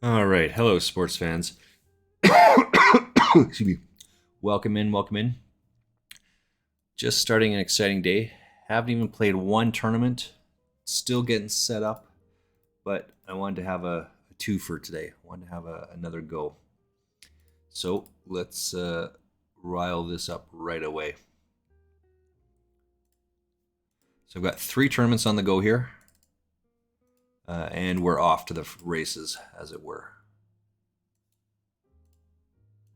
All right. Hello, sports fans. Excuse me. Welcome in. Welcome in. Just starting an exciting day. Haven't even played one tournament. Still getting set up, but I wanted to have a two for today. I wanted to have another go. So let's rile this up right away. So I've got three tournaments on the go here, and we're off to the races, as it were.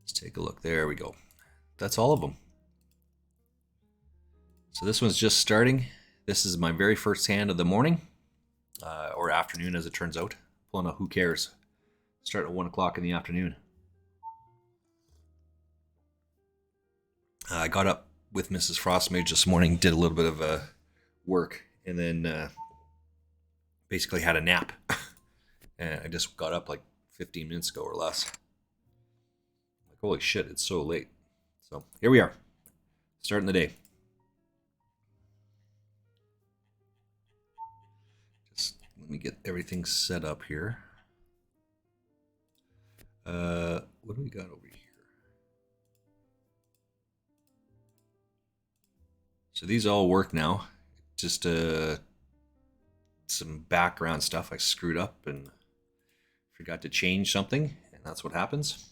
Let's take a look. There we go. That's all of them. So this one's just starting. This is my very first hand of the morning, or afternoon as it turns out. Pulling a who cares. Start at 1 o'clock in the afternoon. I got up with Mrs. Frostmage this morning, did a little bit of work, and then basically had a nap. And I just got up like 15 minutes ago or less. Like, holy shit, it's so late. So here we are, starting the day. Let me get everything set up here. What do we got over here? So these all work now. Just some background stuff I screwed up and forgot to change something, and that's what happens.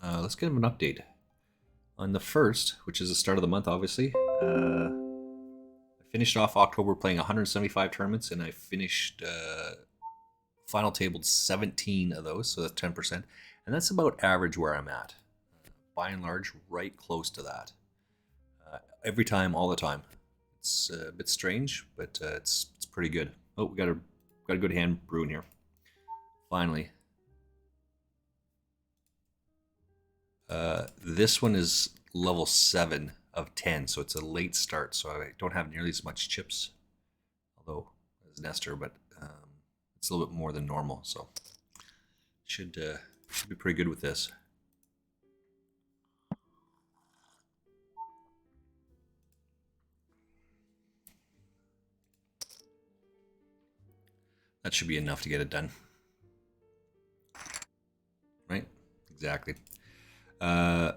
Let's give them an update. On the 1st, which is the start of the month, obviously, I finished off October playing 175 tournaments, and I finished final tabled 17 of those, so that's 10%. And that's about average where I'm at. By and large, right close to that. Every time, all the time. It's a bit strange, but it's pretty good. Oh, we got a good hand brewing here. Finally. This one is level 7 of 10, so it's a late start, so I don't have nearly as much chips, although as Nestor, but it's a little bit more than normal, so should be pretty good with this. That should be enough to get it done. Right? Exactly. Oh,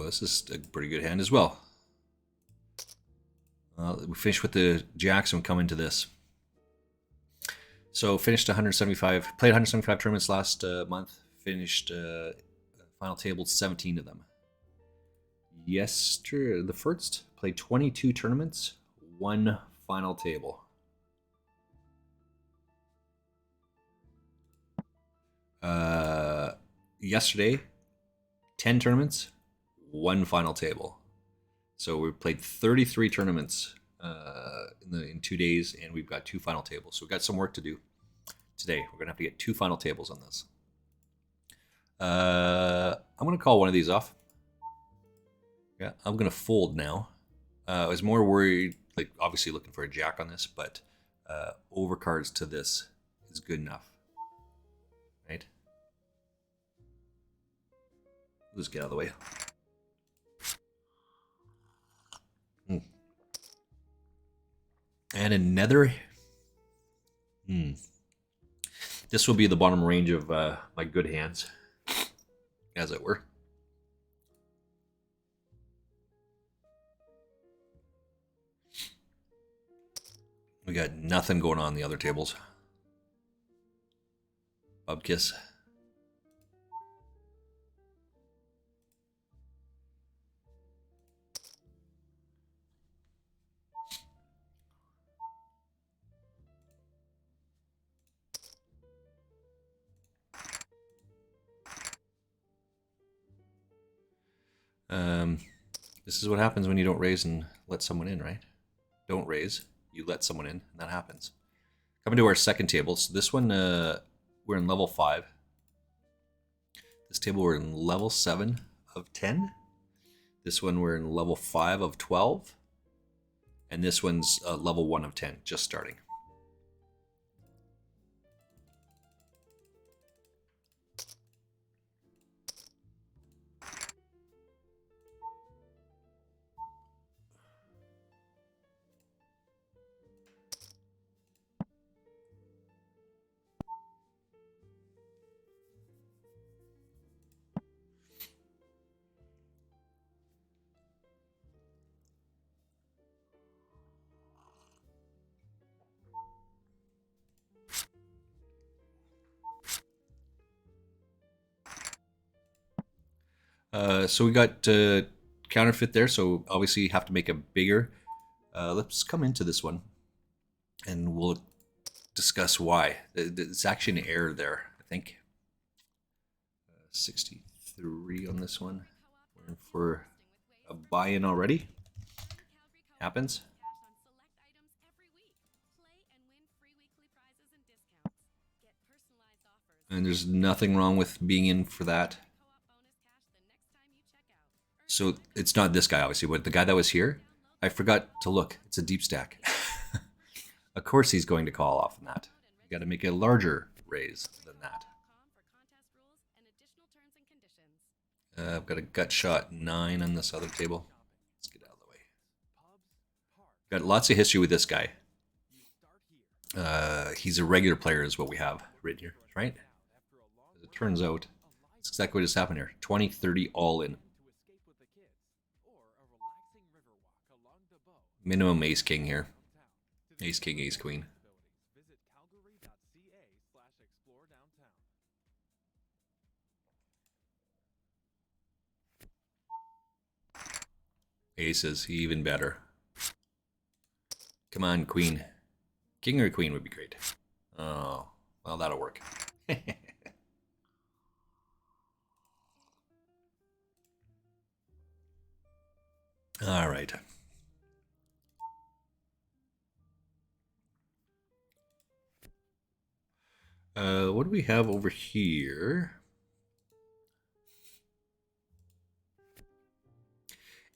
this is a pretty good hand as well. We finished with the jacks and we come into this. So finished 175, played 175 tournaments last month. Finished final table 17 of them. Yesterday, the first, played 22 tournaments, one final table. Yesterday, 10 tournaments, one final table. So we played 33 tournaments in 2 days, and we've got two final tables. So we've got some work to do today. We're gonna have to get two final tables on this. I'm gonna call one of these off. Yeah, I'm gonna fold now. I was more worried, like obviously looking for a jack on this, but overcards to this is good enough, right? Let's get out of the way. And another. This will be the bottom range of my good hands, as it were. We got nothing going on the other tables. Bubkiss. This is what happens when you don't raise and let someone in, right? Don't raise, you let someone in, and that happens. Coming to our second table. So this one, we're in level 5. This table, we're in level 7 of 10. This one, we're in level 5 of 12. And this one's level 1 of 10, just starting. So we got counterfeit there, so obviously you have to make a bigger. Let's come into this one, and we'll discuss why. It's actually an error there, I think. 63 on this one. We're in for a buy-in already. Happens. And there's nothing wrong with being in for that. So it's not this guy, obviously, but the guy that was here, I forgot to look. It's a deep stack. Of course he's going to call off on that. You got to make a larger raise than that. I've got a gut shot 9 on this other table. Let's get out of the way. Got lots of history with this guy. He's a regular player is what we have written here, right? As it turns out, that's exactly what just happened here. 20, 30 all in. Minimum ace king here. Ace king, ace queen. Aces, even better. Come on, queen. King or queen would be great. Oh, well, that'll work. All right. What do we have over here?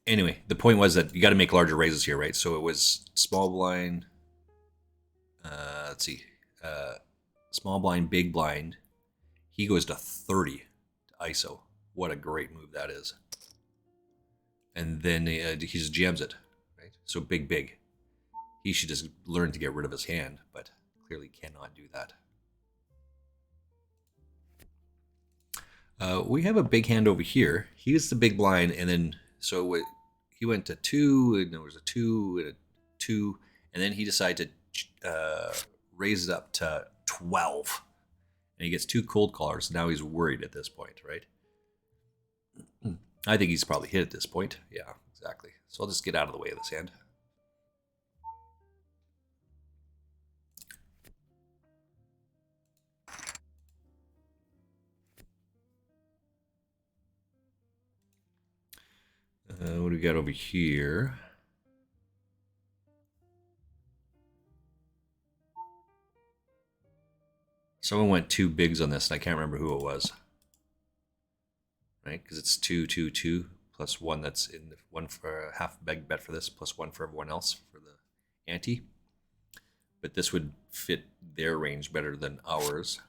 Anyway, the point was that you got to make larger raises here, right? So it was small blind. Let's see. Small blind, big blind. He goes to 30 to ISO. What a great move that is. And then he just jams it, right? So big, big. He should just learn to get rid of his hand, but clearly cannot do that. We have a big hand over here. He's the big blind, and then so he went to 2, and there was a 2 and a 2, and then he decided to raise it up to 12, and he gets 2 cold callers. Now he's worried at this point, right? I think he's probably hit at this point. Yeah, exactly. So I'll just get out of the way of this hand. What do we got over here? Someone went 2 bigs on this, and I can't remember who it was. Right? Because it's 2, 2, 2, plus 1 that's in the 1 for a half big bet for this, plus 1 for everyone else for the ante. But this would fit their range better than ours.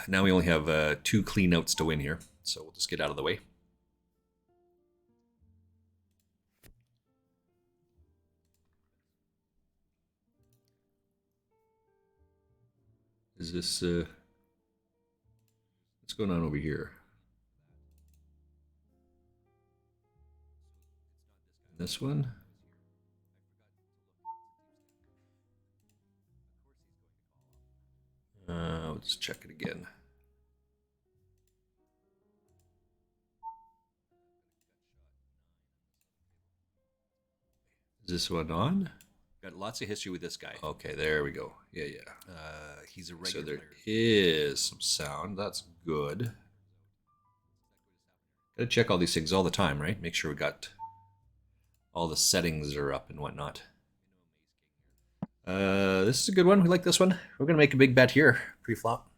Now we only have 2 clean outs to win here, so we'll just get out of the way. Is this what's going on over here? This one? Let's check it again. Is this one on? Got lots of history with this guy. Okay, there we go. Yeah, yeah. He's a regular. So there is some sound. That's good. Gotta check all these things all the time, right? Make sure we got all the settings are up and whatnot. This is a good one. We like this one. We're gonna make a big bet here, pre-flop.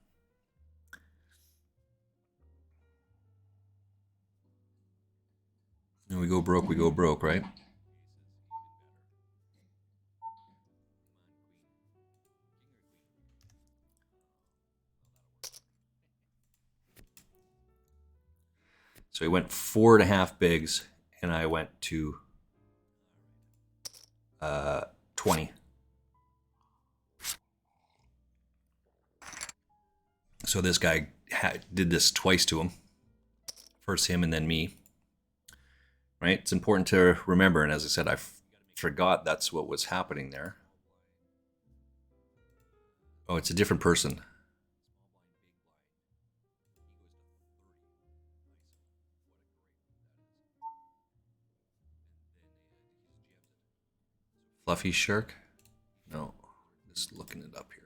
And we go broke, right? So he went 4.5 bigs, and I went to 20. So this guy did this twice to him. First him and then me. Right? It's important to remember, and as I said, I forgot that's what was happening there. Oh, it's a different person. Fluffy Shark? No, just looking it up here.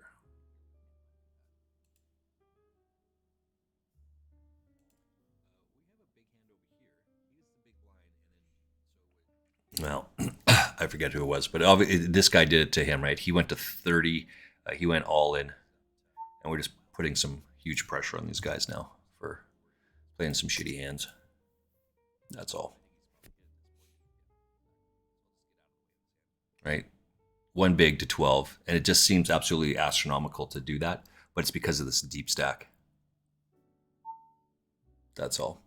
Well, I forget who it was, but this guy did it to him, right? He went to 30. He went all in, and we're just putting some huge pressure on these guys now for playing some shitty hands. That's all. Right? One big to 12, and it just seems absolutely astronomical to do that, but it's because of this deep stack. That's all.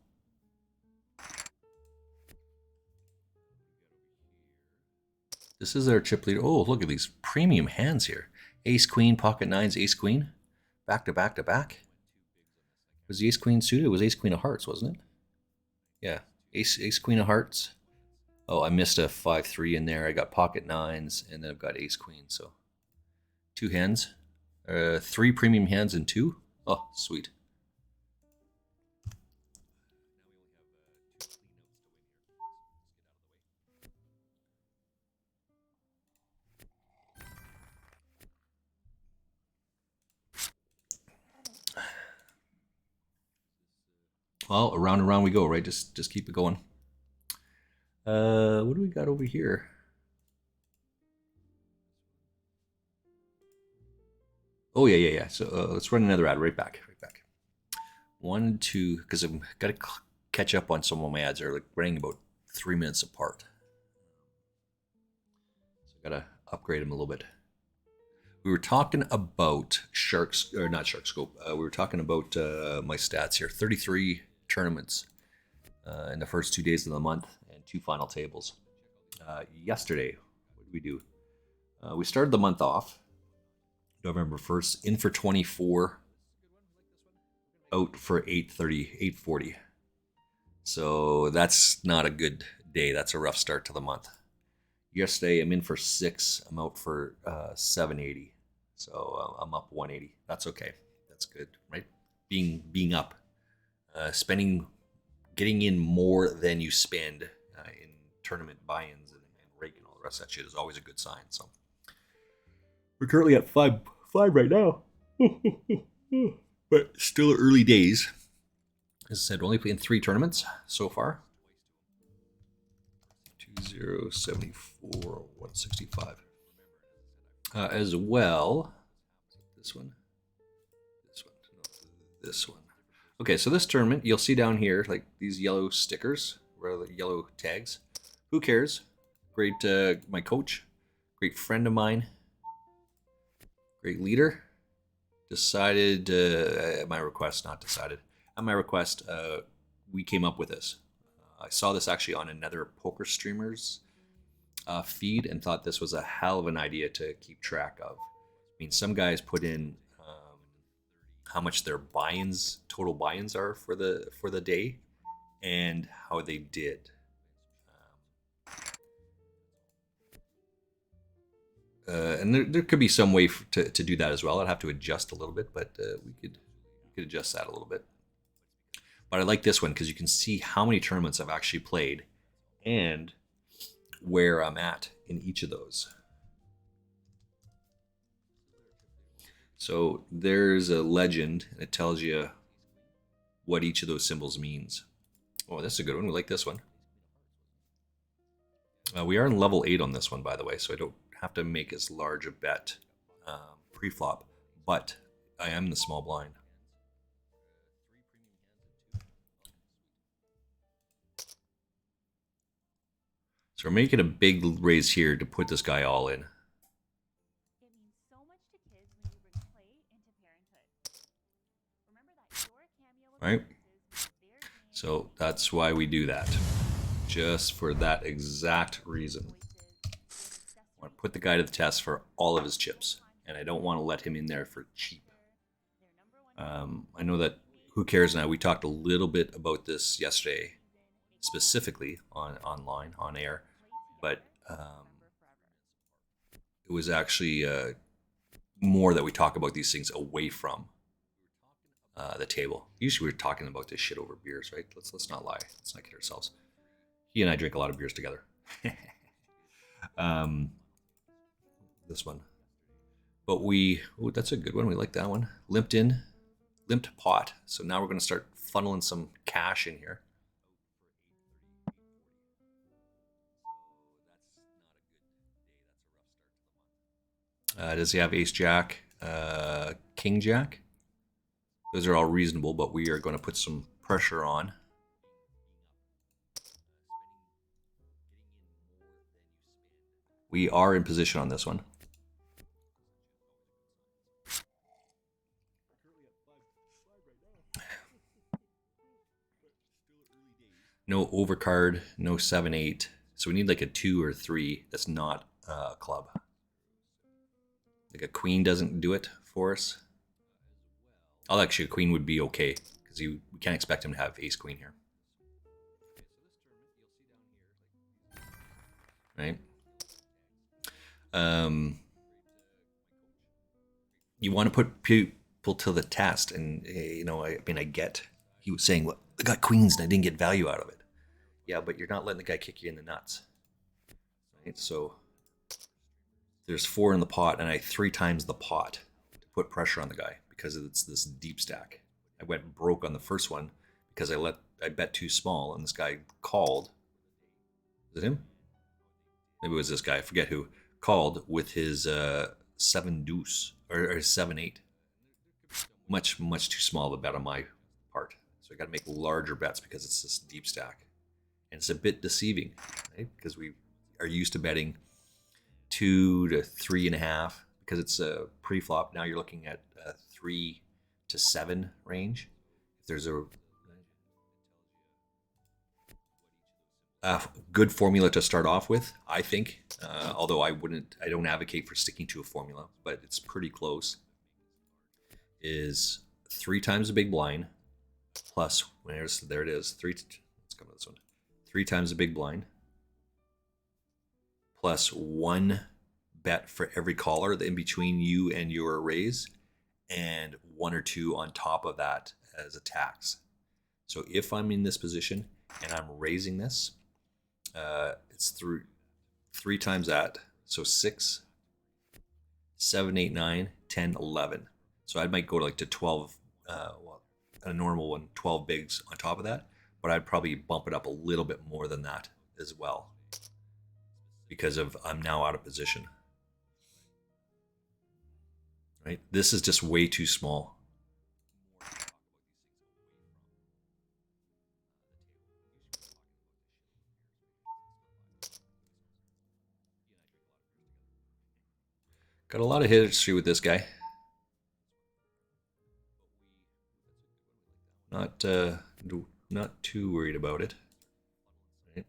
This is our chip leader. Oh, look at these premium hands here. Ace Queen, pocket nines, Ace Queen. Back to back to back. Was the Ace Queen suited? It was Ace Queen of Hearts, wasn't it? Yeah. Ace Queen of Hearts. Oh, I missed a 5-3 in there. I got pocket nines, and then I've got Ace Queen. So 2 hands. 3 premium hands and 2. Oh, sweet. Well, around and around we go, right? Just keep it going. What do we got over here? Oh yeah. So let's run another ad right back. 1, 2, because I've got to catch up on some of my ads. They're like running about 3 minutes apart. So I gotta upgrade them a little bit. We were talking about Sharks, or not Shark Scope. We were talking about my stats here. 33 tournaments in the first 2 days of the month, and 2 final tables. Yesterday, what did we do? We started the month off November 1st, in for 24, out for 830, 840. So that's not a good day. That's a rough start to the month. Yesterday, I'm in for 6. I'm out for 780. So I'm up 180. That's okay. That's good, right? Being up, spending, getting in more than you spend in tournament buy-ins and rake and all the rest of that shit is always a good sign. So we're currently at 5 right now. But still early days. As I said, only playing 3 tournaments so far. 2074, 165. As well, this one. Okay, so this tournament, you'll see down here, like these yellow stickers, or yellow tags. Who cares? Great, my coach, great friend of mine, great leader, decided, at my request, we came up with this. I saw this actually on another poker streamer's feed and thought this was a hell of an idea to keep track of. I mean, some guys put in how much their buy-ins, total buy-ins are for the day, and how they did. And there could be some way to do that as well. I'd have to adjust a little bit, but we could adjust that a little bit. But I like this one because you can see how many tournaments I've actually played and where I'm at in each of those. So there's a legend, and it tells you what each of those symbols means. Oh, that's a good one. We like this one. We are in level 8 on this one, by the way, so I don't have to make as large a bet pre-flop, but I am the small blind. So we're making a big raise here to put this guy all in. Right? So that's why we do that. Just for that exact reason. I want to put the guy to the test for all of his chips, and I don't want to let him in there for cheap. I know that Who Cares and we talked a little bit about this yesterday, specifically online, on air, but it was actually more that we talk about these things away from the table. Usually we're talking about this shit over beers, right? Let's not lie. Let's not kid ourselves. He and I drink a lot of beers together. this one. But that's a good one. We like that one. Limped pot. So now we're going to start funneling some cash in here. Does he have ace jack, king jack? Those are all reasonable, but we are going to put some pressure on. We are in position on this one. No overcard, no 7-8. So we need like a 2 or 3 that's not a club. Like a queen doesn't do it for us. Actually, a queen would be okay because we can't expect him to have ace queen here. Right? You want to put people to the test, and I get he was saying, well, I got queens and I didn't get value out of it. Yeah, but you're not letting the guy kick you in the nuts. Right? So there's 4 in the pot, and I 3 times the pot to put pressure on the guy because it's this deep stack. I went broke on the first one because I bet too small, and this guy called. Is it him? Maybe it was this guy. I forget who called with his 7 deuce or 7-8. Much too small of a bet on my part. So I got to make larger bets because it's this deep stack, and it's a bit deceiving, right? Because we are used to betting 2 to 3.5 because it's a pre-flop. Now you're looking at a 3 to 7 range. If there's a good formula to start off with, I think. Although I don't advocate for sticking to a formula, but it's pretty close. Is 3 times the big blind plus there it is. Let's come to this one. 3 times the big blind plus 1 bet for every caller in between you and your raise, and 1 or 2 on top of that as a tax. So if I'm in this position and I'm raising this, it's through 3 times that. So 6, 7, 8, 9, 10, 11. So I might go to 12, a normal one, 12 bigs on top of that, but I'd probably bump it up a little bit more than that as well because I'm now out of position. Right? This is just way too small. Got a lot of history with this guy. Not too worried about it. Right?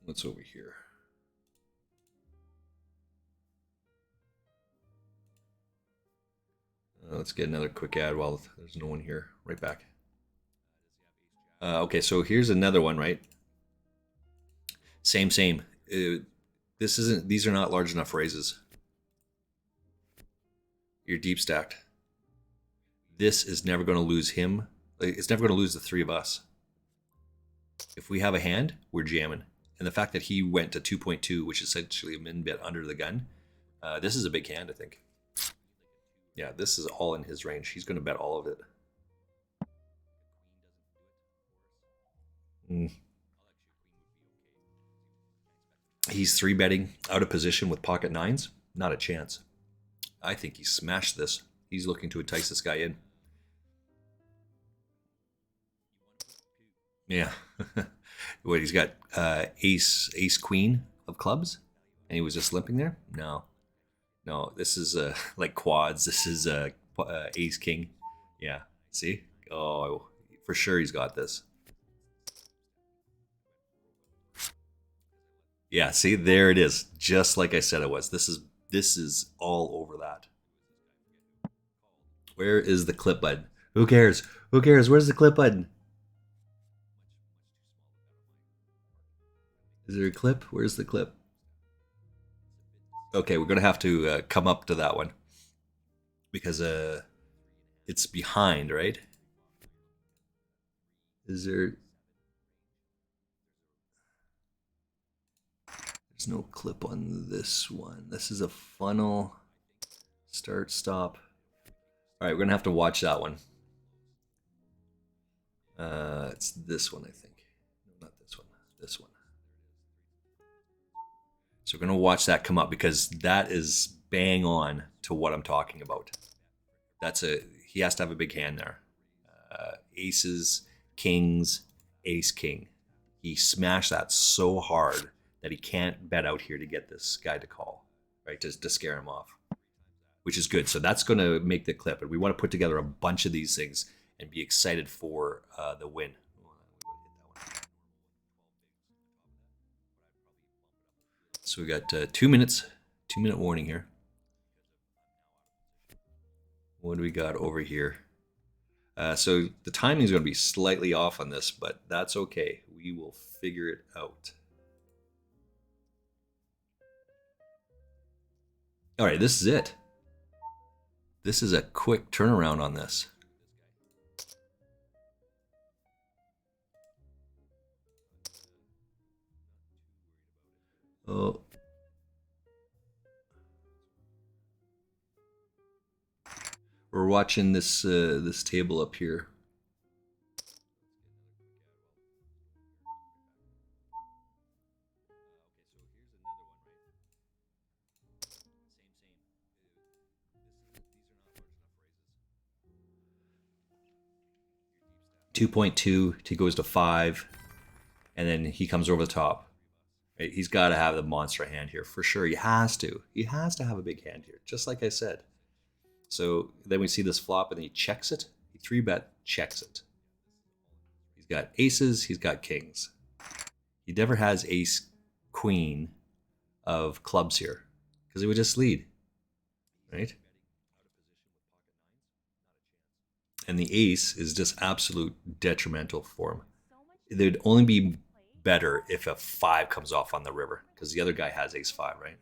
What's over here? Let's get another quick ad while there's no one here. Right back. Okay, so here's another one, right? Same. These are not large enough raises. You're deep stacked. This is never going to lose him. It's never going to lose the 3 of us. If we have a hand, we're jamming. And the fact that he went to 2.2, which is essentially a min bet under the gun, this is a big hand, I think. Yeah, this is all in his range. He's going to bet all of it. He's 3-betting out of position with pocket 9s. Not a chance. I think he smashed this. He's looking to entice this guy in. Yeah. What, he's got ace queen of clubs, and he was just limping there? No, this is like quads. This is ace king. Yeah, see? Oh, for sure he's got this. Yeah, see, there it is. Just like I said it was. This is all over that. Where is the clip button? Who cares? Where's the clip button? Is there a clip? Where's the clip? Okay, we're gonna have to come up to that one because it's behind, right? Is there? There's no clip on this one. This is a funnel. Start, stop. All right, we're gonna have to watch that one. It's this one, I think. No, not this one. This one. So we're gonna watch that come up because that is bang on to what I'm talking about. He has to have a big hand there. Aces, kings, ace, king. He smashed that so hard that he can't bet out here to get this guy to call, right? To scare him off, which is good. So that's going to make the clip. And we want to put together a bunch of these things and be excited for the win. So we got 2 minutes, 2-minute warning here. What do we got over here? So the timing is going to be slightly off on this, but that's okay. We will figure it out. All right, this is it. This is a quick turnaround on this. Oh. We're watching this this table up here. $2.2, he goes to 5, and then he comes over the top. Right? He's got to have the monster hand here for sure. He has to. He has to have a big hand here, just like I said. So then we see this flop, and he checks it. He 3-bet, checks it. He's got aces. He's got kings. He never has ace queen of clubs here because he would just lead, right? And the ace is just absolute detrimental for him. They'd only be better if a 5 comes off on the river because the other guy has ace 5, right?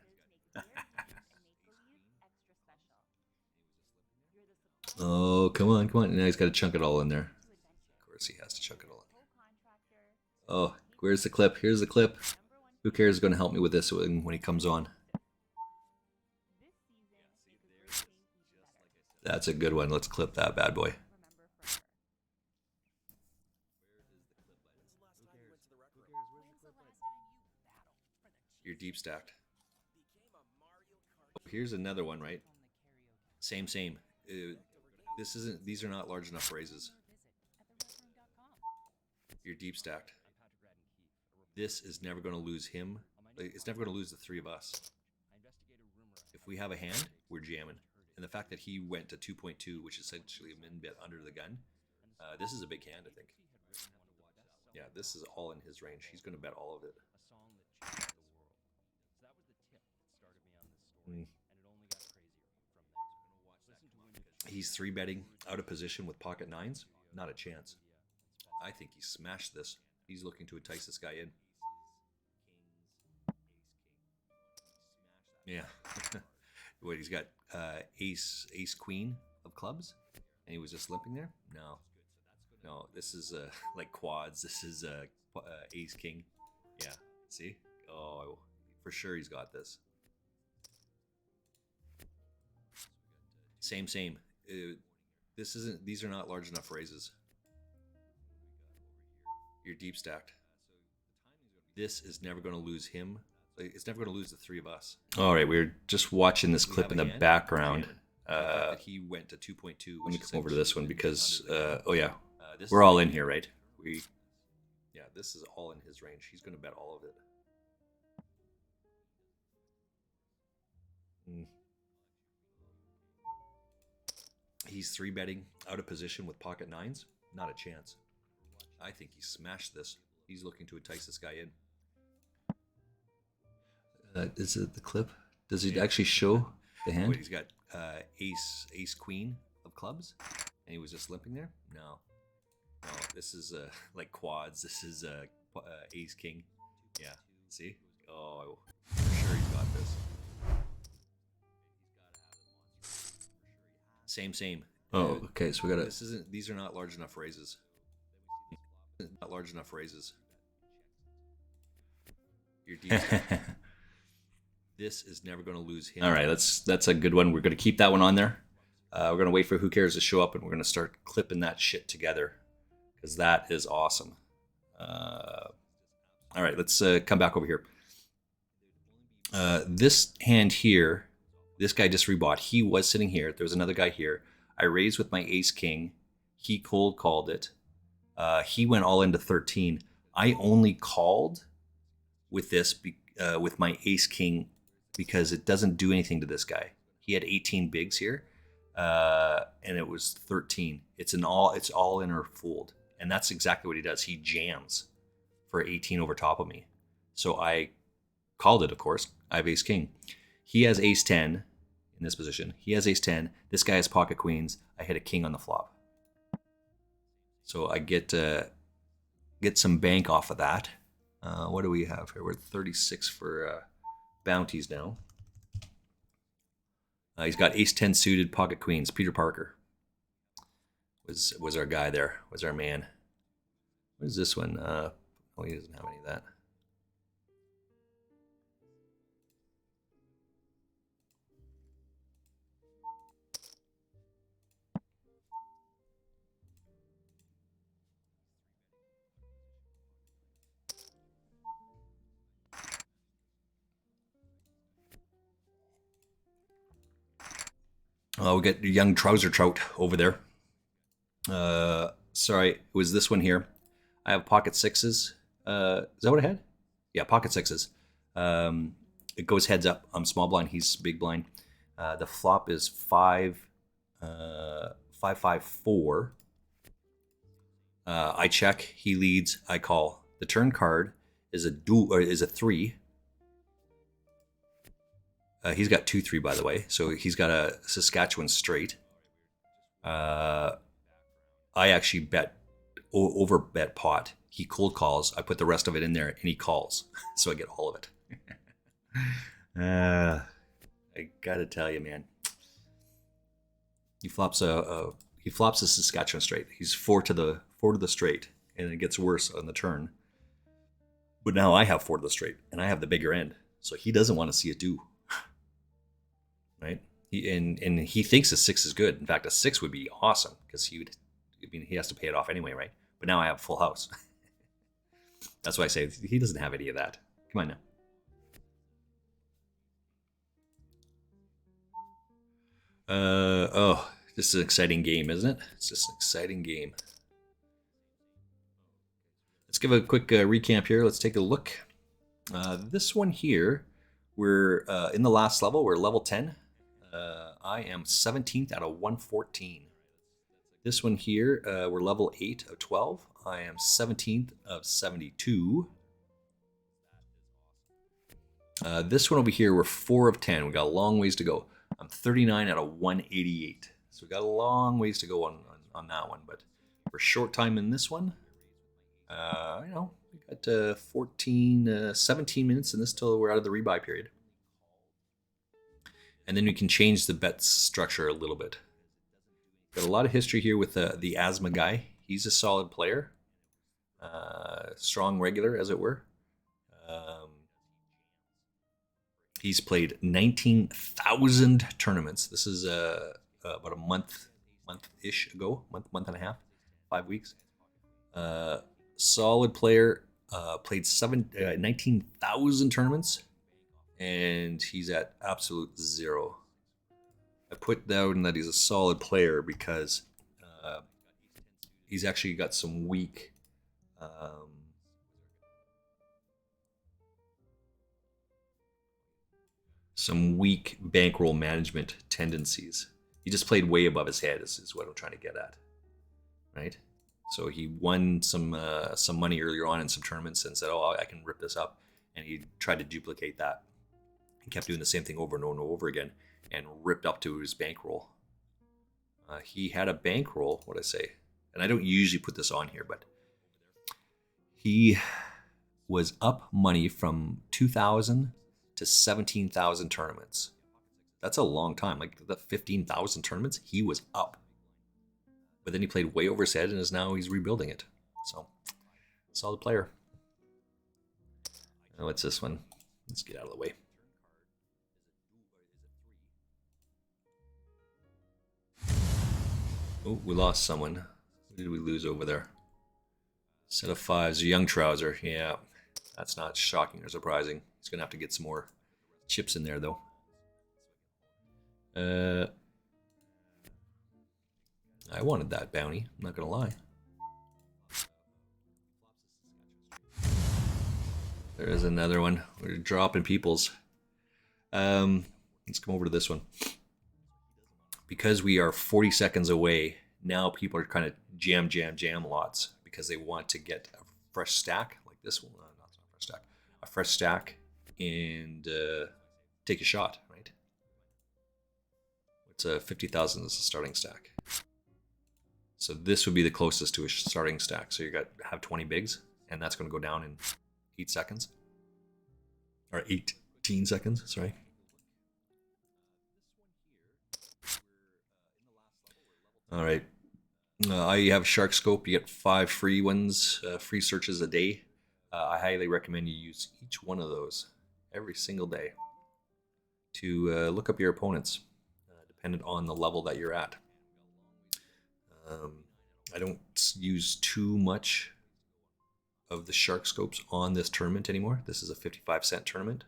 Oh, come on, come on. Now he's got to chunk it all in there. Of course he has to chunk it all in. Oh, where's the clip? Here's the clip. Who cares is going to help me with this when he comes on? That's a good one. Let's clip that bad boy. You're deep stacked. Here's another one, right? Same. These are not large enough raises. You're deep stacked. This is never going to lose him. It's never going to lose the 3 of us. If we have a hand, we're jamming. And the fact that he went to 2.2, which is essentially a min bet under the gun, this is a big hand, I think. Yeah, this is all in his range. He's going to bet all of it. He's 3-betting out of position with pocket 9s. Not a chance. I think he smashed this. He's looking to entice this guy in. Yeah. What, he's got ace queen of clubs, and he was just limping there? No, this is like quads. This is ace king. Yeah, see? Oh, for sure he's got this. Same. These are not large enough raises. You're deep stacked. This is never going to lose him. It's never going to lose the 3 of us. All right, we're just watching this clip in the background. He went to 2.2. Let me come over to this one because, oh yeah, we're all in here, right? Yeah, this is all in his range. He's going to bet all of it. He's 3-betting out of position with pocket 9s. Not a chance. I think he smashed this. He's looking to entice this guy in. Is it the clip? Does he actually show the hand? Wait, he's got ace queen of clubs, and he was just limping there. No, this is like quads. This is ace king. Yeah, see? Oh, for sure he's got this. Same. Oh, okay. So we got to. These are not large enough raises. Not large enough raises. You're deep. This is never going to lose him. All right, that's a good one. We're going to keep that one on there. We're going to wait for Who Cares to show up, and we're going to start clipping that shit together because that is awesome. All right, let's come back over here. This hand here, this guy just rebought. He was sitting here. There was another guy here. I raised with my ace king. He cold called it. He went all into 13. I only called with this with my ace king because it doesn't do anything to this guy. He had 18 bigs here, and it was 13. It's all in or fold, and that's exactly what he does. He jams for 18 over top of me. So I called it, of course. I have ace king. He has ace 10 in this position. He has ace 10. This guy has pocket queens. I hit a king on the flop. So I get some bank off of that. What do we have here? We're at 36 for bounties now. He's got ace 10 suited, pocket queens. Peter Parker was our guy there, was our man. What is this one? Oh, he doesn't have any of that. We got young trouser trout over there. Sorry, it was this one here. I have pocket sixes. Is that what I had? Yeah, pocket sixes. It goes heads up. I'm small blind. He's big blind. The flop is 5-5-4. I check. He leads. I call. The turn card is a 3. He's got 2-3, by the way. So he's got a Saskatchewan straight. I actually over bet pot. He cold calls. I put the rest of it in there, and he calls. So I get all of it. I gotta tell you, man. He flops a Saskatchewan straight. He's 4 to the straight, and it gets worse on the turn. But now I have 4 to the straight, and I have the bigger end. So he doesn't want to see it do. Right? He thinks a 6 is good. In fact, a 6 would be awesome because he has to pay it off anyway, right? But now I have full house. That's why I say he doesn't have any of that. Come on now. This is an exciting game, isn't it? It's just an exciting game. Let's give a quick recap here. Let's take a look. This one here, we're in the last level. We're level 10. I am 17th out of 114. This one here, we're level 8 of 12. I am 17th of 72. This one over here, we're 4 of 10. We got a long ways to go. I'm 39 out of 188. So we got a long ways to go on that one. But for short time in this one, we got 17 minutes in this till we're out of the rebuy period. And then we can change the bet structure a little bit. Got a lot of history here with the Asthma guy. He's a solid player. Strong regular, as it were. He's played 19,000 tournaments. This is about a month-ish ago. Month and a half, 5 weeks. Solid player. Played 19,000 tournaments. And he's at absolute 0. I put down that he's a solid player because he's actually got some weak bankroll management tendencies. He just played way above his head is what I'm trying to get at, right? So he won some money earlier on in some tournaments and said, "Oh, I can rip this up," and he tried to duplicate that. He kept doing the same thing over and over and over again and ripped up to his bankroll. He had a bankroll, what I say, and I don't usually put this on here, but he was up money from 2,000 to 17,000 tournaments. That's a long time. Like the 15,000 tournaments, he was up. But then he played way over his head and he's rebuilding it. So, solid player. Now, what's this one? Let's get out of the way. Oh, we lost someone. Who did we lose over there? Set of fives, a young trouser. Yeah, that's not shocking or surprising. He's gonna have to get some more chips in there, though. I wanted that bounty. I'm not gonna lie. There is another one. We're dropping peoples. Let's come over to this one. Because we are 40 seconds away, now people are kind of jam lots because they want to get a fresh stack like this one. Not a fresh stack. A fresh stack and take a shot, right? It's a 50,000 as a starting stack. So this would be the closest to a starting stack. So you have 20 bigs, and that's going to go down in 8 seconds. Or 18 seconds, sorry. All right. I have Shark Scope. You get 5 free ones, free searches a day. I highly recommend you use each one of those every single day to look up your opponents, dependent on the level that you're at. I don't use too much of the Shark Scopes on this tournament anymore. This is a 55-cent tournament.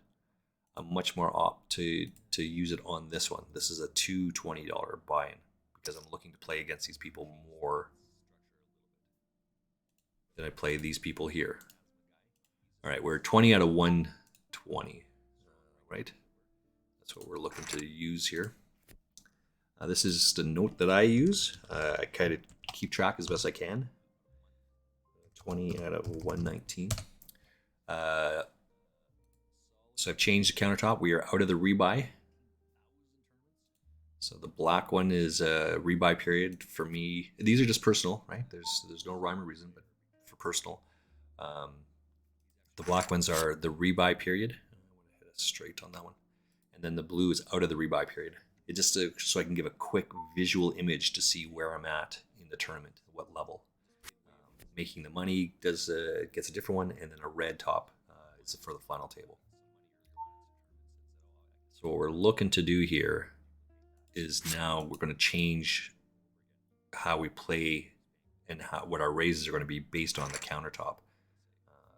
I'm much more opt to use it on this one. This is a $220 buy-in because I'm looking to play against these people more than I play these people here. All right, we're 20 out of 120, right? That's what we're looking to use here. This is just a note that I use. I kind of keep track as best I can. 20 out of 119. So I've changed the countertop. We are out of the rebuy. So the black one is a rebuy period for me. These are just personal, right? There's no rhyme or reason, but for personal. The black ones are the rebuy period. I want to hit it straight on that one. And then the blue is out of the rebuy period. It just so I can give a quick visual image to see where I'm at in the tournament, what level. Making the money gets a different one, and then a red top is for the final table. So what we're looking to do here is now we're going to change how we play and what our raises are going to be based on the countertop,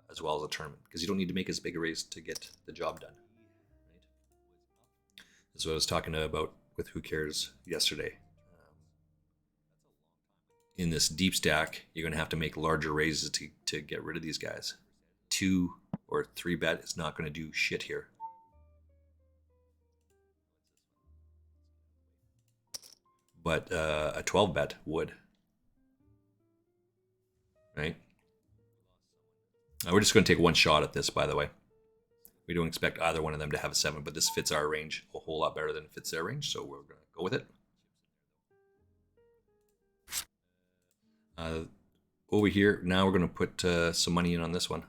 as well as the tournament, because you don't need to make as big a raise to get the job done. Right? This is what I was talking about with Who Cares yesterday. In this deep stack, you're going to have to make larger raises to get rid of these guys. 2 or 3 bet is not going to do shit here. But a 12 bet would. Right? We're just going to take one shot at this, by the way. We don't expect either one of them to have a 7, but this fits our range a whole lot better than it fits their range, so we're going to go with it. Over here, now we're going to put some money in on this one.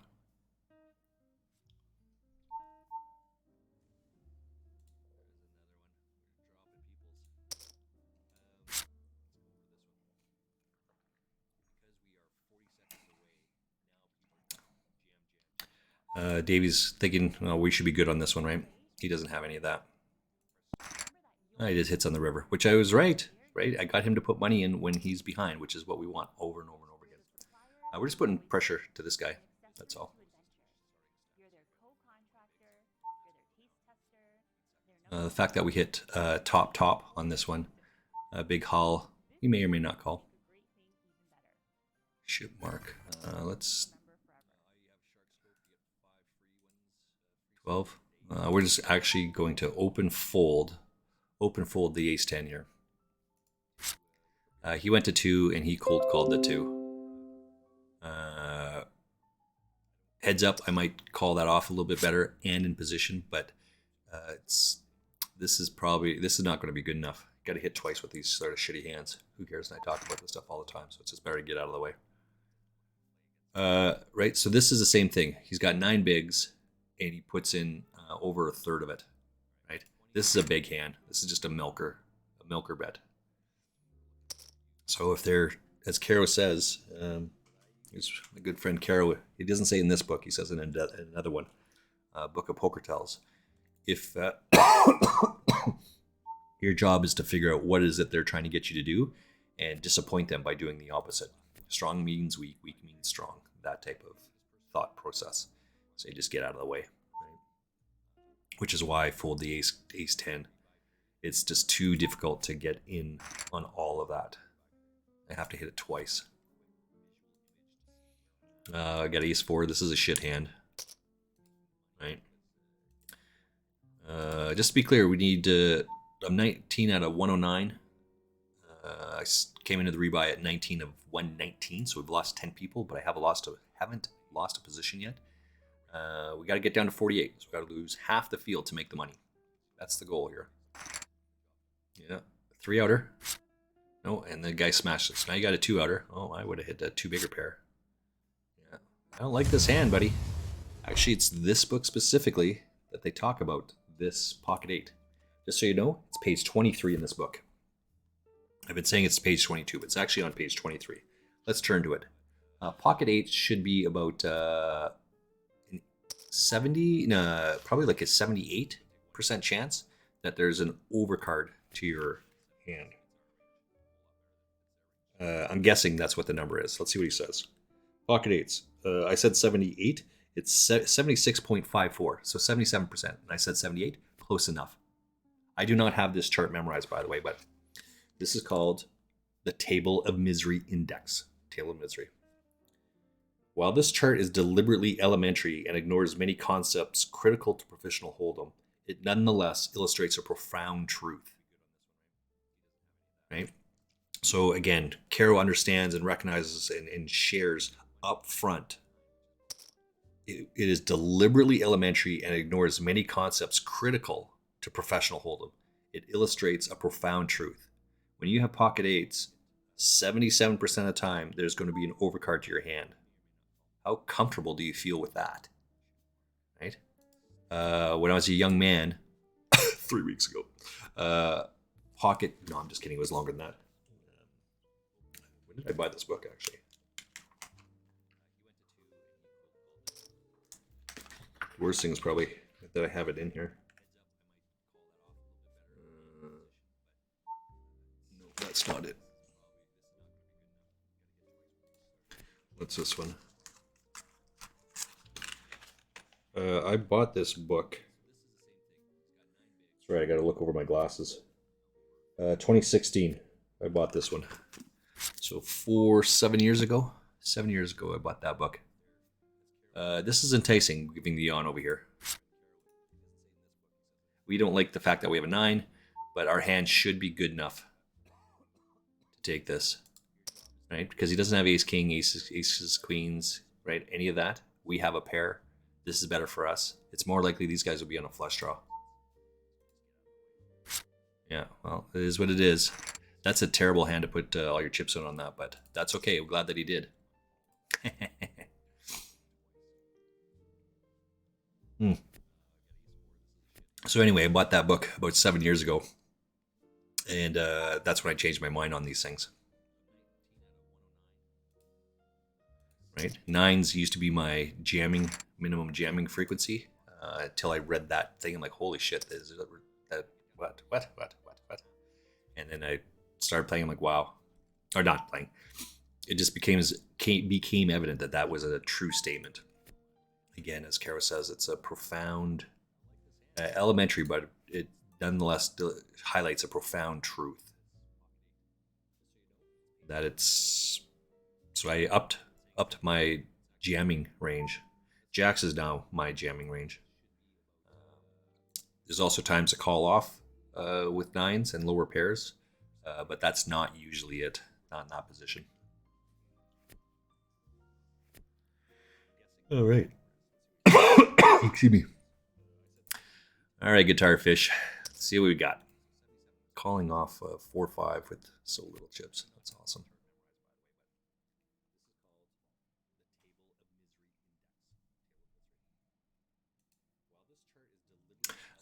Davey's thinking, oh, we should be good on this one, right? He doesn't have any of that. He just hits on the river, which I was right? I got him to put money in when he's behind, which is what we want over and over and over again. We're just putting pressure to this guy. That's all. The fact that we hit top on this one, big haul, he may or may not call. Ship mark. Let's 12. We're just actually going to open fold the ace 10 here. He went to 2 and he cold called the 2. Heads up, I might call that off a little bit better and in position, but this is not going to be good enough. Got to hit twice with these sort of shitty hands. Who cares? And I talk about this stuff all the time, so it's just better to get out of the way. Right, so this is the same thing. He's got 9 bigs, and he puts in over a third of it. Right, this is a big hand. This is just a milker bet. So if they're, as Caro says, he's my good friend Caro. He doesn't say in this book. He says in another one, Book of Poker Tells. If your job is to figure out what is it they're trying to get you to do, and disappoint them by doing the opposite. Strong means weak, weak means strong. That type of thought process. So you just get out of the way, right? Which is why I fold the ace 10. It's just too difficult to get in on all of that. I have to hit it twice. I got ace 4. This is a shit hand, right? Just to be clear, we need I'm 19 out of 109. I came into the rebuy at 19 of 119, so we've lost 10 people, but I haven't lost a position yet. We got to get down to 48, so we got to lose half the field to make the money. That's the goal here. Yeah, 3 outer. No, and the guy smashed it. So now you got a 2 outer. Oh, I would have hit a 2 bigger pair. Yeah, I don't like this hand, buddy. Actually, it's this book specifically that they talk about this pocket 8. Just so you know, it's page 23 in this book. I've been saying it's page 22, but it's actually on page 23. Let's turn to it. Pocket 8 should be about 70, probably like a 78% chance that there's an overcard to your hand. I'm guessing that's what the number is. Let's see what he says. Pocket 8s. I said 78. It's 76.54, so 77%. And I said 78. Close enough. I do not have this chart memorized, by the way, but this is called the Table of Misery Index. Table of Misery. While this chart is deliberately elementary and ignores many concepts critical to professional hold'em, it nonetheless illustrates a profound truth. Right? So again, Caro understands and recognizes and shares up front. It is deliberately elementary and ignores many concepts critical to professional hold'em. It illustrates a profound truth. When you have pocket 8s, 77% of the time, there's going to be an overcard to your hand. How comfortable do you feel with that? Right? When I was a young man, 3 weeks ago, pocket... No, I'm just kidding. It was longer than that. When did I buy this book, actually? Worst thing is probably that I have it in here. No, that's not it. What's this one? I bought this book. That's right, I gotta look over my glasses. 2016, I bought this one. So 7 years ago? 7 years ago I bought that book. This is enticing, giving the yawn over here. We don't like the fact that we have a 9, but our hand should be good enough to take this. Right? Because he doesn't have ace king, aces, queens, right? Any of that. We have a pair. This is better for us. It's more likely these guys will be on a flush draw. Yeah, well, it is what it is. That's a terrible hand to put all your chips in on that, but that's okay. I'm glad that he did. So anyway, I bought that book about 7 years ago. And that's when I changed my mind on these things. Right? 9s used to be my minimum jamming frequency. Until I read that thing, I'm like, holy shit, what? And then I started playing, I'm like, wow. Or not playing. It just became evident that that was a true statement. Again, as Caro says, it's a profound, elementary, but it nonetheless highlights a profound truth. That it's... So I upped my jamming range. Jacks is now my jamming range. There's also times to call off with 9s and lower pairs, but that's not usually it. Not in that position. All right. Excuse me. All right, guitar fish. Let's see what we got. Calling off 4-5 with so little chips. That's awesome.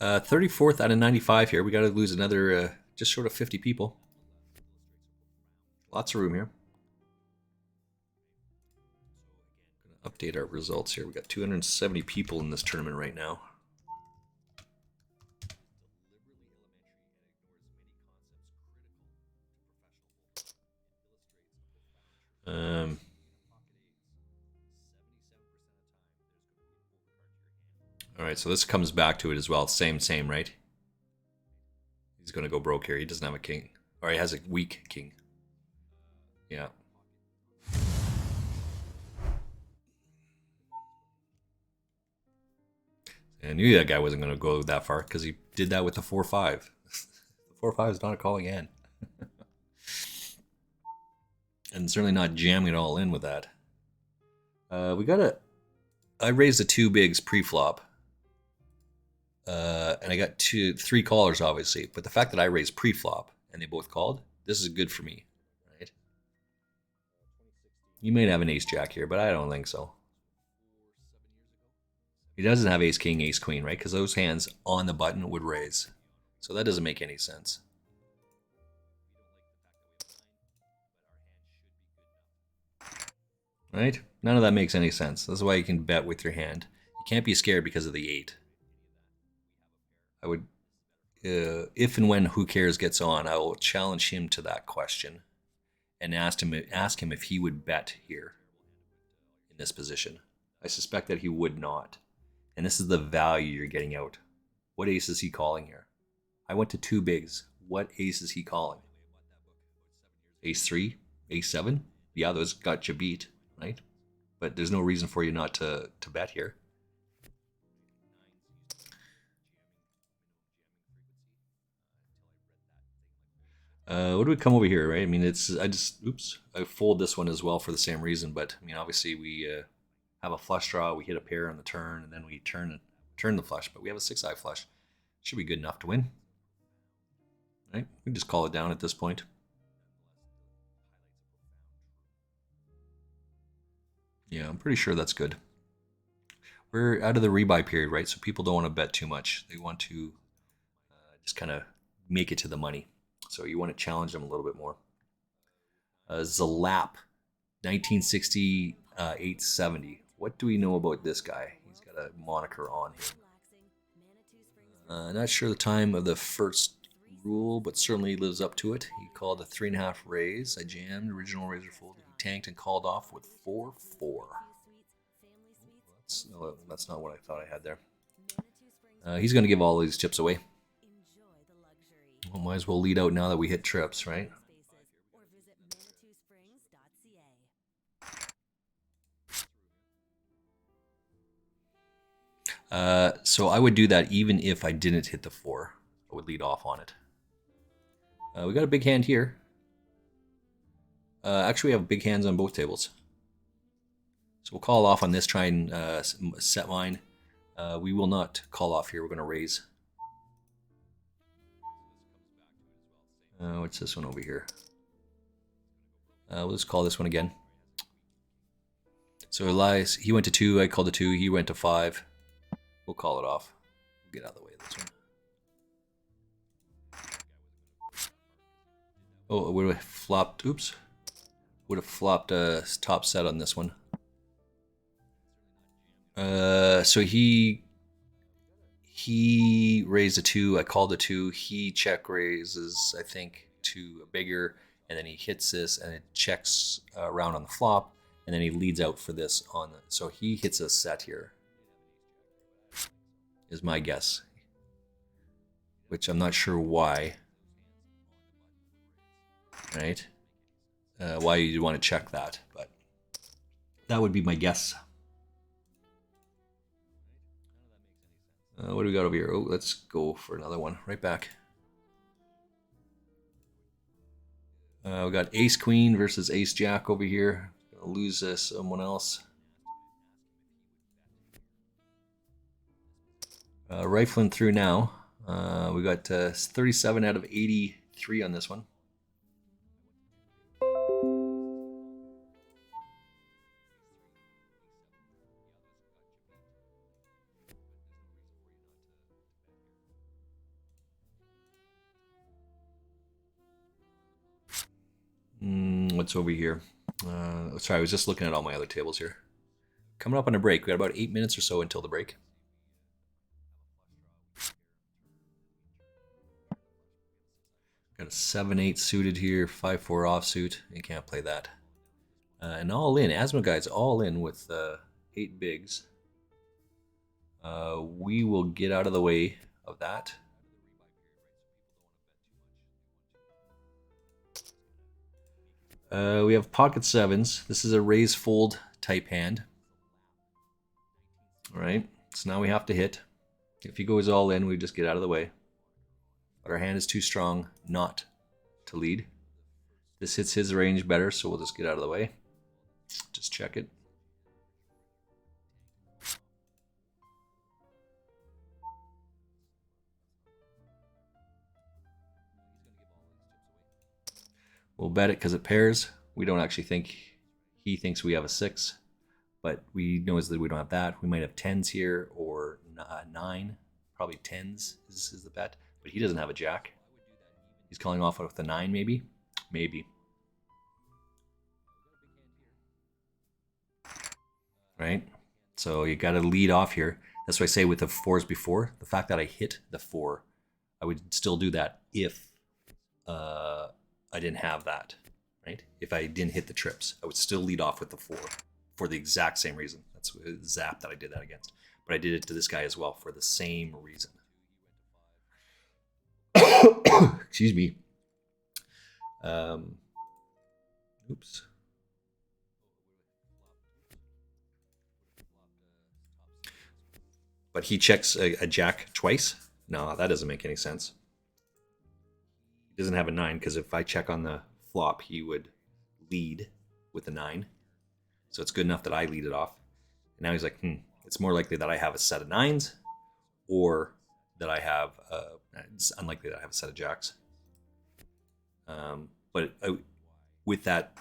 Uh, 34th out of 95 here. We got to lose another just short of 50 people. Lots of room here. Gonna update our results here. We got 270 people in this tournament right now. All right, so this comes back to it as well. Same, right? He's going to go broke here. He doesn't have a king. Or he has a weak king. Yeah. I knew that guy wasn't going to go that far because he did that with the 4-5. The 4-5 is not a calling hand. And certainly not jamming it all in with that. I raised the 2 bigs pre-flop. And I got 3 callers, obviously. But the fact that I raised pre-flop and they both called, this is good for me. Right? You may have an ace-jack here, but I don't think so. He doesn't have ace-king, ace-queen, right? Because those hands on the button would raise. So that doesn't make any sense. Right? None of that makes any sense. That's why you can bet with your hand. You can't be scared because of the 8. I would, if and when Who Cares gets on, I will challenge him to that question and ask him if he would bet here in this position. I suspect that he would not. And this is the value you're getting out. What ace is he calling here? I went to 2 bigs. What ace is he calling? Ace 3? Ace 7? Yeah, those got you beat, right? But there's no reason for you not to bet here. What do we come over here, right? I mean, I fold this one as well for the same reason, but I mean, obviously we have a flush draw, we hit a pair on the turn, and then we turn the flush, but we have a 6-eye flush. Should be good enough to win. Right? We can just call it down at this point. Yeah, I'm pretty sure that's good. We're out of the rebuy period, right? So people don't want to bet too much. They want to just kind of make it to the money. So you want to challenge them a little bit more. Zalap, 1960, 870. What do we know about this guy? He's got a moniker on him. Not sure the time of the first rule, but certainly lives up to it. He called a 3.5 raise. I jammed, original razor folded. He tanked and called off with 4-4. That's not what I thought I had there. He's going to give all these chips away. Well, might as well lead out now that we hit trips, right? So I would do that even if I didn't hit the 4. I would lead off on it. We got a big hand here. Actually, we have big hands on both tables. So we'll call off on this, try and set line. We will not call off here. We're going to raise. What's this one over here? We'll just call this one again. So Elias, he went to 2. I called to 2. He went to 5. We'll call it off. Get out of the way of this one. Oh, it would have flopped. Oops. Would have flopped a top set on this one. So he raised a 2. I called a 2. He check raises, I think, to a bigger, and then he hits this, and it checks around on the flop, and then he leads out for this on the. So he hits a set here. Is my guess, which I'm not sure why. Right? Why you'd want to check that, but that would be my guess. What do we got over here? Oh, let's go for another one. Right back. We got Ace Queen versus Ace Jack over here. Gonna lose someone else. Rifling through now. We got 37 out of 83 on this one. What's over here? Sorry, I was just looking at all my other tables here. Coming up on a break. We got about 8 minutes or so until the break. Got a 7-8 suited here, 5-4 offsuit. You can't play that. And all in. Asthma Guy's all in with 8 bigs. We will get out of the way of that. We have pocket sevens. This is a raise fold type hand. All right, so now we have to hit. If he goes all in, we just get out of the way. But our hand is too strong not to lead. This hits his range better, so we'll just get out of the way. Just check it. We'll bet it because it pairs. We don't actually think he thinks we have a 6, but we know that we don't have that. We might have 10s here or 9. Probably 10s is the bet, but he doesn't have a jack. He's calling off with a 9 maybe? Maybe. Right? So you got to lead off here. That's why I say with the 4s before, the fact that I hit the 4, I would still do that if I didn't have that, right? If I didn't hit the trips, I would still lead off with the 4 for the exact same reason. That's Zap that I did that against. But I did it to this guy as well for the same reason. Excuse me. Oops. But he checks a jack twice? No, that doesn't make any sense. He doesn't have a 9 because if I check on the flop, he would lead with a 9. So it's good enough that I lead it off. And now he's like, it's more likely that I have a set of 9s or that I have, it's unlikely that I have a set of jacks. But with that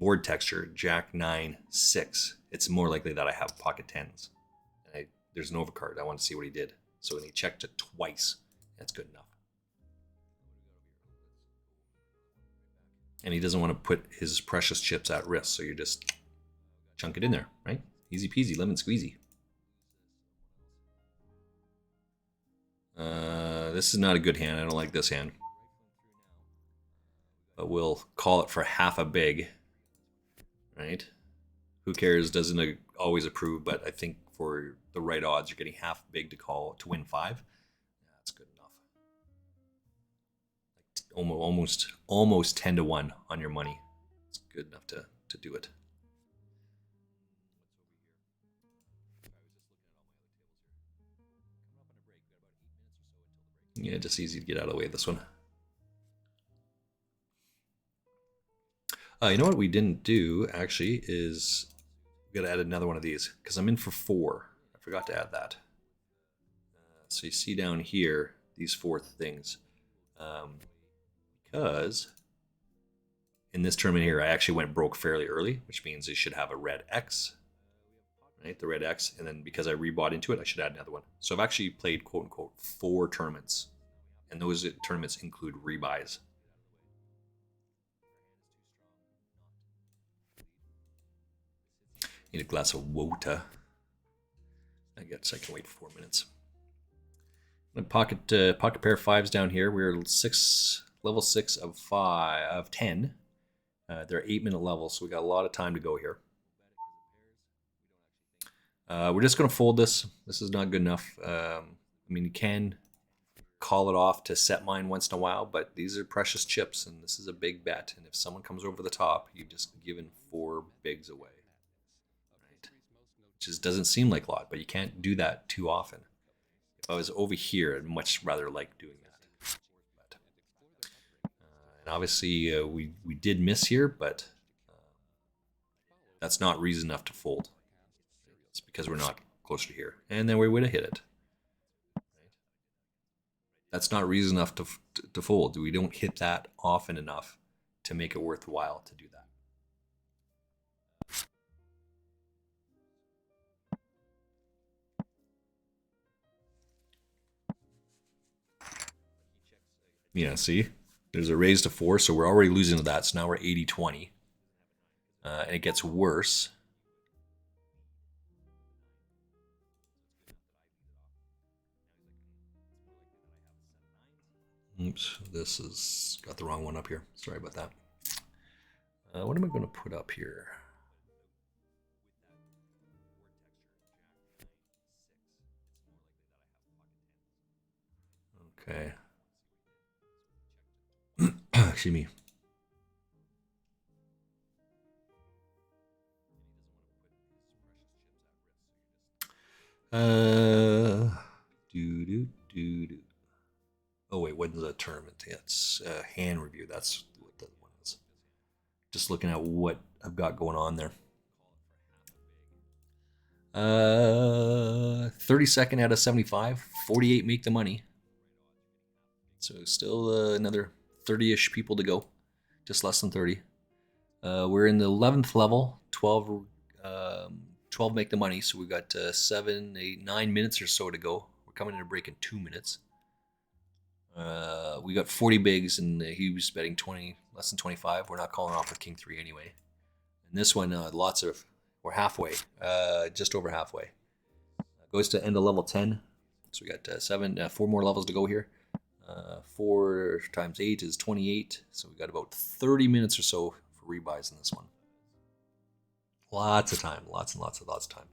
board texture, jack, 9, 6, it's more likely that I have pocket 10s. There's an overcard. I want to see what he did. So when he checked it twice, that's good enough. And he doesn't want to put his precious chips at risk, so you just chunk it in there, right? Easy peasy, lemon squeezy. This is not a good hand. I don't like this hand. But we'll call it for half a big, right? Who cares? Doesn't always approve, but I think for the right odds, you're getting half big to call to win 5. That's good enough. Almost 10 to 1 on your money. It's good enough to do it. Yeah, just easy to get out of the way of this one. You know what we didn't do actually is we got to add another one of these because I'm in for 4. I forgot to add that. So you see down here these 4 things because in this tournament here I actually went broke fairly early, which means it should have a red X, right? The red X, and then because I rebought into it, I should add another one. So I've actually played quote unquote 4 tournaments, and those tournaments include rebuys. Need a glass of water. I guess I can wait 4 minutes. Pocket pair of 5s down here. We're level 6 of 10. They're 8-minute levels, so we got a lot of time to go here. We're just going to fold this. This is not good enough. I mean, you can call it off to set mine once in a while, but these are precious chips, and this is a big bet. And if someone comes over the top, you've just given 4 bigs away. Right? Which just doesn't seem like a lot, but you can't do that too often. If I was over here, I'd much rather like doing that. But, and obviously, we did miss here, but that's not reason enough to fold. It's because we're not closer to here. And then we would have hit it. That's not reason enough to fold. We don't hit that often enough to make it worthwhile to do that. Yeah, see? There's a raise to 4, so we're already losing to that. So now we're 80-20. And it gets worse. Oops, this has got the wrong one up here. Sorry about that. What am I going to put up here? Okay. Excuse me. Do do do do. Oh wait, when's the tournament? Yeah, it's hand review. That's what that one is. Just looking at what I've got going on there. 32nd out of 75, 48 make the money. So still another 30-ish people to go, just less than 30. We're in the 11th level, 12 make the money. So we've got 7, 8, 9 minutes or so to go. We're coming in a break in 2 minutes. We got 40 bigs, and he was betting 20, less than 25. We're not calling off with King 3 anyway. And this one, we're halfway, just over halfway. Goes to end of level 10. So we got 4 more levels to go here. 4 times 8 is 28. So we got about 30 minutes or so for rebuys in this one. Lots of time, lots of time.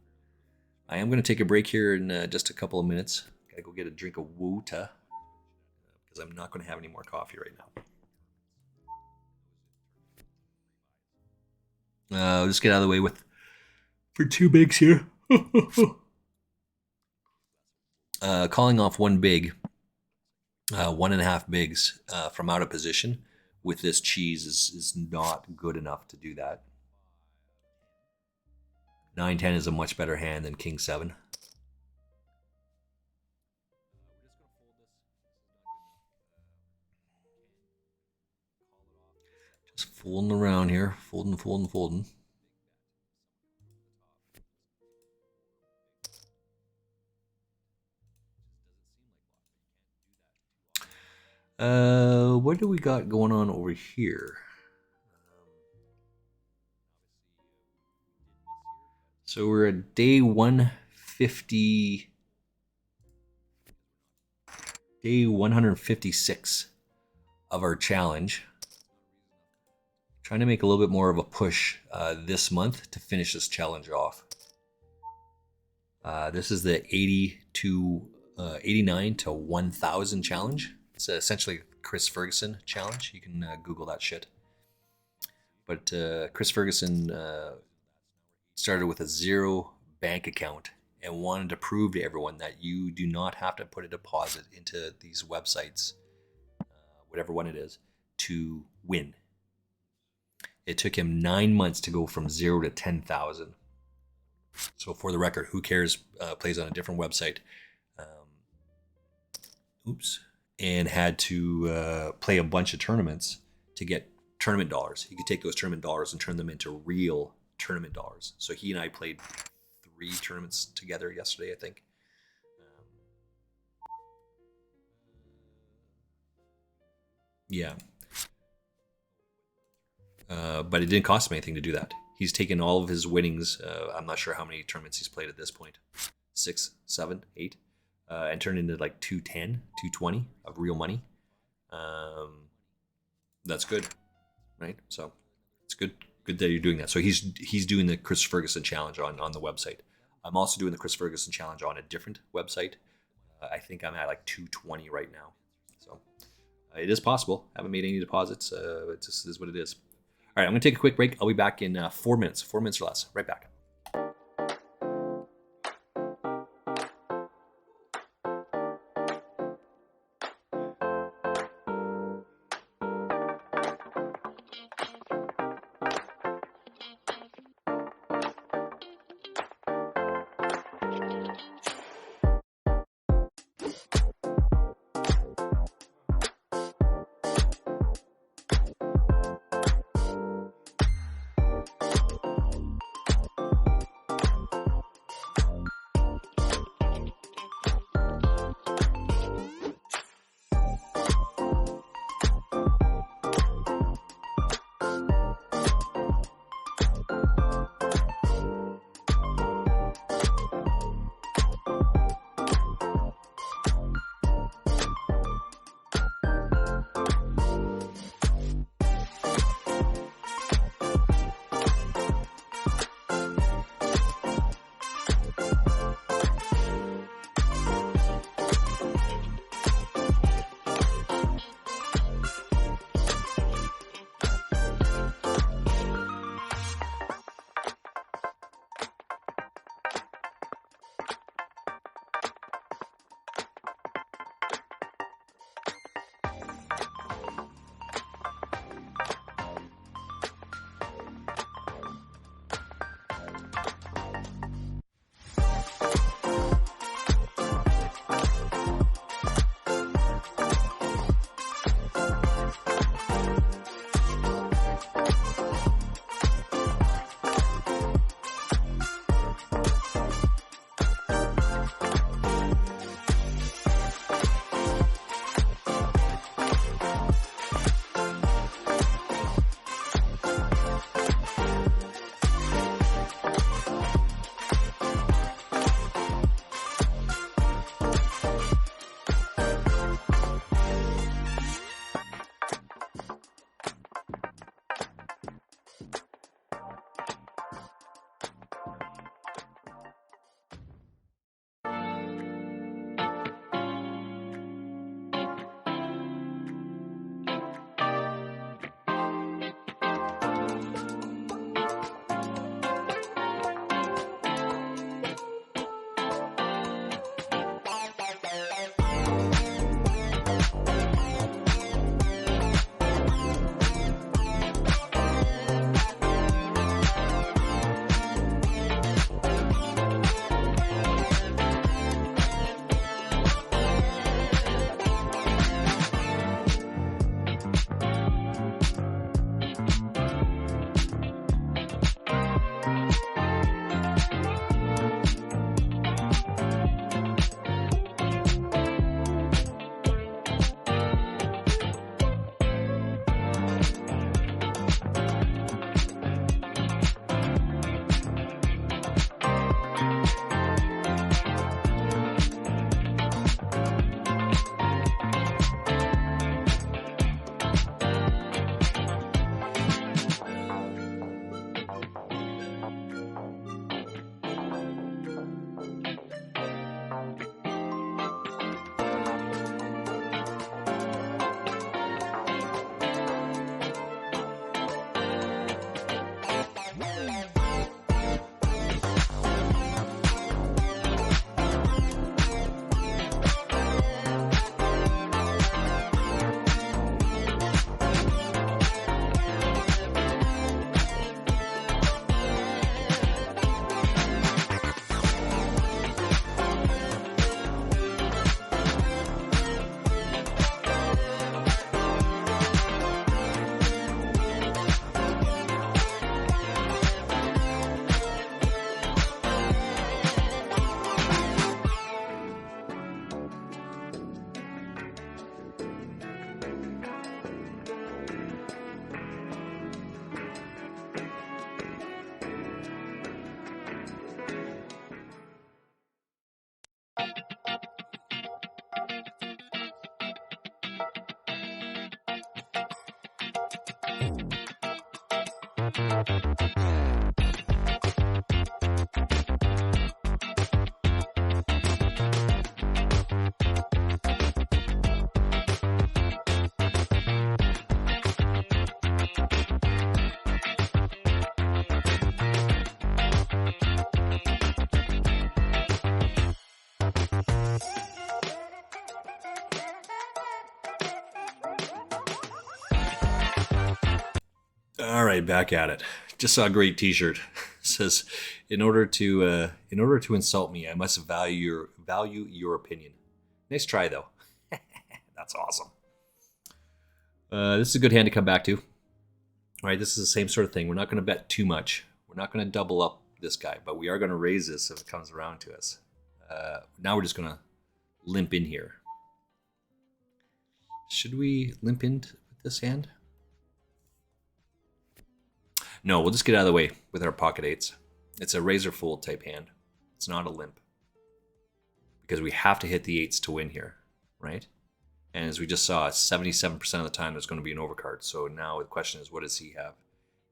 I am going to take a break here in just a couple of minutes. Gotta go get a drink of Wota because I'm not going to have any more coffee right now. I'll just get out of the way for 2 bigs here. Calling off 1 big, 1.5 bigs from out of position with this cheese is not good enough to do that. 9-10 is a much better hand than King 7. Just folding around here, folding. What do we got going on over here? So we're at day 150, day 156 of our challenge. Trying to make a little bit more of a push this month to finish this challenge off. This is the 89 to 1,000 challenge. It's essentially Chris Ferguson challenge. You can Google that shit. But Chris Ferguson started with a 0 bank account and wanted to prove to everyone that you do not have to put a deposit into these websites, whatever one it is, to win. It took him 9 months to go from 0 to 10,000. So for the record, who cares? Plays on a different website. And had to play a bunch of tournaments to get tournament dollars. He could take those tournament dollars and turn them into real tournament dollars. So he and I played 3 tournaments together yesterday, I think. Yeah. But it didn't cost him anything to do that. He's taken all of his winnings. I'm not sure how many tournaments he's played at this point. 6, 7, 8. And turned into like 210, 220 of real money. That's good, right? So it's good that you're doing that. So he's doing the Chris Ferguson challenge on the website. I'm also doing the Chris Ferguson challenge on a different website. I think I'm at like 220 right now. So it is possible. Haven't made any deposits. It just is what it is. All right, I'm going to take a quick break. I'll be back in 4 minutes. 4 minutes or less. Right back. All right, back at it. Just saw a great T-shirt. Says, in order to insult me, I must value your opinion. Nice try though. That's awesome. This is a good hand to come back to. All right, this is the same sort of thing. We're not going to bet too much. We're not going to double up this guy, but we are going to raise this if it comes around to us. Now we're just going to limp in here. Should we limp in with this hand? No, we'll just get out of the way with our pocket eights. It's a razor fold type hand. It's not a limp. Because we have to hit the eights to win here, right? And as we just saw, 77% of the time there's going to be an overcard. So now the question is, what does he have?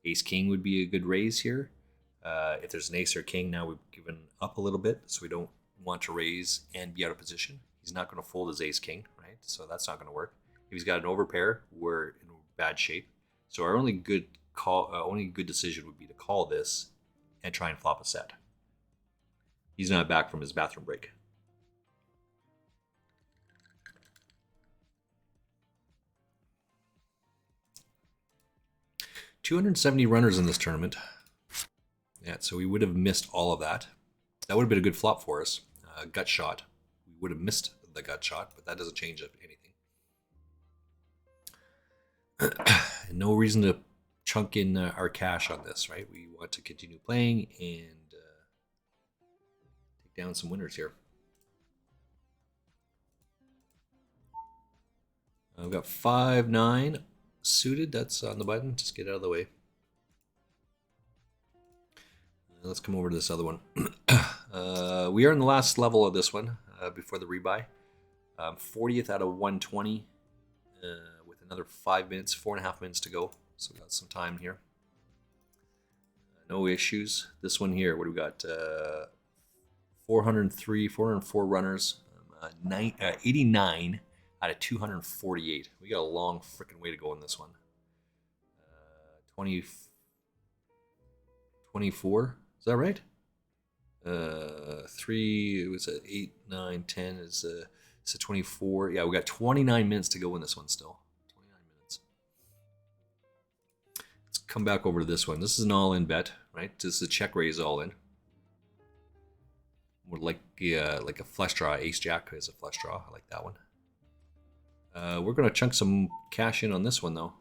Ace king would be a good raise here. If there's an ace or king, now we've given up a little bit, so we don't want to raise and be out of position. He's not going to fold his ace king, right? So that's not going to work. If he's got an overpair, we're in bad shape. So our only good decision would be to call this and try and flop a set. He's not back from his bathroom break. $270 runners in this tournament. Yeah, so we would have missed all of that. That would have been a good flop for us. Gut shot. We would have missed the gut shot, but that doesn't change anything. No reason to chunk in our cash on this, right? We want to continue playing and take down some winners here. I've got 5-9 suited. That's on the button. Just get out of the way. Let's come over to this other one. We are in the last level of this one before the rebuy. 40th out of 120 with another 5 minutes, 4.5 minutes to go. So we got some time here. No issues. This one here, what do we got? 404 runners. 89 out of 248. We got a long freaking way to go in this one. 24. Is that right? 3. It was 8, 9, 10. It's a 24. Yeah, we got 29 minutes to go in this one still. 29 minutes. Let's come back over to this one. This is an all-in bet, right? This is a check raise all-in. More like a flush draw. Ace Jack is a flush draw. I like that one. We're gonna chunk some cash in on this one though.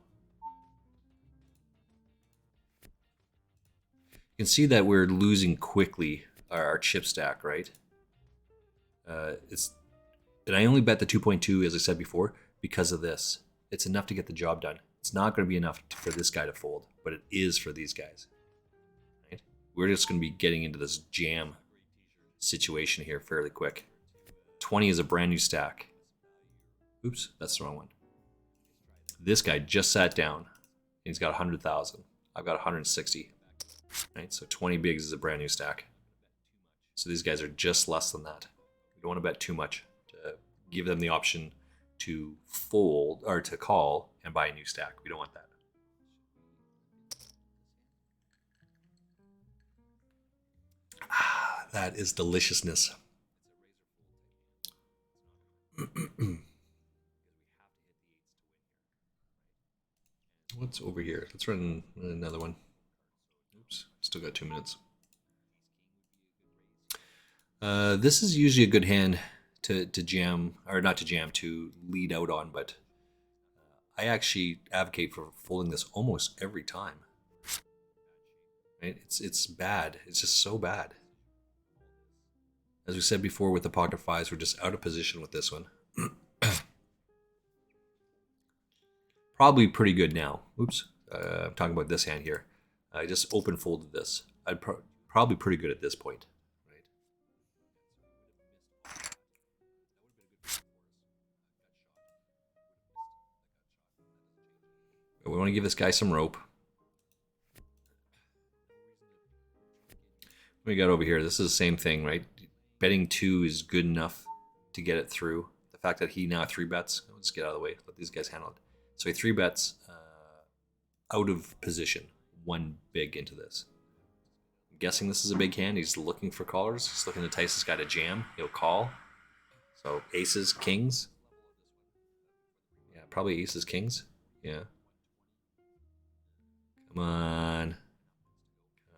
You can see that we're losing quickly our chip stack, right? And I only bet the 2.2, as I said before, because of this. It's enough to get the job done. It's not going to be enough for this guy to fold, but it is for these guys. Right? We're just going to be getting into this jam situation here fairly quick. 20 is a brand new stack. Oops, that's the wrong one. This guy just sat down. And he's got 100,000. I've got 160. Right, so 20 bigs is a brand new stack. So these guys are just less than that. We don't want to bet too much to give them the option to fold or to call and buy a new stack. We don't want that. Ah, that is deliciousness. What's over here? Let's run another one. Oops, still got 2 minutes. This is usually a good hand to jam, or not to jam, to lead out on, but I actually advocate for folding this almost every time. Right? It's bad. It's just so bad. As we said before with the pocket fives, we're just out of position with this one. Probably pretty good now. Oops, I'm talking about this hand here. I just open folded this. I'd probably pretty good at this point. We want to give this guy some rope. We got over here. This is the same thing, right? Betting 2 is good enough to get it through. The fact that he now 3-bets, let's get out of the way. Let these guys handle it. So he 3-bets out of position, 1 big into this. I'm guessing this is a big hand. He's looking for callers. He's looking to entice this guy to jam. He'll call. So aces, kings. Yeah, probably aces, kings. Yeah. Come on.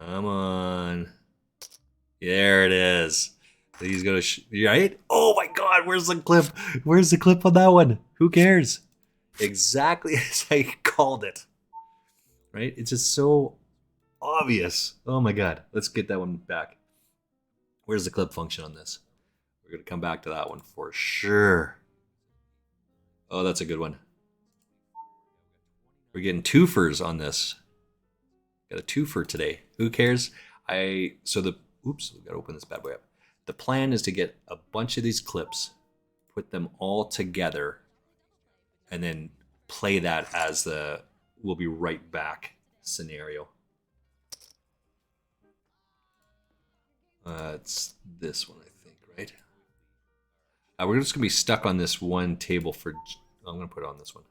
Come on. There it is. He's gonna right? Oh my god, where's the clip? Where's the clip on that one? Who cares? Exactly as I called it. Right? It's just so obvious. Oh my god. Let's get that one back. Where's the clip function on this? We're gonna come back to that one for sure. Oh, that's a good one. We're getting twofers on this. Got a twofer today. Who cares? Oops, we gotta open this bad boy up. The plan is to get a bunch of these clips, put them all together, and then play that as the we'll be right back scenario. It's this one, I think, right? We're just gonna be stuck on this one table for. I'm gonna put it on this one.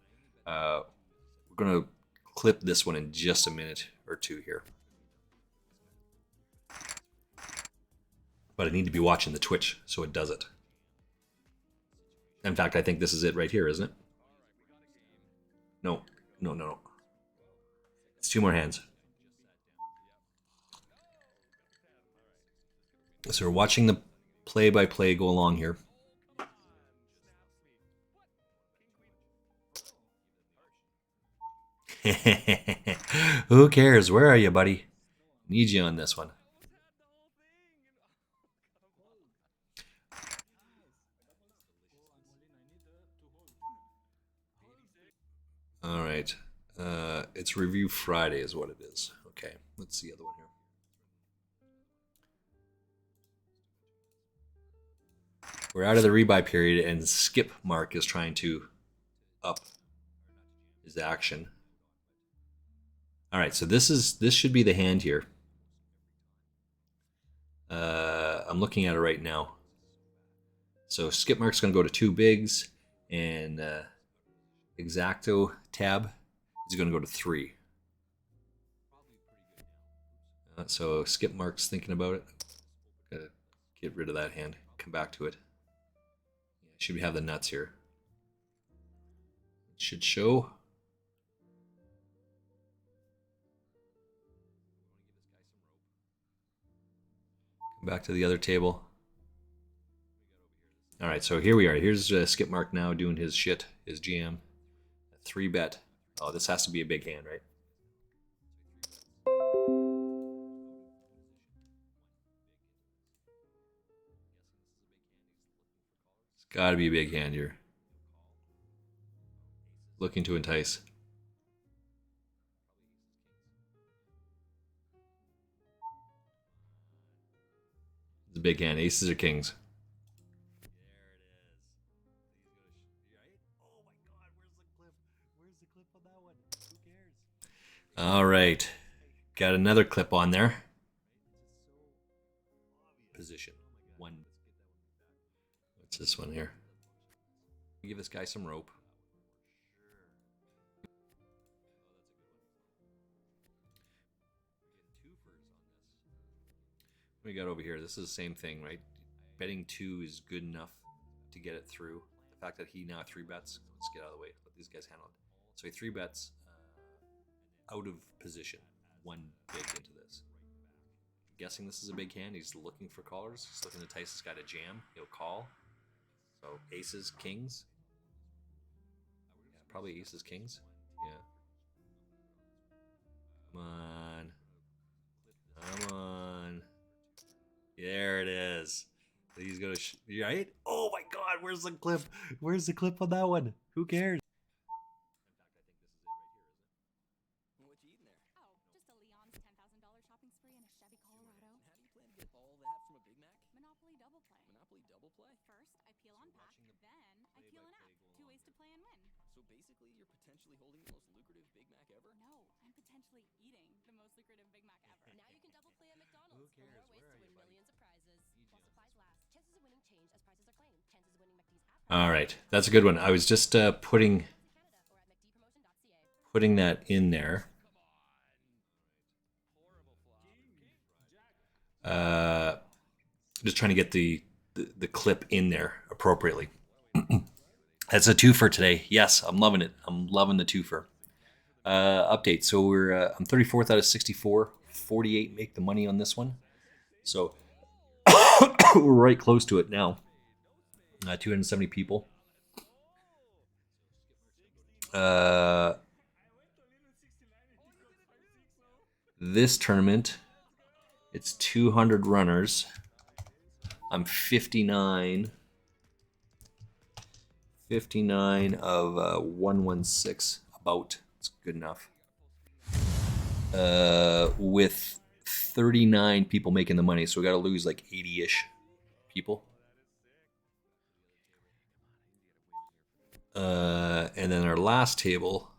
We're gonna clip this one in just a minute or two here. But I need to be watching the Twitch so it does it. In fact, I think this is it right here, isn't it? No. It's 2 more hands. So we're watching the play-by-play go along here. Who cares? Where are you, buddy? Need you on this one. All right. It's Review Friday is what it is. Okay, let's see the other one here. We're out of the rebuy period, and Skip Mark is trying to up his action. All right, so this should be the hand here. I'm looking at it right now. So Skip Mark's going to go to 2 bigs, and Exacto tab is going to go to 3. So Skip Mark's thinking about it. Gotta get rid of that hand. Come back to it. Should we have the nuts here? It should show. Come back to the other table. All right, so here we are. Here's Skip Mark now doing his shit, his GM. 3-bet. Oh, this has to be a big hand, right? It's got to be a big hand here. Looking to entice. It's a big hand. Aces or kings? All right. Got another clip on there. Position. 1. What's this one here? Give this guy some rope. We got over here. This is the same thing, right? Betting 2 is good enough to get it through. The fact that he now 3-bets. Let's get out of the way. Let these guys handle it. So he 3-bets out of position, 1 big into this. I'm guessing this is a big hand. He's looking for callers. He's looking to entice this guy to jam. He'll call. So aces, kings. Yeah, probably aces, kings. Yeah. Come on. Come on. There it is. He's gonna right? Oh my god, where's the clip? Where's the clip on that one? Who cares? What you eating there? Oh, just a Leon's $10,000 shopping spree in a Chevy Colorado. How do you plan to get all that from a Big Mac? Monopoly double play. Monopoly double play? First, I peel on pack, then I peel an app. 2 ways to play and win. So basically, you're potentially holding the most lucrative Big Mac ever? No, I'm potentially eating the most lucrative Big Mac ever. Now you can double play at McDonald's. Who cares? For more ways Where to are win you? All right, that's a good one. I was just putting that in there. Just trying to get the clip in there appropriately. That's a twofer today. Yes, I'm loving it. I'm loving the twofer. Update. So I'm 34th out of 64. 48 make the money on this one. So we're right close to it now. 270 people. This tournament, it's 200 runners. I'm 59. 59 of 116. About. It's good enough. With 39 people making the money, so we got to lose like 80-ish people. And then our last table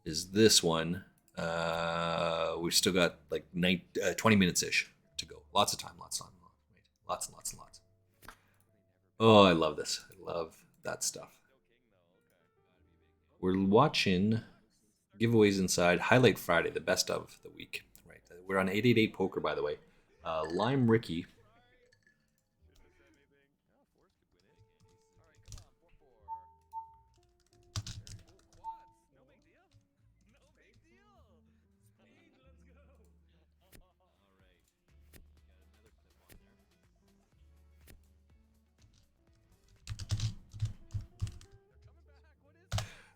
is this one. We've still got like 20 minutes ish to go. Lots of time, lots and lots. Oh, I love this. I love that stuff. We're watching giveaways inside Highlight Friday, the best of the week. Right, we're on 888 Poker, by the way. Lime Ricky.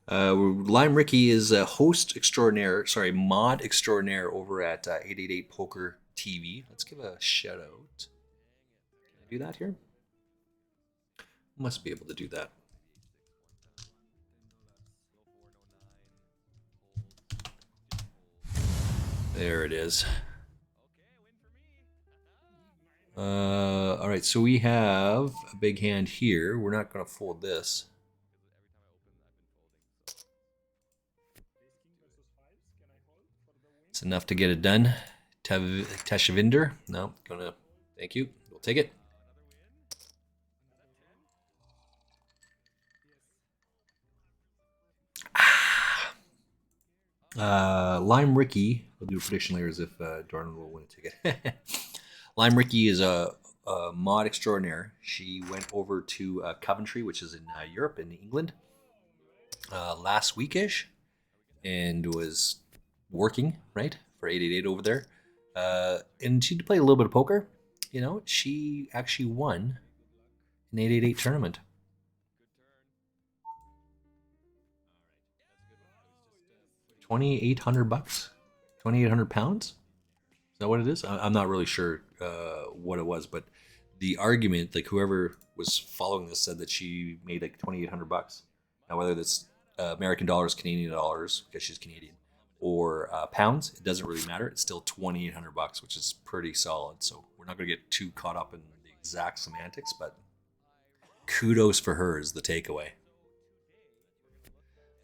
Lime Ricky is a host extraordinaire, mod extraordinaire over at 888 Poker TV. Let's give a shout out. Can I do that here? Must be able to do that. There it is. All right, so we have a big hand here. We're not going to fold this. It's enough to get it done. Tashavinder. No, gonna. Thank you. We'll take it. Lime Ricky. We'll do prediction layers if Darn will win a ticket. Lime Ricky is a mod extraordinaire. She went over to Coventry, which is in Europe, in England, last weekish, and was working right for 888 over there. And she played a little bit of poker. You know, she actually won an 888 tournament. $2,800, £2,800. Is that what it is? I'm not really sure what it was, but the argument, like whoever was following this, said that she made like $2,800. Now, whether that's American dollars, Canadian dollars, because she's Canadian, or pounds, it doesn't really matter. It's still $2,800, which is pretty solid. So we're not going to get too caught up in the exact semantics, but kudos for her is the takeaway.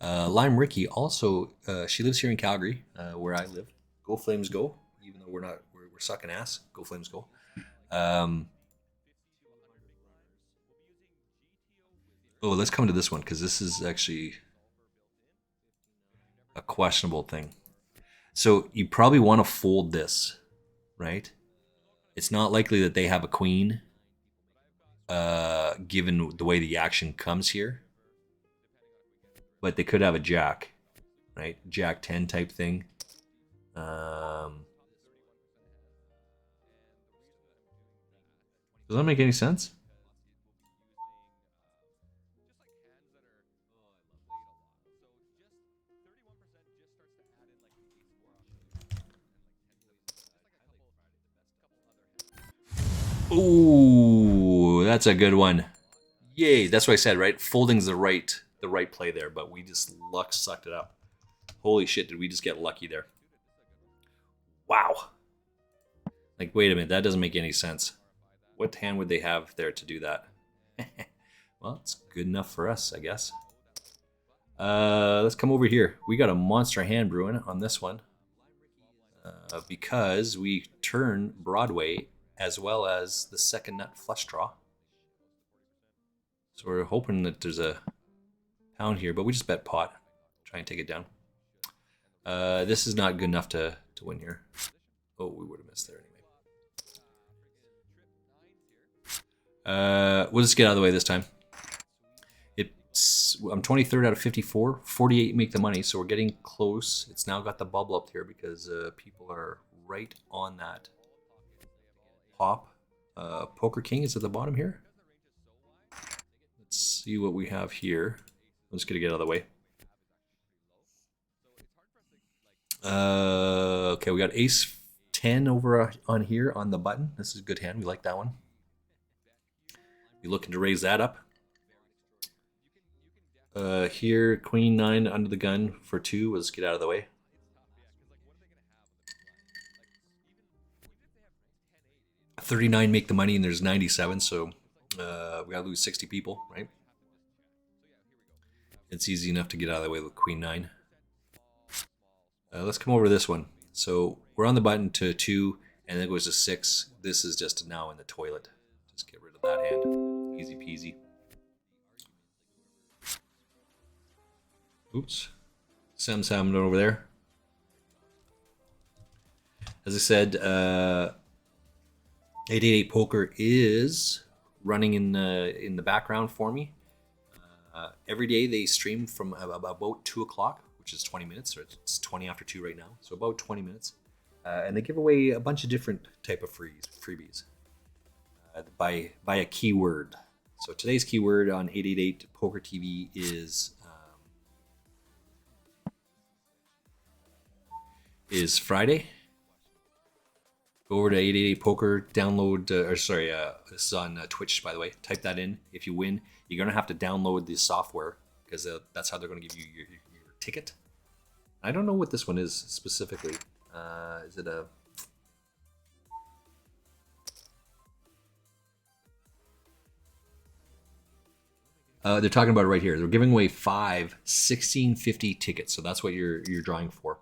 Lime Ricky also, she lives here in Calgary, where I live. Go Flames, go! Even though we're sucking ass, go Flames, go! Let's come to this one because this is actually a questionable thing. So you probably want to fold this, right? It's not likely that they have a queen, given the way the action comes here. But they could have a jack, right? Jack 10 type thing. Does that make any sense? Ooh, that's a good one. Yay! That's what I said, right? Folding's the right play there, but we just sucked it up. Holy shit! Did we just get lucky there? Wow. Like, wait a minute, that doesn't make any sense. What hand would they have there to do that? Well, it's good enough for us, I guess. Let's come over here. We got a monster hand brewing on this one. Because we turn Broadway as well as the second nut flush draw. So we're hoping that there's a pound here, but we just bet pot. Try and take it down. This is not good enough to win here. Oh, we would have missed there anyway. We'll just get out of the way this time. I'm 23rd out of 54. 48 make the money, so we're getting close. It's now got the bubble up here because people are right on that pop. Poker King is at the bottom here. Let's see what we have here. I'm just gonna get out of the way. Okay, we got Ace 10 over on here on the button. This is a good hand. We like that one. You're looking to raise that up. Here, Queen 9 under the gun for 2. Let's get out of the way. $39 make the money, and there's 97, so we gotta lose 60 people, right? It's easy enough to get out of the way with Queen 9. Let's come over to this one. So we're on the button to 2, and then it goes to 6. This is just now in the toilet. Just get rid of that hand. Easy peasy. Oops. Sam's having it over there. As I said, 888 Poker is running in the background for me. Every day they stream from about 2 o'clock, which is 20 minutes. Or it's 20 after 2 right now, so about 20 minutes. And they give away a bunch of different type of freebies by a keyword. So today's keyword on 888 Poker TV is Friday. Go over to 888 Poker, download, this is on Twitch, by the way. Type that in. If you win, you're going to have to download the software because that's how they're going to give you your ticket. I don't know what this one is specifically. Is it a... they're talking about it right here. They're giving away 5 1650 tickets, so that's what you're drawing for.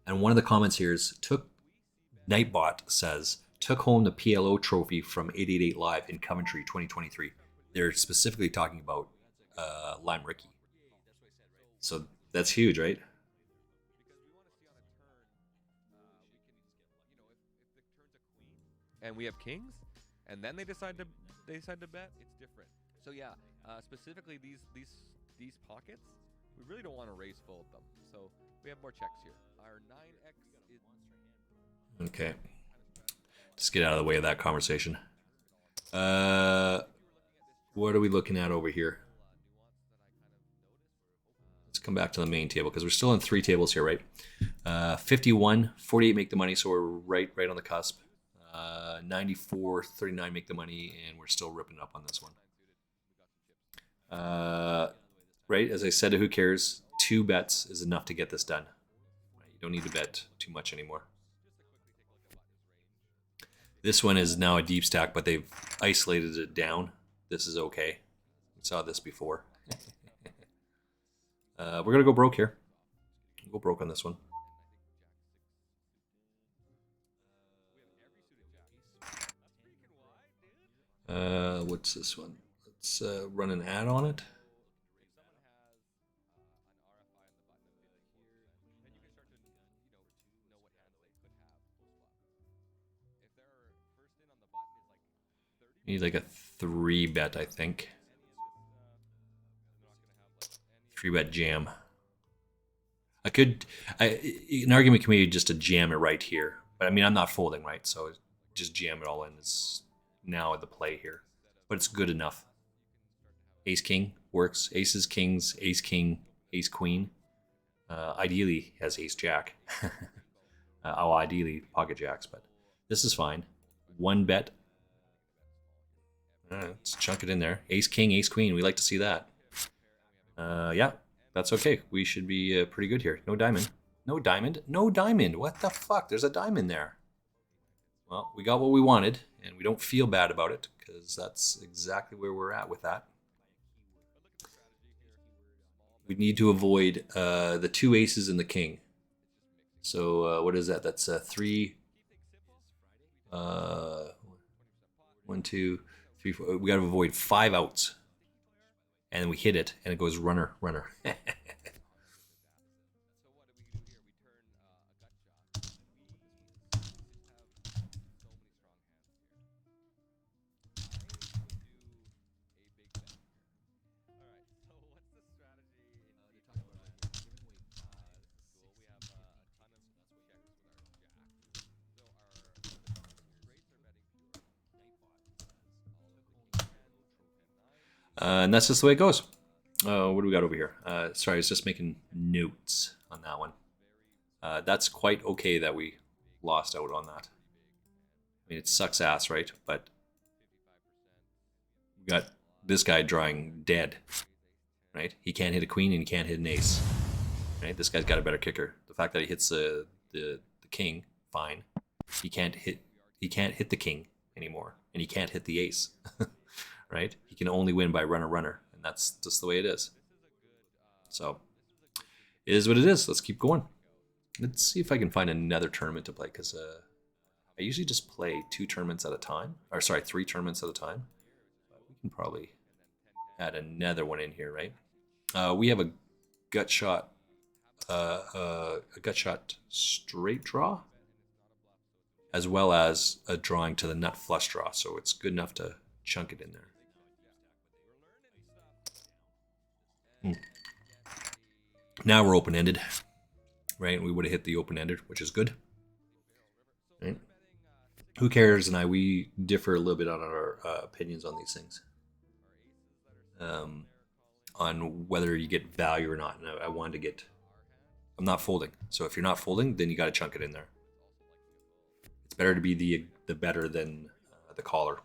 And one of the comments here is Nightbot says took home the PLO trophy from 888 Live in Coventry 2023. They're specifically talking about Lime Ricky. So that's huge, right? And we have kings, and then they decide to bet. It's different. So yeah, specifically these pockets, we really don't want to raise full of them. So we have more checks here. Our 9x is... Okay. Just get out of the way of that conversation. What are we looking at over here? Let's come back to the main table because we're still in 3 tables here, right? 51, 48 make the money, so we're right on the cusp. 94, 39 make the money, and we're still ripping up on this one. Right, as I said, who cares? 2 bets is enough to get this done. You don't need to bet too much anymore. This one is now a deep stack, but they've isolated it down. This is okay. We saw this before. We're going to go broke here. We'll go broke on this one. What's this one? Let's run an ad on it. Need like a 3 bet, I think. 3 bet jam. An argument can be just to jam it right here. But I mean, I'm not folding, right? So just jam it all in. It's now at the play here. But it's good enough. Ace King works. Aces, Kings, Ace King, Ace Queen. Ideally has Ace Jack. Ideally Pocket Jacks, but this is fine. 1 bet. Let's chunk it in there. Ace King, Ace Queen. We like to see that. Yeah, that's okay. We should be pretty good here. No diamond. No diamond. No diamond. What the fuck? There's a diamond there. Well, we got what we wanted, and we don't feel bad about it because that's exactly where we're at with that. We need to avoid the 2 aces and the king. So what is that? That's 3. 1, 2, 3, 4. We got to avoid 5 outs. and then we hit it, and it goes runner, runner. So what do we do here? We turn a gut shot. We just have so many strong hands here. All right. So what's the strategy in all of this? And that's just the way it goes. What do we got over here? Sorry, I was just making notes on that one. That's quite okay that we lost out on that. I mean, it sucks ass, right? But we got this guy drawing dead, right? He can't hit a queen and he can't hit an ace, right? This guy's got a better kicker. The fact that he hits the king, fine. He can't hit the king anymore, and he can't hit the ace, right? He can only win by runner runner, and that's just the way it is. So it is what it is. Let's keep going. Let's see if I can find another tournament to play, because I usually just play 2 tournaments at a time. Or sorry, 3 tournaments at a time. But we can probably add another one in here, right? We have a gut shot straight draw, as well as a drawing to the nut flush draw. So it's good enough to chunk it in there. Now we're open-ended, right? We would have hit the open-ended, which is good. Right? Who cares? And we differ a little bit on our opinions on these things, on whether you get value or not. And I wanted to get. I'm not folding, so if you're not folding, then you got to chunk it in there. It's better to be the better than the caller.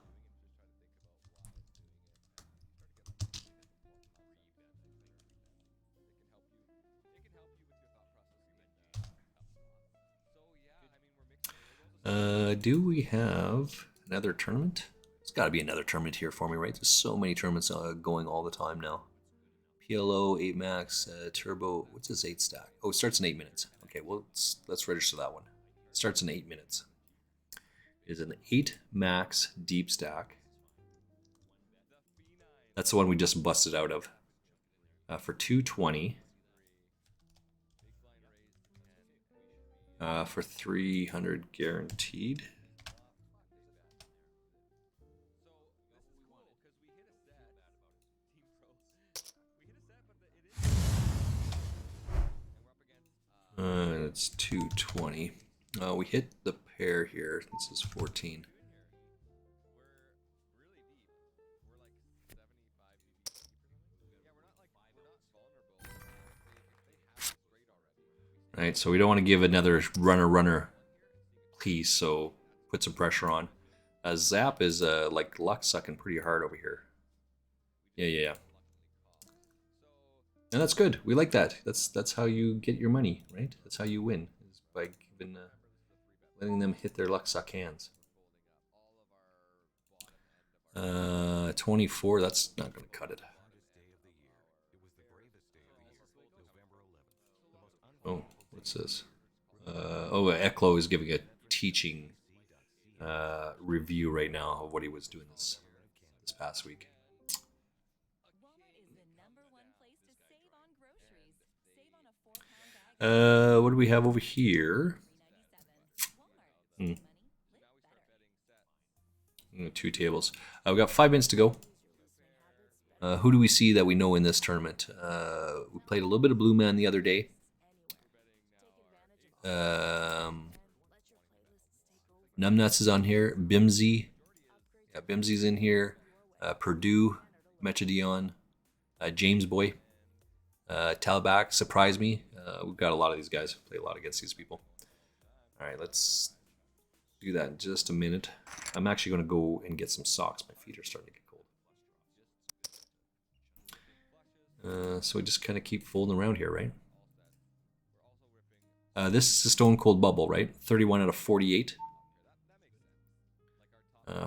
Do we have another tournament? There's got to be another tournament here for me, right? There's so many tournaments going all the time now. PLO, 8 max, turbo. What's this 8 stack? Oh, it starts in 8 minutes. Okay, well, let's register that one. It starts in 8 minutes. It is an 8 max deep stack. That's the one we just busted out of. For 220. For 300 guaranteed. And it's 220. We hit the pair here. This is 14. Right, so we don't want to give another runner piece, so put some pressure on. Zap is like luck sucking pretty hard over here. Yeah. And that's good. We like that. That's how you get your money, right? That's how you win, is by giving, letting them hit their luck suck hands. 24. That's not going to cut it. Oh, what's this? Eklo is giving a teaching review right now of what he was doing this past week. Walmart is the #1 place to save on groceries. Save on a 4-pound bag. What do we have over here? Walmart. Money, live better. 2 tables. We've got 5 minutes to go. Who do we see that we know in this tournament? We played a little bit of Blue Man the other day. Numbnuts is on here. Bimsy. Yeah, Bimsy's in here. Purdue. Metchadion. James Boy. Talbak. Surprise Me. We've got a lot of these guys. Play a lot against these people. Alright, let's do that in just a minute. I'm actually going to go and get some socks. My feet are starting to get cold. So we just kind of keep folding around here, right? This is a Stone Cold Bubble, right? 31 out of 48.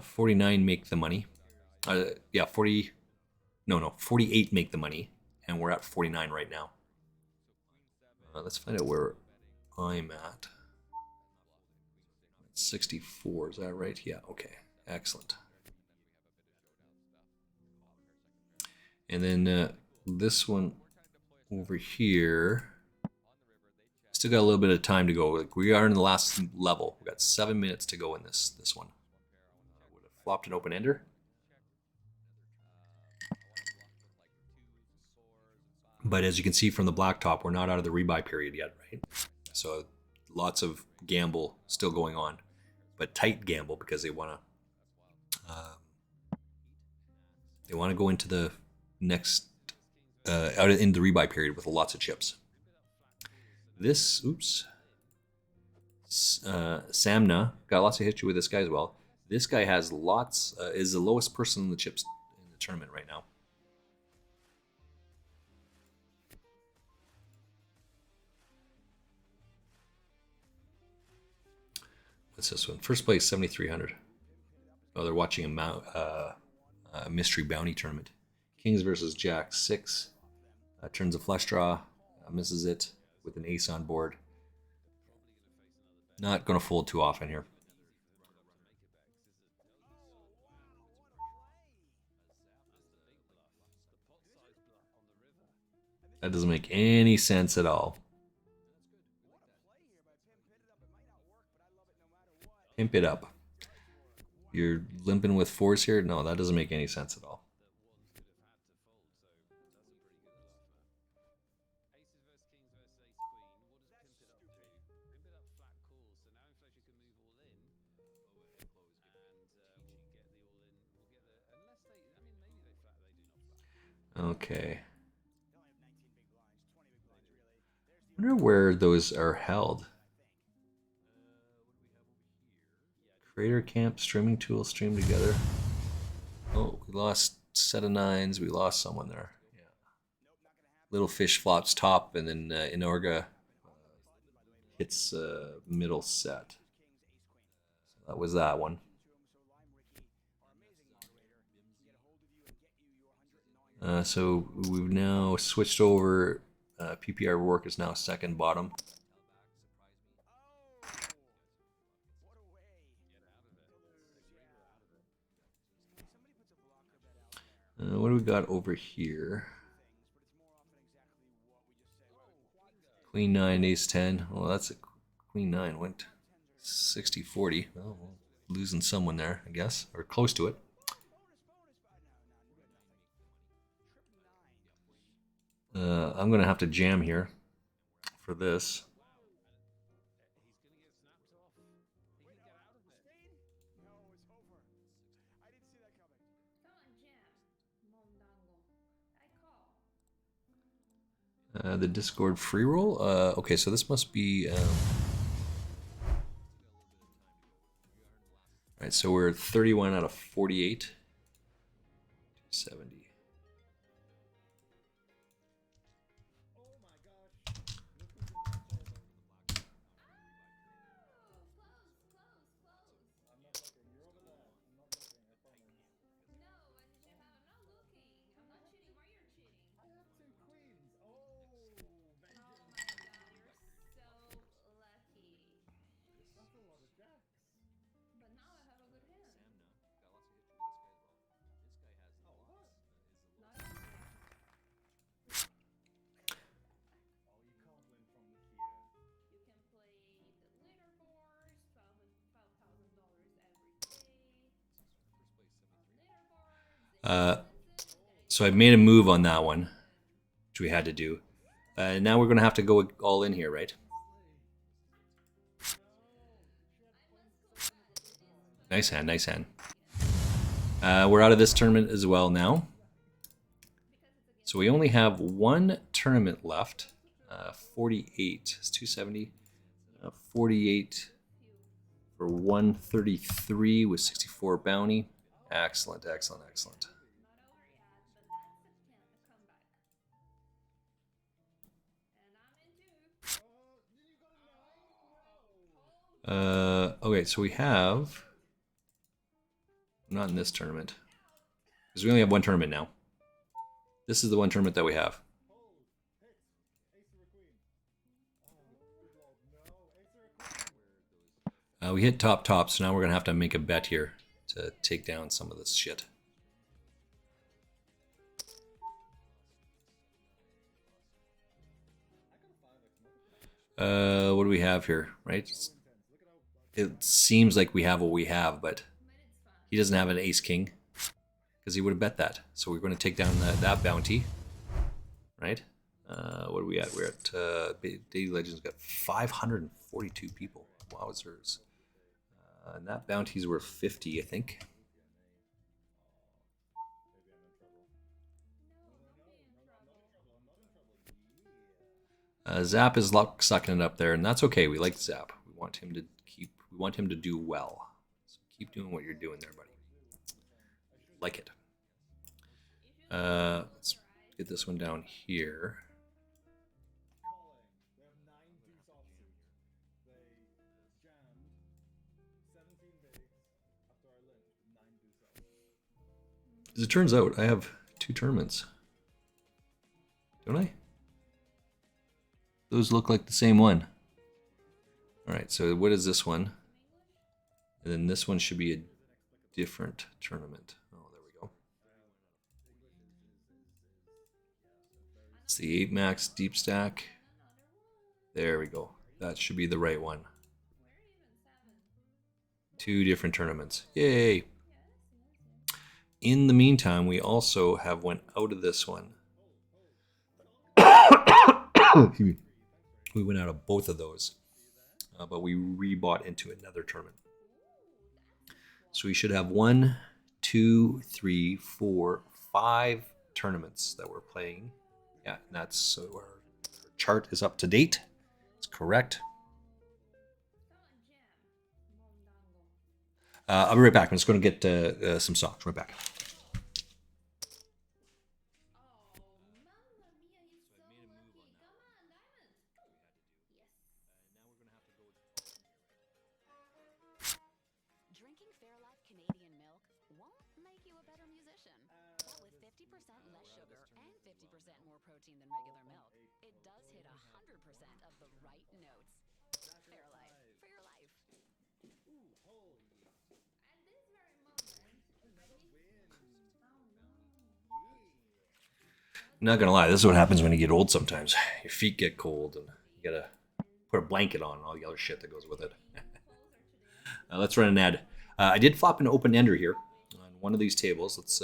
49 make the money. 48 make the money. And we're at 49 right now. Let's find out where I'm at. 64, is that right? Yeah, okay. Excellent. And then this one over here, still got a little bit of time to go. Like we are in the last level. We got 7 minutes to go in this one. Would have flopped an open ender. But as you can see from the blacktop, we're not out of the rebuy period yet, right? So lots of gamble still going on, but tight gamble because they want to go into the next out in the rebuy period with lots of chips. This, Samna got lots of history with this guy as well. This guy has lots, is the lowest person in the chips in the tournament right now. What's this one? First place, 7,300. Oh, they're watching a mystery bounty tournament. Kings versus Jacks, 6. Turns a flush draw, misses it with an ace on board. Not going to fold too often here. That doesn't make any sense at all. Pimp it up. You're limping with fours here? No, that doesn't make any sense at all. Okay. I wonder where those are held. Creator Camp, Streaming Tools, Stream Together. Oh, we lost set of 9s. We lost someone there. Yeah. Little Fish flops top, and then Inorga hits middle set. So that was that one. So we've now switched over. PPR work is now second bottom. What do we got over here? Queen 9, Ace 10. Well, that's a Queen 9. Went 60-40. Well, we're losing someone there, I guess, or close to it. I'm going to have to jam here for this. The Discord free roll. Okay, so this must be. Right, so we're 31 out of 48. 270. So I made a move on that one, which we had to do. Now we're going to have to go all in here, right? Nice hand, nice hand. We're out of this tournament as well now. So we only have one tournament left. 48. It's 270. 48 for 133 with 64 bounty. Excellent, excellent, excellent. Okay, so we have, not in this tournament, because we only have one tournament now. This is the one tournament that we have. We hit top, so now we're going to have to make a bet here to take down some of this shit. What do we have here, right? It seems like we have what we have, but he doesn't have an ace king because he would have bet that. So we're going to take down that bounty, right? What are we at? We're at Daily Legends got 542 people. Wowzers. And that bounty's worth 50, I think. Zap is sucking it up there, and that's okay. We like Zap. We want him to do well. So keep doing what you're doing there, buddy. Like it. Let's get this one down here. As it turns out, I have 2 tournaments. Don't I? Those look like the same one. Alright, so what is this one? And then this one should be a different tournament. Oh, there we go. It's the 8 max deep stack. There we go. That should be the right one. 2 different tournaments. Yay! In the meantime, we also have went out of this one. We went out of both of those, but we rebought into another tournament. So we should have 1, 2, 3, 4, 5 tournaments that we're playing. Yeah, and that's so our chart is up to date. It's correct. I'll be right back. I'm just going to get some socks. Right back. Drinking Fairlife Canadian milk won't make you a better musician. But with 50% less sugar and 50% more protein than regular milk, it does hit 100% of the right notes. Fairlife, for your life. Not gonna lie, this is what happens when you get old sometimes. Your feet get cold and you gotta put a blanket on and all the other shit that goes with it. Let's run an ad. I did flop an open ender here on one of these tables. Let's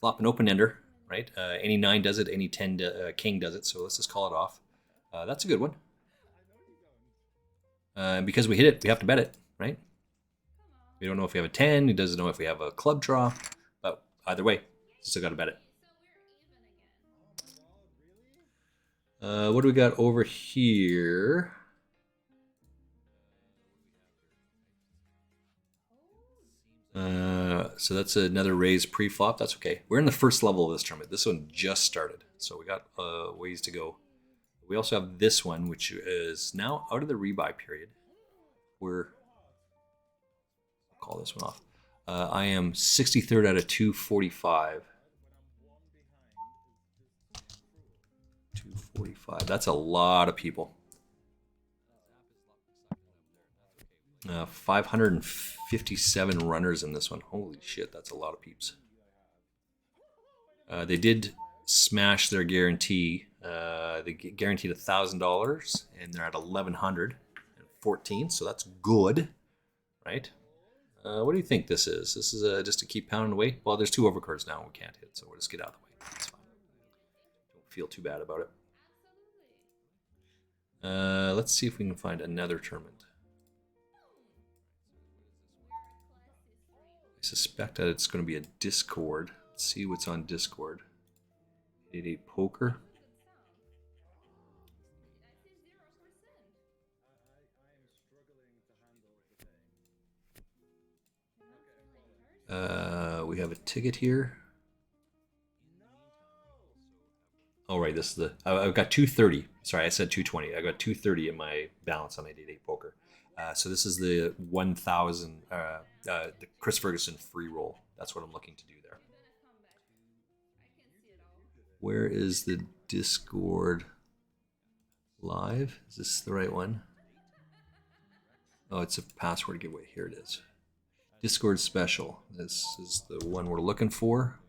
flop an open ender, right? Any 9 does it, any 10 king does it, so let's just call it off. That's a good one. Because we hit it, we have to bet it, right? We don't know if we have a 10, he doesn't know if we have a club draw, but either way, still gotta bet it. What do we got over here? So that's another raise pre-flop. That's okay. We're in the first level of this tournament. This one just started, so we got ways to go. We also have this one, which is now out of the rebuy period. I'll call this one off. I am 63rd out of 245. 245. That's a lot of people. 557 runners in this one. Holy shit, that's a lot of peeps. They did smash their guarantee. They guaranteed $1,000, and they're at 1,114. So that's good, right? What do you think this is? This is just to keep pounding away. Well, there's 2 overcards now. We can't hit, so we'll just get out of the way. That's fine. Don't feel too bad about it. Let's see if we can find another tournament. I suspect that it's going to be a Discord. Let's see what's on Discord. 88 Poker. We have a ticket here. Oh, right, this is the... I've got 230. Sorry, I said 220. I got 230 in my balance on 88 Poker. So this is the 1,000... the Chris Ferguson free roll. That's what I'm looking to do there. Where is the Discord live? Is this the right one? Oh, it's a password giveaway. Here it is. Discord special. This is the one we're looking for.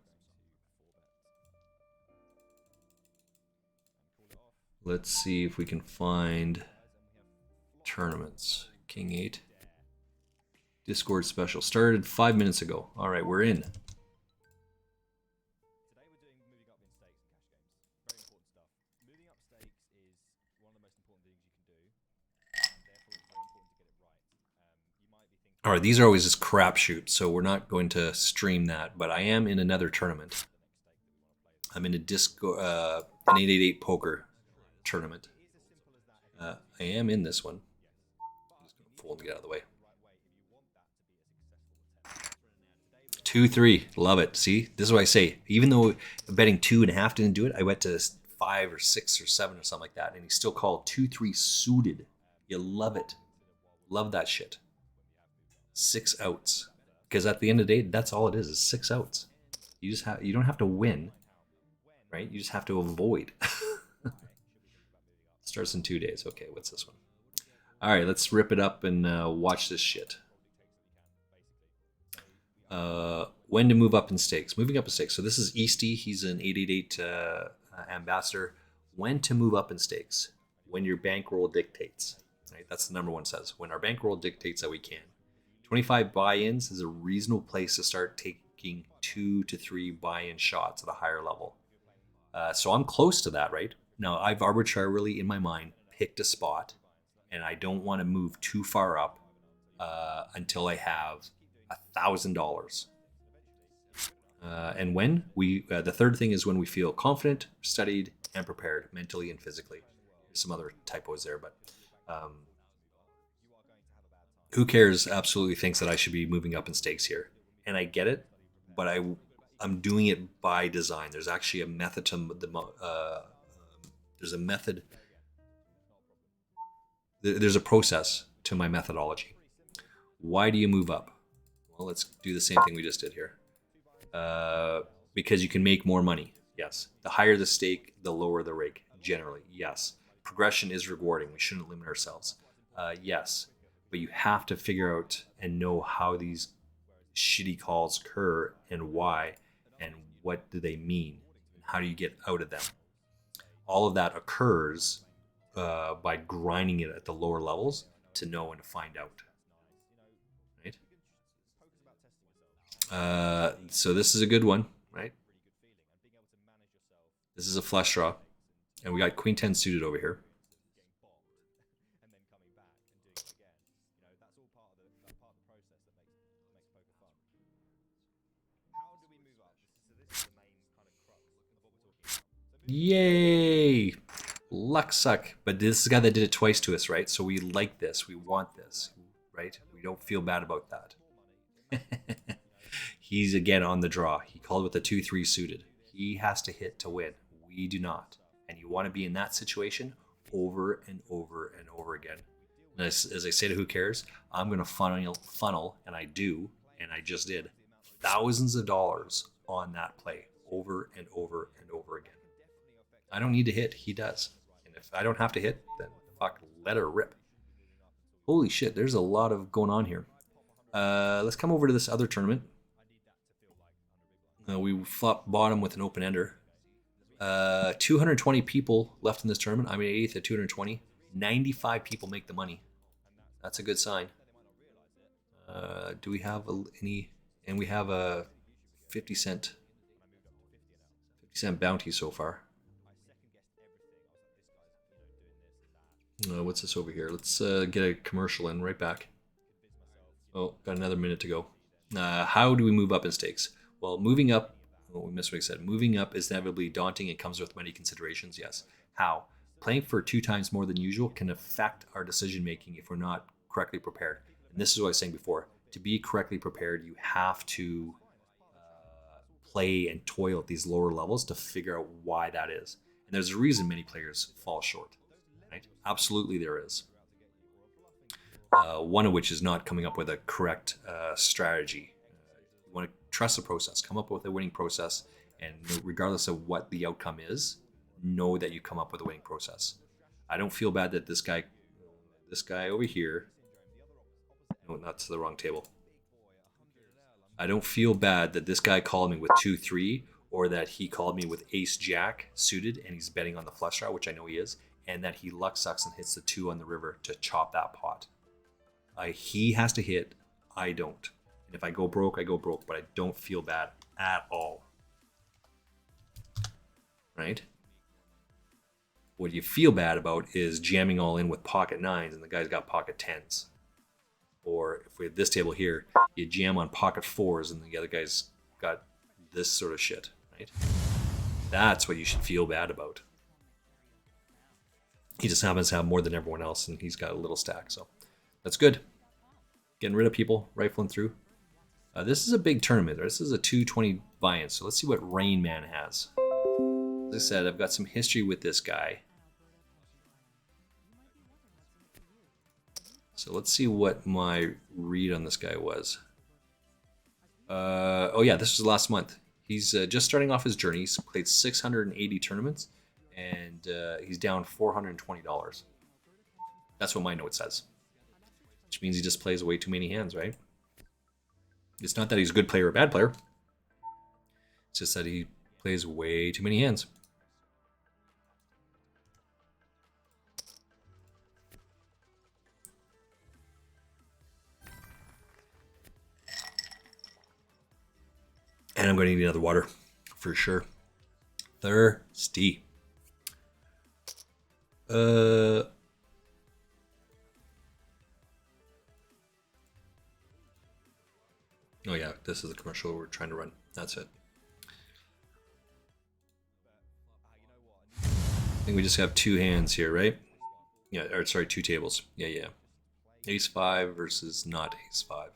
Let's see if we can find tournaments. King 8. Discord special. Started 5 minutes ago. All right, we're in. All right, these are always just crapshoot, so we're not going to stream that. But I am in another tournament. I'm in a an 888 poker tournament. I am in this one. I'm just going to fold to get out of the way. 2-3, love it. See, this is what I say. Even though betting 2.5 didn't do it, I went to 5 or 6 or 7 or something like that, and he still called 2-3 suited. You love it. Love that shit. 6 outs, because at the end of the day, that's all it is 6 outs. You don't have to win, right? You just have to avoid. Starts in 2 days. Okay, what's this one? All right, let's rip it up and watch this shit. When to move up in stakes. Moving up in stakes. So this is Easty. He's an 888 ambassador. When to move up in stakes. When your bankroll dictates. Right? That's the number one says. When our bankroll dictates that we can. 25 buy-ins is a reasonable place to start taking 2 to 3 buy-in shots at a higher level. So I'm close to that, right? Now, I've arbitrarily, in my mind, picked a spot, and I don't want to move too far up until I have $1,000. And when we, the third thing is when we feel confident, studied, and prepared mentally and physically. There's some other typos there, but who cares absolutely thinks that I should be moving up in stakes here. And I get it, but I'm doing it by design. There's actually a method to there's a method. There's a process to my methodology. Why do you move up? Well, let's do the same thing we just did here. Because you can make more money. Yes. The higher the stake, the lower the rake. Generally, yes. Progression is rewarding. We shouldn't limit ourselves. Yes. But you have to figure out and know how these shitty calls occur and why and what do they mean and how do you get out of them. All of that occurs by grinding it at the lower levels to know and to find out. Right? So this is a good one, right? This is a flush draw. And we got Queen 10 suited over here. Yay! Luck suck. But this is the guy that did it twice to us, right? So we like this. We want this, right? We don't feel bad about that. He's again on the draw. He called with a 2-3 suited. He has to hit to win. We do not. And you want to be in that situation over and over and over again. And as I say to who cares, I'm going to funnel, and I do, and I just did, thousands of dollars on that play over and over and over again. I don't need to hit. He does. And if I don't have to hit, then fuck, let her rip. Holy shit, there's a lot of going on here. Let's come over to this other tournament. We flopped bottom with an open-ender. 220 people left in this tournament. I'm in 8th at 220. 95 people make the money. That's a good sign. Do we have any? And we have a 50 cent bounty so far. What's this over here? Let's get a commercial in right back. Oh, got another minute to go. How do we move up in stakes? Well, moving up, we missed what I said. Moving up is inevitably daunting and comes with many considerations, yes. How? Playing for 2 times more than usual can affect our decision making if we're not correctly prepared. And this is what I was saying before. To be correctly prepared, you have to play and toil at these lower levels to figure out why that is. And there's a reason many players fall short. Right? Absolutely there is. One of which is not coming up with a correct strategy. You want to trust the process, come up with a winning process, and regardless of what the outcome is, know that you come up with a winning process. I don't feel bad that this guy over here, no, that's the wrong table. I don't feel bad that this guy called me with 2-3, or that he called me with ace-jack suited and he's betting on the flush draw, which I know he is, and that he luck sucks and hits the 2 on the river to chop that pot. He has to hit, I don't. And if I go broke, I go broke, but I don't feel bad at all. Right? What you feel bad about is jamming all in with pocket 9s and the guy's got pocket 10s. Or if we have this table here, you jam on pocket 4s and the other guy's got this sort of shit, right? That's what you should feel bad about. He just happens to have more than everyone else and he's got a little stack, so that's good. Getting rid of people, rifling through. This is a big tournament. This is a 220 buy-in, so let's see what Rain Man has. As I said, I've got some history with this guy. So let's see what my read on this guy was. Oh yeah, this was last month. He's just starting off his journey. He's played 680 tournaments, and he's down $420. That's what my note says. Which means he just plays way too many hands, right? It's not that he's a good player or a bad player. It's just that he plays way too many hands. And I'm going to need another water, for sure. Thirsty. Oh yeah, this is the commercial we're trying to run. That's it. I think we just have 2 hands here, right? Yeah, or sorry, 2 tables. Yeah. Ace 5 versus not Ace 5.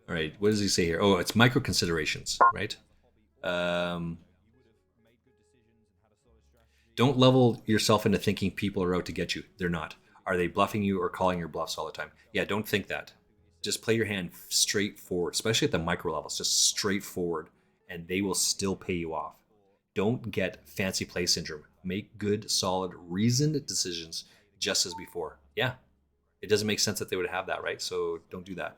All right, what does he say here? Oh, it's micro considerations, right? Don't level yourself into thinking people are out to get you. They're not. Are they bluffing you or calling your bluffs all the time? Yeah, don't think that. Just play your hand straightforward, especially at the micro levels, just straightforward, and they will still pay you off. Don't get fancy play syndrome. Make good, solid, reasoned decisions just as before. Yeah, it doesn't make sense that they would have that, right? So don't do that.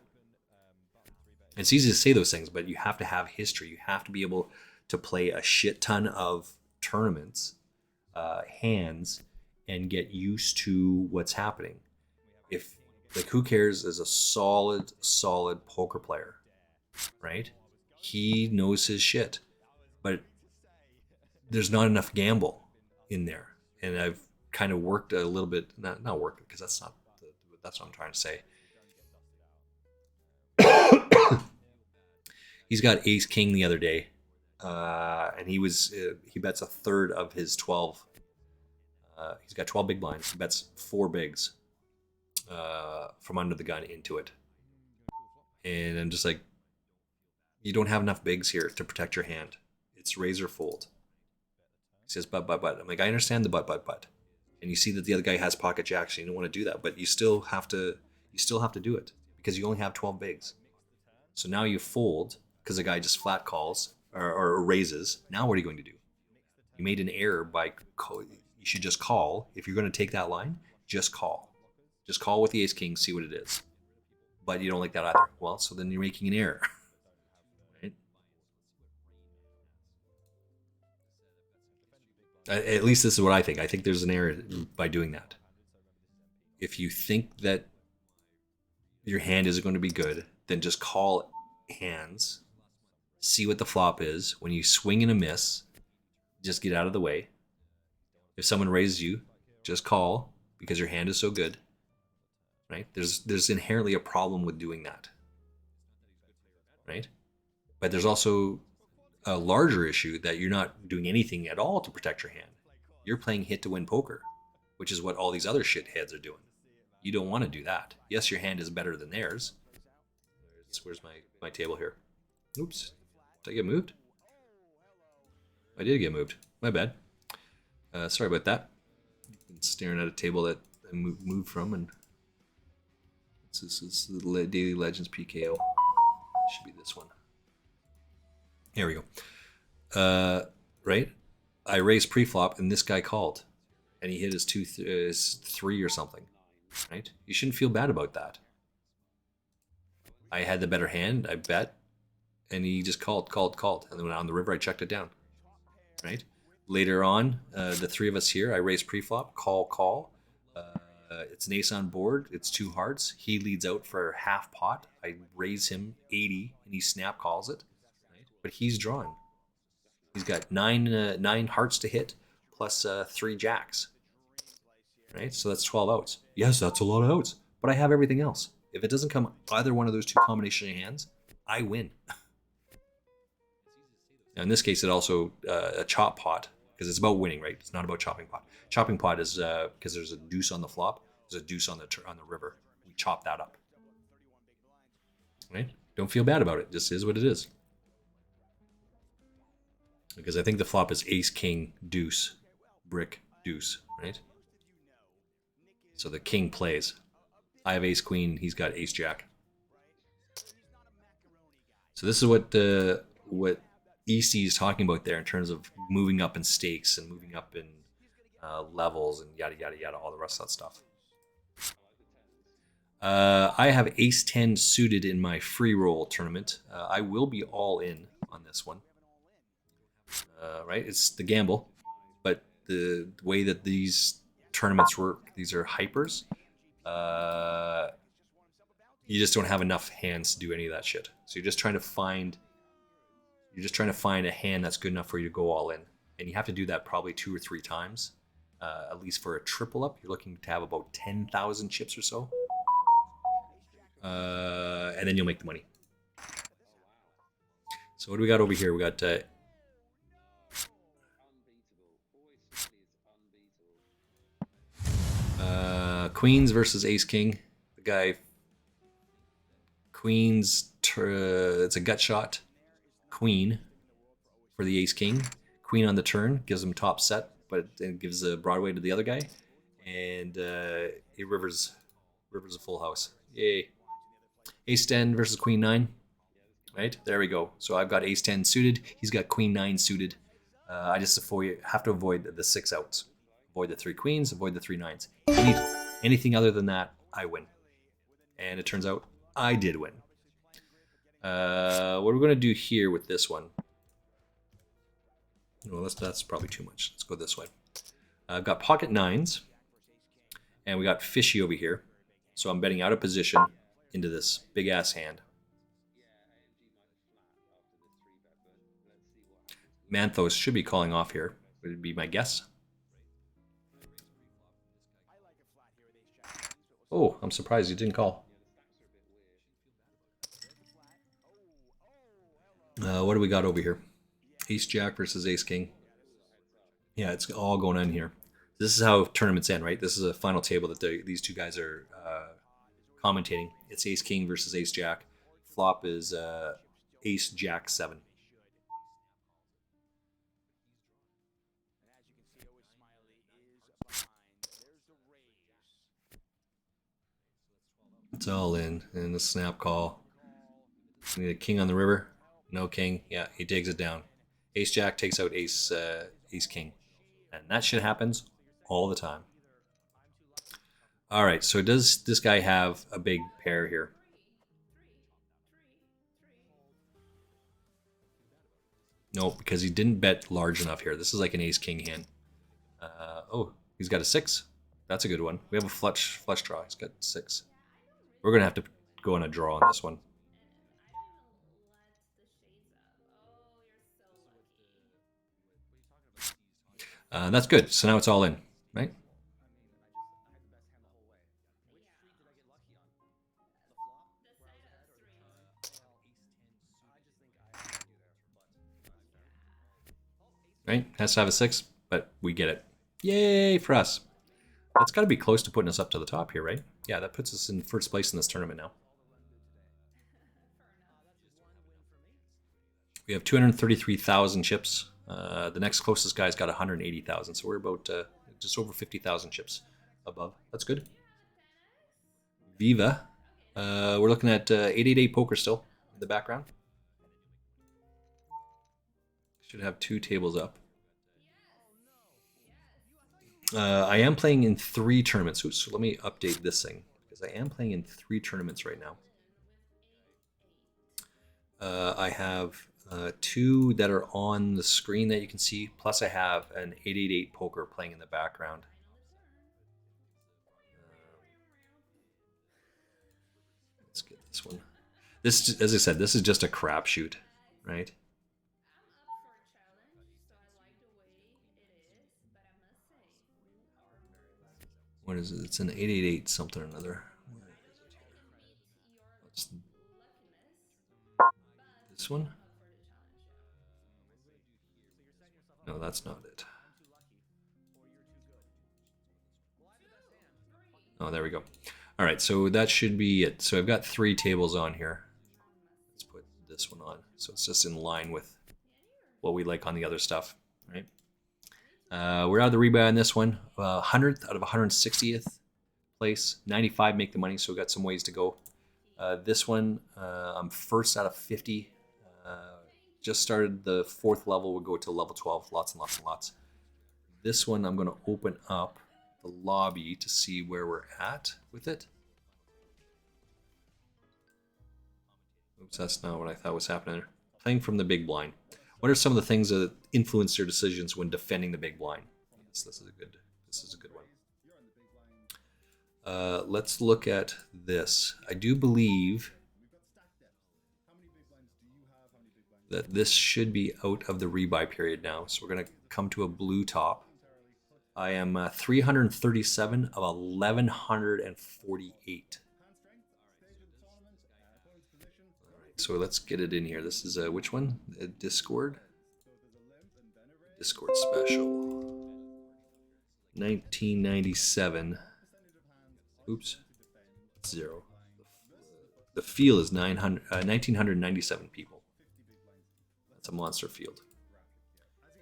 It's easy to say those things, but you have to have history. You have to be able to play a shit ton of tournaments, hands, and get used to what's happening. If, like, who cares is a solid poker player, right? He knows his shit, but there's not enough gamble in there. And I've kind of worked a little bit, not worked, because that's what I'm trying to say. He's got ace king the other day, and he bets a third of his 12. He's got 12 big blinds. He bets 4 bigs from under the gun into it. And I'm just like, you don't have enough bigs here to protect your hand. It's razor fold. He says, but. I'm like, I understand the but. And you see that the other guy has pocket jacks, and you don't want to do that, but you still have to do it because you only have 12 bigs. So now you fold because the guy just flat calls or raises. Now what are you going to do? You made an error by you should just call. If you're going to take that line, just call. Just call with the ace king, see what it is. But you don't like that either. Well, so then you're making an error. Right? At least this is what I think. I think there's an error by doing that. If you think that your hand isn't going to be good, then just call hands, see what the flop is. When you swing and a miss, just get out of the way. If someone raises you, just call because your hand is so good, right? There's inherently a problem with doing that, right? But there's also a larger issue that you're not doing anything at all to protect your hand. You're playing hit to win poker, which is what all these other shitheads are doing. You don't want to do that. Yes, your hand is better than theirs. Where's my table here? Oops. Did I get moved? I did get moved. My bad. Sorry about that. Been staring at a table that I moved from, and this is the Daily Legends PKO. Should be this one. Here we go. Right? I raised pre-flop, and this guy called, and he hit his 3 or something. Right? You shouldn't feel bad about that. I had the better hand, I bet, and he just called. And then on the river, I checked it down. Right? Later on, the three of us here, I raise preflop, call. It's an ace on board. It's 2 hearts. He leads out for half pot. I raise him 80, and he snap calls it. Right? But he's drawn. He's got 9 hearts to hit, plus 3 jacks. Right? So that's 12 outs. Yes, that's a lot of outs. But I have everything else. If it doesn't come either one of those 2 combination of hands, I win. Now in this case, it also a chop pot, because it's about winning, right? It's not about chopping pot. Chopping pot is because there's a deuce on the flop, there's a deuce on the river. We chop that up. Right? Don't feel bad about it. Just is what it is. Because I think the flop is ace, king, deuce, brick, deuce, right? So the king plays. I have ace, queen. He's got ace, jack. So this is what EC is talking about there in terms of moving up in stakes and moving up in levels and yada yada yada, all the rest of that stuff. I have ace 10 suited in my free roll tournament. I will be all in on this one. Right, it's the gamble, but the way that these tournaments work, these are hypers. You just don't have enough hands to do any of that shit. So you're just trying to find a hand that's good enough for you to go all in, and you have to do that probably 2 or 3 times, at least for a triple up. You're looking to have about 10,000 chips or so, and then you'll make the money. So what do we got over here? We got queens versus ace king. The guy queens, it's a gut shot. Queen for the ace king. Queen on the turn gives him top set, but it gives a Broadway to the other guy, and it rivers a full house. Yay! Ace 10 versus queen 9. Right there we go. So I've got ace 10 suited. He's got queen 9 suited. I just have to avoid the 6 outs. Avoid the 3 queens. Avoid the 3 9s. Anything other than that, I win. And it turns out I did win. What are we going to do here with this one? Well, that's probably too much. Let's go this way. I've got pocket 9s, and we got fishy over here. So I'm betting out of position into this big-ass hand. Manthos should be calling off here, would be my guess. Oh, I'm surprised you didn't call. What do we got over here? Ace Jack versus Ace King. Yeah, it's all going on here. This is how tournaments end, right? This is a final table that these 2 guys are commentating. It's Ace King versus Ace Jack. Flop is Ace Jack 7. It's all in the snap call. We need a king on the river. No king. Yeah, he digs it down. Ace Jack takes out Ace King. And that shit happens all the time. All right, so does this guy have a big pair here? No, because he didn't bet large enough here. This is like an Ace King hand. Oh, he's got a 6. That's a good one. We have a flush draw. He's got 6. We're going to have to go on a draw on this one. That's good. So now it's all in, right? Right? Has to have a 6, but we get it. Yay for us. That's got to be close to putting us up to the top here, right? Yeah, that puts us in first place in this tournament now. We have 233,000 chips. The next closest guy's got 180,000, so we're about just over 50,000 chips above. That's good. Viva. We're looking at 888 poker still in the background. Should have 2 tables up. I am playing in 3 tournaments. So let me update this thing, because I am playing in 3 tournaments right now. I have two that are on the screen that you can see. Plus, I have an 888 poker playing in the background. Let's get this one. This, as I said, this is just a crapshoot, right? What is it? It's an 888 something or another. It's this one? No, that's not it. Oh, there we go. All right, so that should be it. So I've got 3 tables on here. Let's put this one on. So it's just in line with what we like on the other stuff, right? We're out of the rebuy on this one. 100th out of 160th place. 95 make the money, so we've got some ways to go. This one, I'm first out of 50. Just started the 4th level. We'll go to level 12. Lots and lots and lots. This one, I'm going to open up the lobby to see where we're at with it. Oops, that's not what I thought was happening. Playing from the big blind. What are some of the things that influence your decisions when defending the big blind? Yes, this is a good one. Let's look at this. I do believe that this should be out of the rebuy period now. So we're going to come to a blue top. I am 337 of 1148. So let's get it in here. This is which one? Discord? Discord special. 1997. Oops. 0. The field is 1997 people. That's a monster field.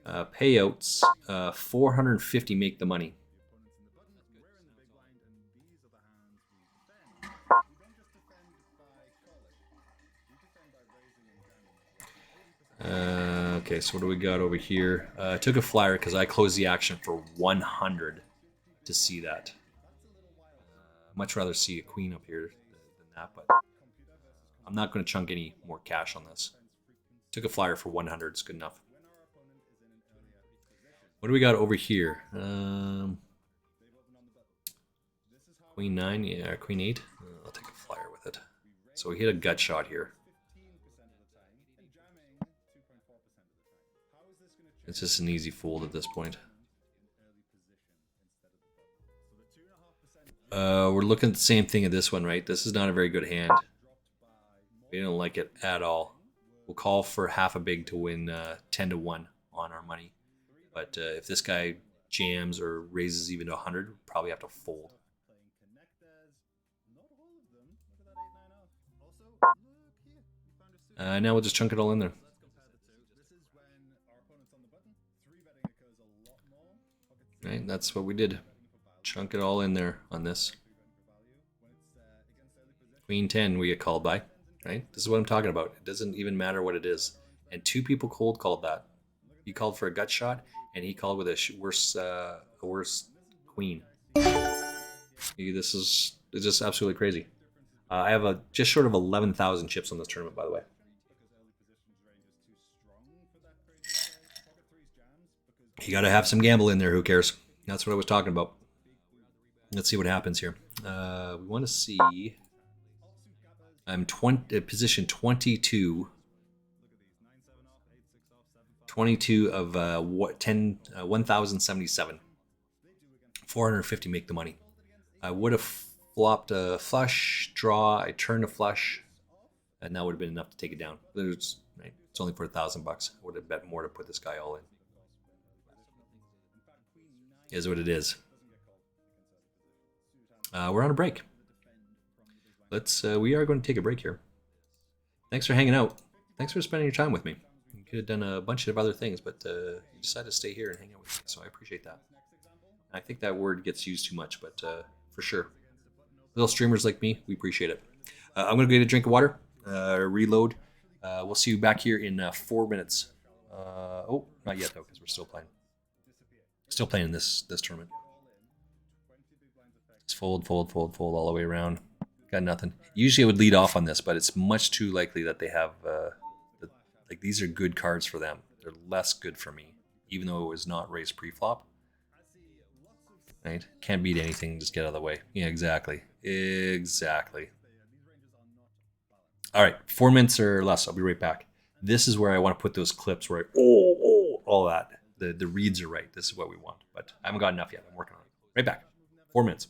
Payouts, 450 make the money. Okay, so what do we got over here? I took a flyer because I closed the action for 100 to see that. Much rather see a queen up here than that, but I'm not going to chunk any more cash on this. Took a flyer for 100, it's good enough. What do we got over here? Queen 9, yeah, Queen 8. I'll take a flyer with it. So we hit a gut shot here. It's just an easy fold at this point. We're looking at the same thing at this one, right? This is not a very good hand. We don't like it at all. We'll call for half a big to win 10 to 1 on our money. But if this guy jams or raises even to 100, we'll probably have to fold. Now we'll just chunk it all in there. Right, that's what we did. Chunk it all in there on this. Queen 10 we get called by, right? This is what I'm talking about. It doesn't even matter what it is. And 2 people cold called that. He called for a gut shot, and he called with a worse queen. This is just absolutely crazy. I have just short of 11,000 chips on this tournament, by the way. You got to have some gamble in there. Who cares? That's what I was talking about. Let's see what happens here. We want to see. I'm position 22. 22 of 1,077. 450 make the money. I would have flopped a flush, draw. I turned a flush, and that would have been enough to take it down. It's only for $1,000. I would have bet more to put this guy all in. Is what it is. We're on a break. We are going to take a break here. Thanks for hanging out. Thanks for spending your time with me. You could have done a bunch of other things, but you decided to stay here and hang out with me, so I appreciate that. I think that word gets used too much, but for sure. Little streamers like me, we appreciate it. I'm going to get a drink of water, reload. We'll see you back here in 4 minutes. Oh, not yet, though, because we're still playing. Still playing this tournament. Just fold all the way around. Got nothing. Usually I would lead off on this, but it's much too likely that they have the Like, these are good cards for them. They're less good for me, even though it was not raised pre-flop. Right? Can't beat anything, just get out of the way. Yeah, exactly. Exactly. All right, 4 minutes or less. I'll be right back. This is where I want to put those clips where all that. The reads are right. This is what we want. But I haven't got enough yet. I'm working on it. Right back. 4 minutes.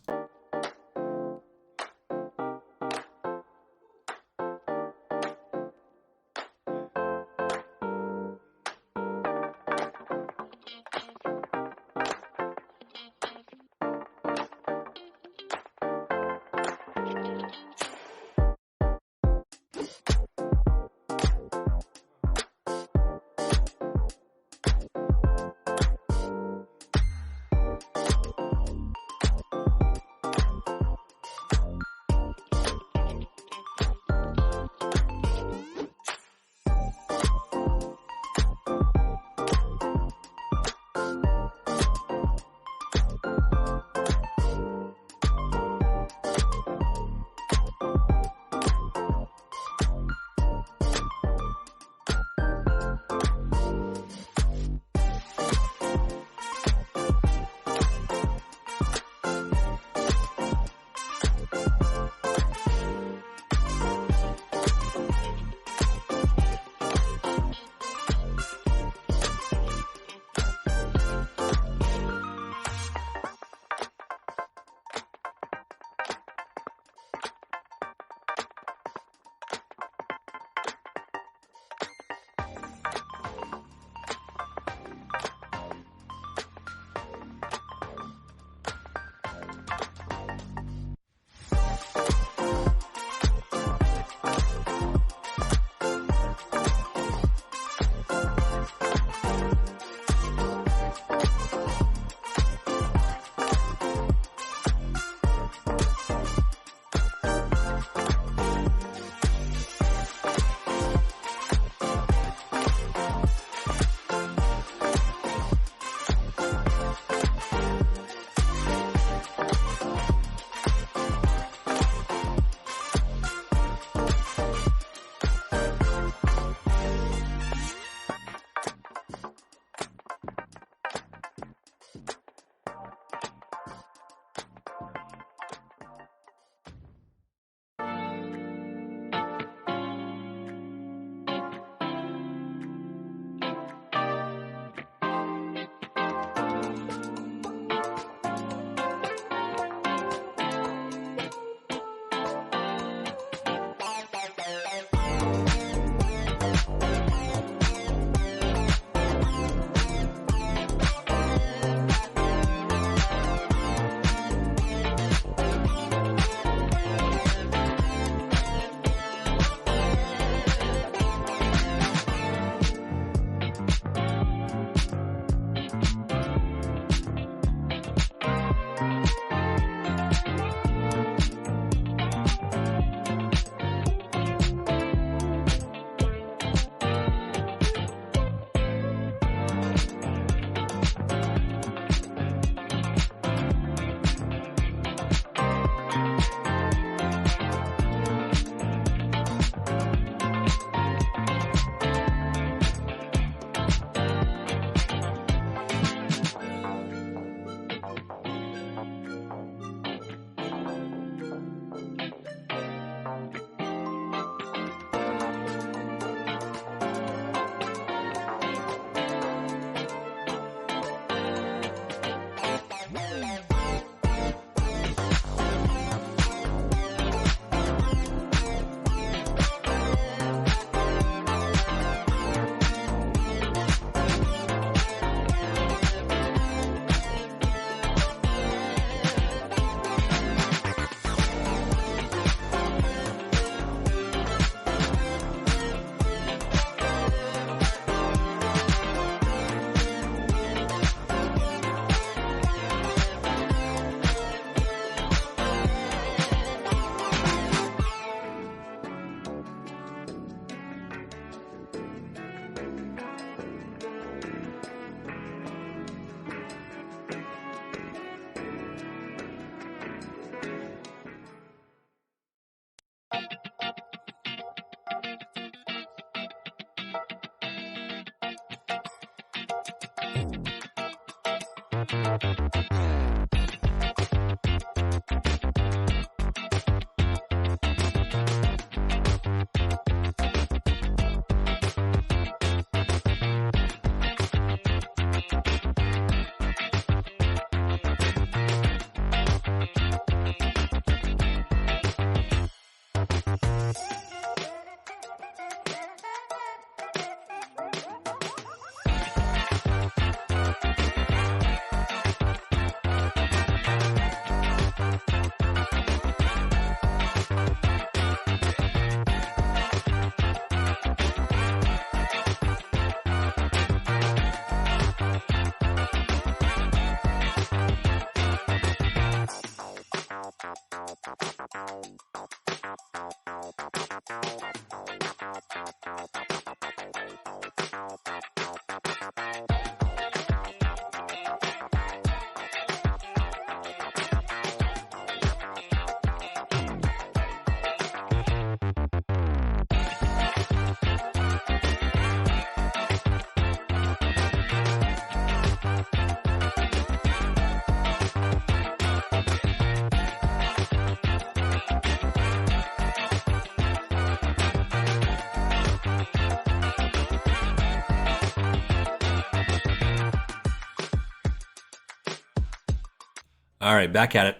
All right, back at it.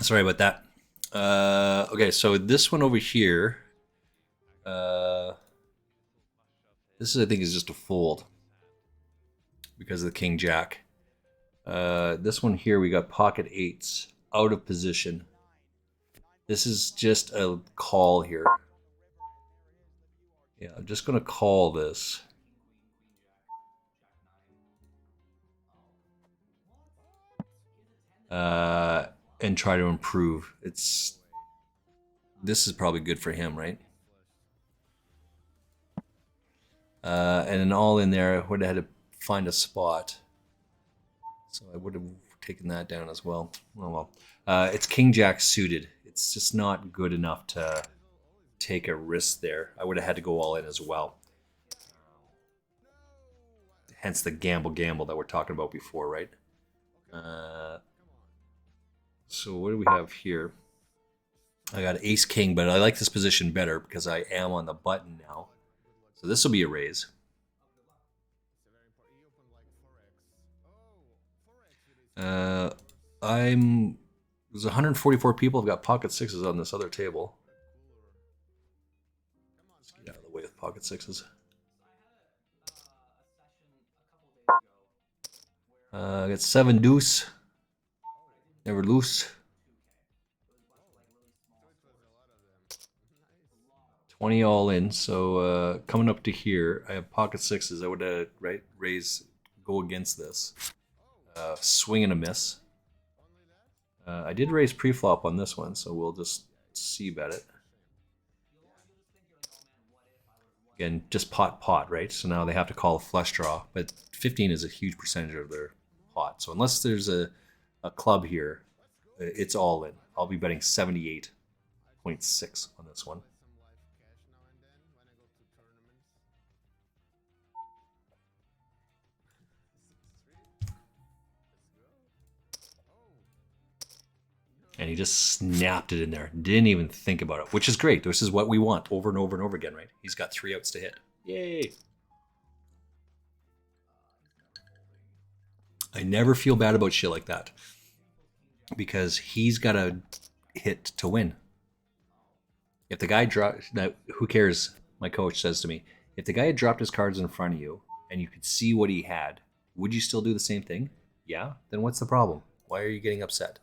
Sorry about that. Okay, so this one over here, this is, I think, is just a fold because of the king jack. This one here, we got pocket eights out of position. This is just a call here. Yeah, I'm just going to call this. And try to improve. This is probably good for him, right? And then all in there, I would have had to find a spot. So I would have taken that down as well. Oh well. It's king jack suited. It's just not good enough to take a risk there. I would have had to go all in as well. Hence the gamble that we're talking about before, right? So what do we have here? I got ace king, but I like this position better because I am on the button now. So this will be a raise. There's 144 people have got pocket sixes on this other table. Let's get out of the way with pocket sixes. I got 7 deuce. Never loose. 20 all in. So coming up to here, I have pocket sixes. I would raise, go against this. Swing and a miss. I did raise pre-flop on this one, so we'll just see bet it. Again, just pot, right? So now they have to call a flush draw, but 15 is a huge percentage of their pot. So unless there's a club here, it's all in. I'll be betting 78.6 on this one. And he just snapped it in there. Didn't even think about it, which is great. This is what we want over and over and over again, right? He's got 3 outs to hit. Yay. I never feel bad about shit like that because he's got to hit to win. If the guy dropped, who cares? My coach says to me, if the guy had dropped his cards in front of you and you could see what he had, would you still do the same thing? Yeah? Then what's the problem? Why are you getting upset?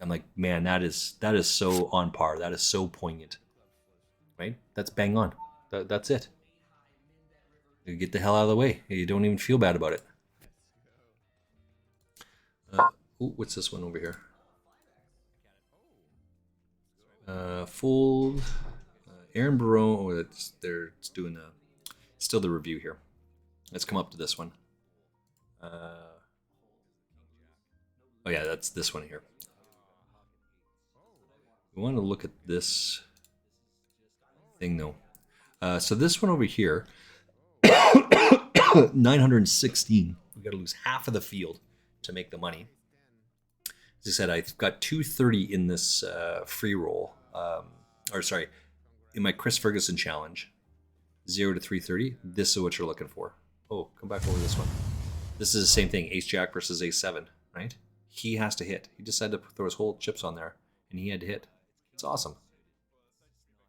I'm like, man, that is so on par. That is so poignant, right? That's bang on. That's it. You get the hell out of the way. You don't even feel bad about it. What's this one over here? Fold. Aaron Barone. Oh, it's doing still the review here. Let's come up to this one. Oh yeah, that's this one here. We want to look at this thing though. So this one over here, 916. We got to lose half of the field to make the money. As I said, I've got 230 in this free roll. In my Chris Ferguson challenge, 0 to 330. This is what you're looking for. Oh, come back over this one. This is the same thing. Ace Jack versus Ace 7, right? He has to hit. He decided to throw his whole chips on there, and he had to hit. It's awesome.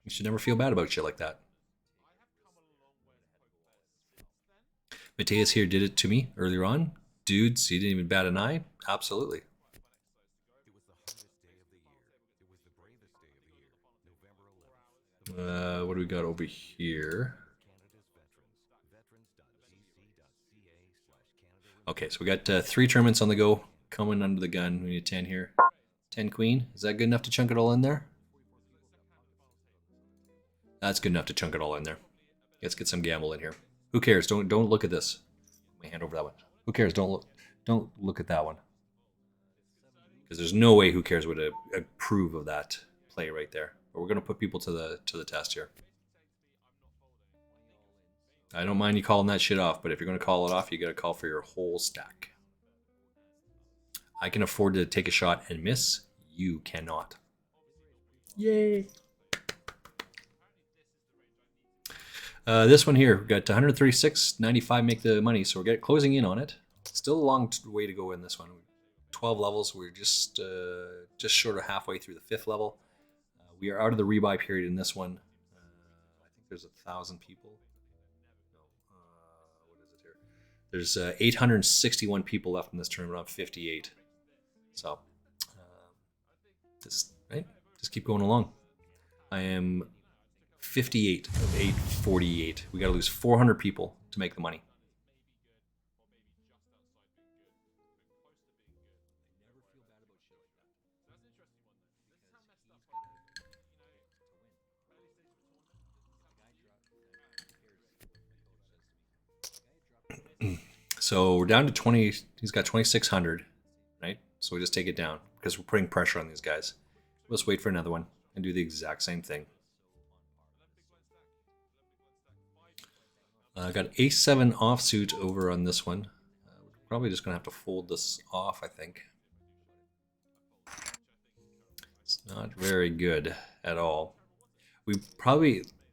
You should never feel bad about shit like that. Mateus here did it to me earlier on. Dudes, he didn't even bat an eye. Absolutely. What do we got over here? Okay, so we got 3 tournaments on the go. Coming under the gun. We need 10 here. 10 queen. Is that good enough to chunk it all in there? That's good enough to chunk it all in there. Let's get some gamble in here. Who cares? Don't look at this. Let me hand over that one. Who cares? Don't look at that one. Because there's no way who cares would approve of that play right there. But we're gonna put people to the test here. I don't mind you calling that shit off, but if you're gonna call it off, you gotta call for your whole stack. I can afford to take a shot and miss. You cannot. Yay! This one here, we've got 136.95 make the money, so we're closing in on it. Still a long way to go in this one. 12 levels, we're just short of halfway through the 5th level. We are out of the rebuy period in this one. I think there's 1,000 people. No, what is it here? There's 861 people left in this tournament. I'm 58. So, just keep going along. I am 58 of 848. We got to lose 400 people to make the money. So we're down to 20. He's got 2,600, right? So we just take it down because we're putting pressure on these guys. Let's wait for another one and do the exact same thing. I got Ace 7 offsuit over on this one. We're probably just gonna have to fold this off, I think. It's not very good at all.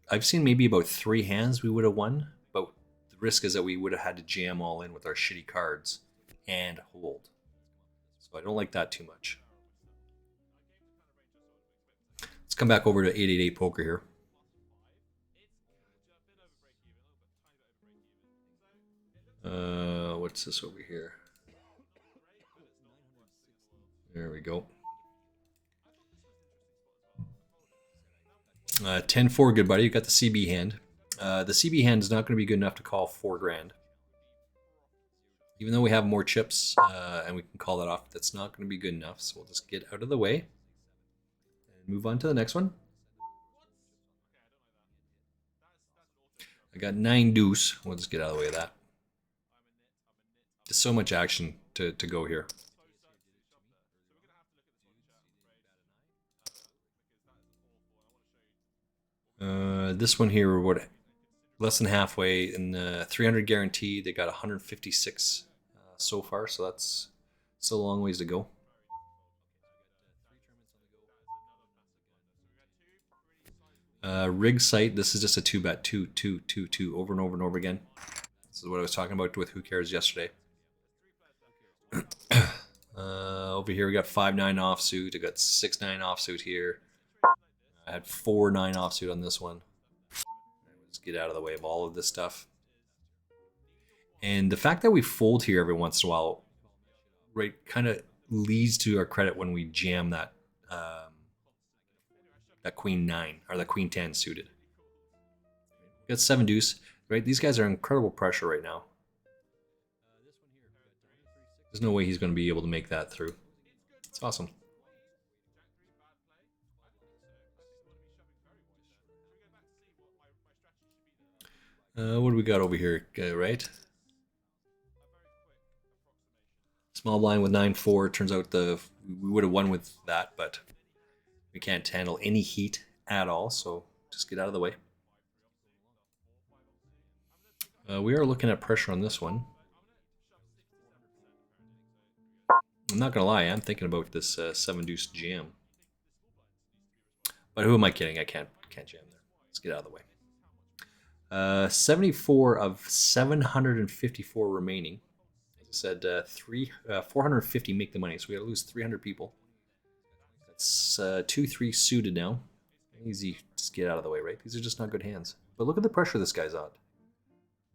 I've seen maybe about 3 hands we would have won, but the risk is that we would have had to jam all in with our shitty cards and hold. So I don't like that too much. Let's come back over to 888 poker here. What's this over here? There we go. 10-4, good buddy. You got the CB hand. The CB hand is not going to be good enough to call 4 grand. Even though we have more chips and we can call that off, that's not going to be good enough. So we'll just get out of the way and move on to the next one. I got 9 deuce. We'll just get out of the way of that. There's so much action to go here. This one here, we're what, less than halfway in the 300 guarantee. They got 156 so far, so that's still a long ways to go. Rig site. This is just a 2-bet, 2, 2, 2, 2, over and over and over again. This is what I was talking about with Who Cares yesterday. Over here we got 5-9 offsuit. I got 6-9 offsuit here. I had 4-9 offsuit on this one. Let's get out of the way of all of this stuff. And the fact that we fold here every once in a while, right, kind of leads to our credit when we jam that that queen 9 or the queen 10 suited. We got 7 deuce, right? These guys are incredible pressure right now. There's no way he's going to be able to make that through. It's awesome. What do we got over here, right? Small blind with 9-4. Turns out we would have won with that, but we can't handle any heat at all, so just get out of the way. We are looking at pressure on this one. I'm not gonna lie, I'm thinking about this 7-deuce jam. But who am I kidding? I can't jam there. Let's get out of the way. 74 of 754 remaining. As I said, 450 make the money, so we gotta lose 300 people. That's 2-3 suited now. Easy, just get out of the way, right? These are just not good hands. But look at the pressure this guy's on.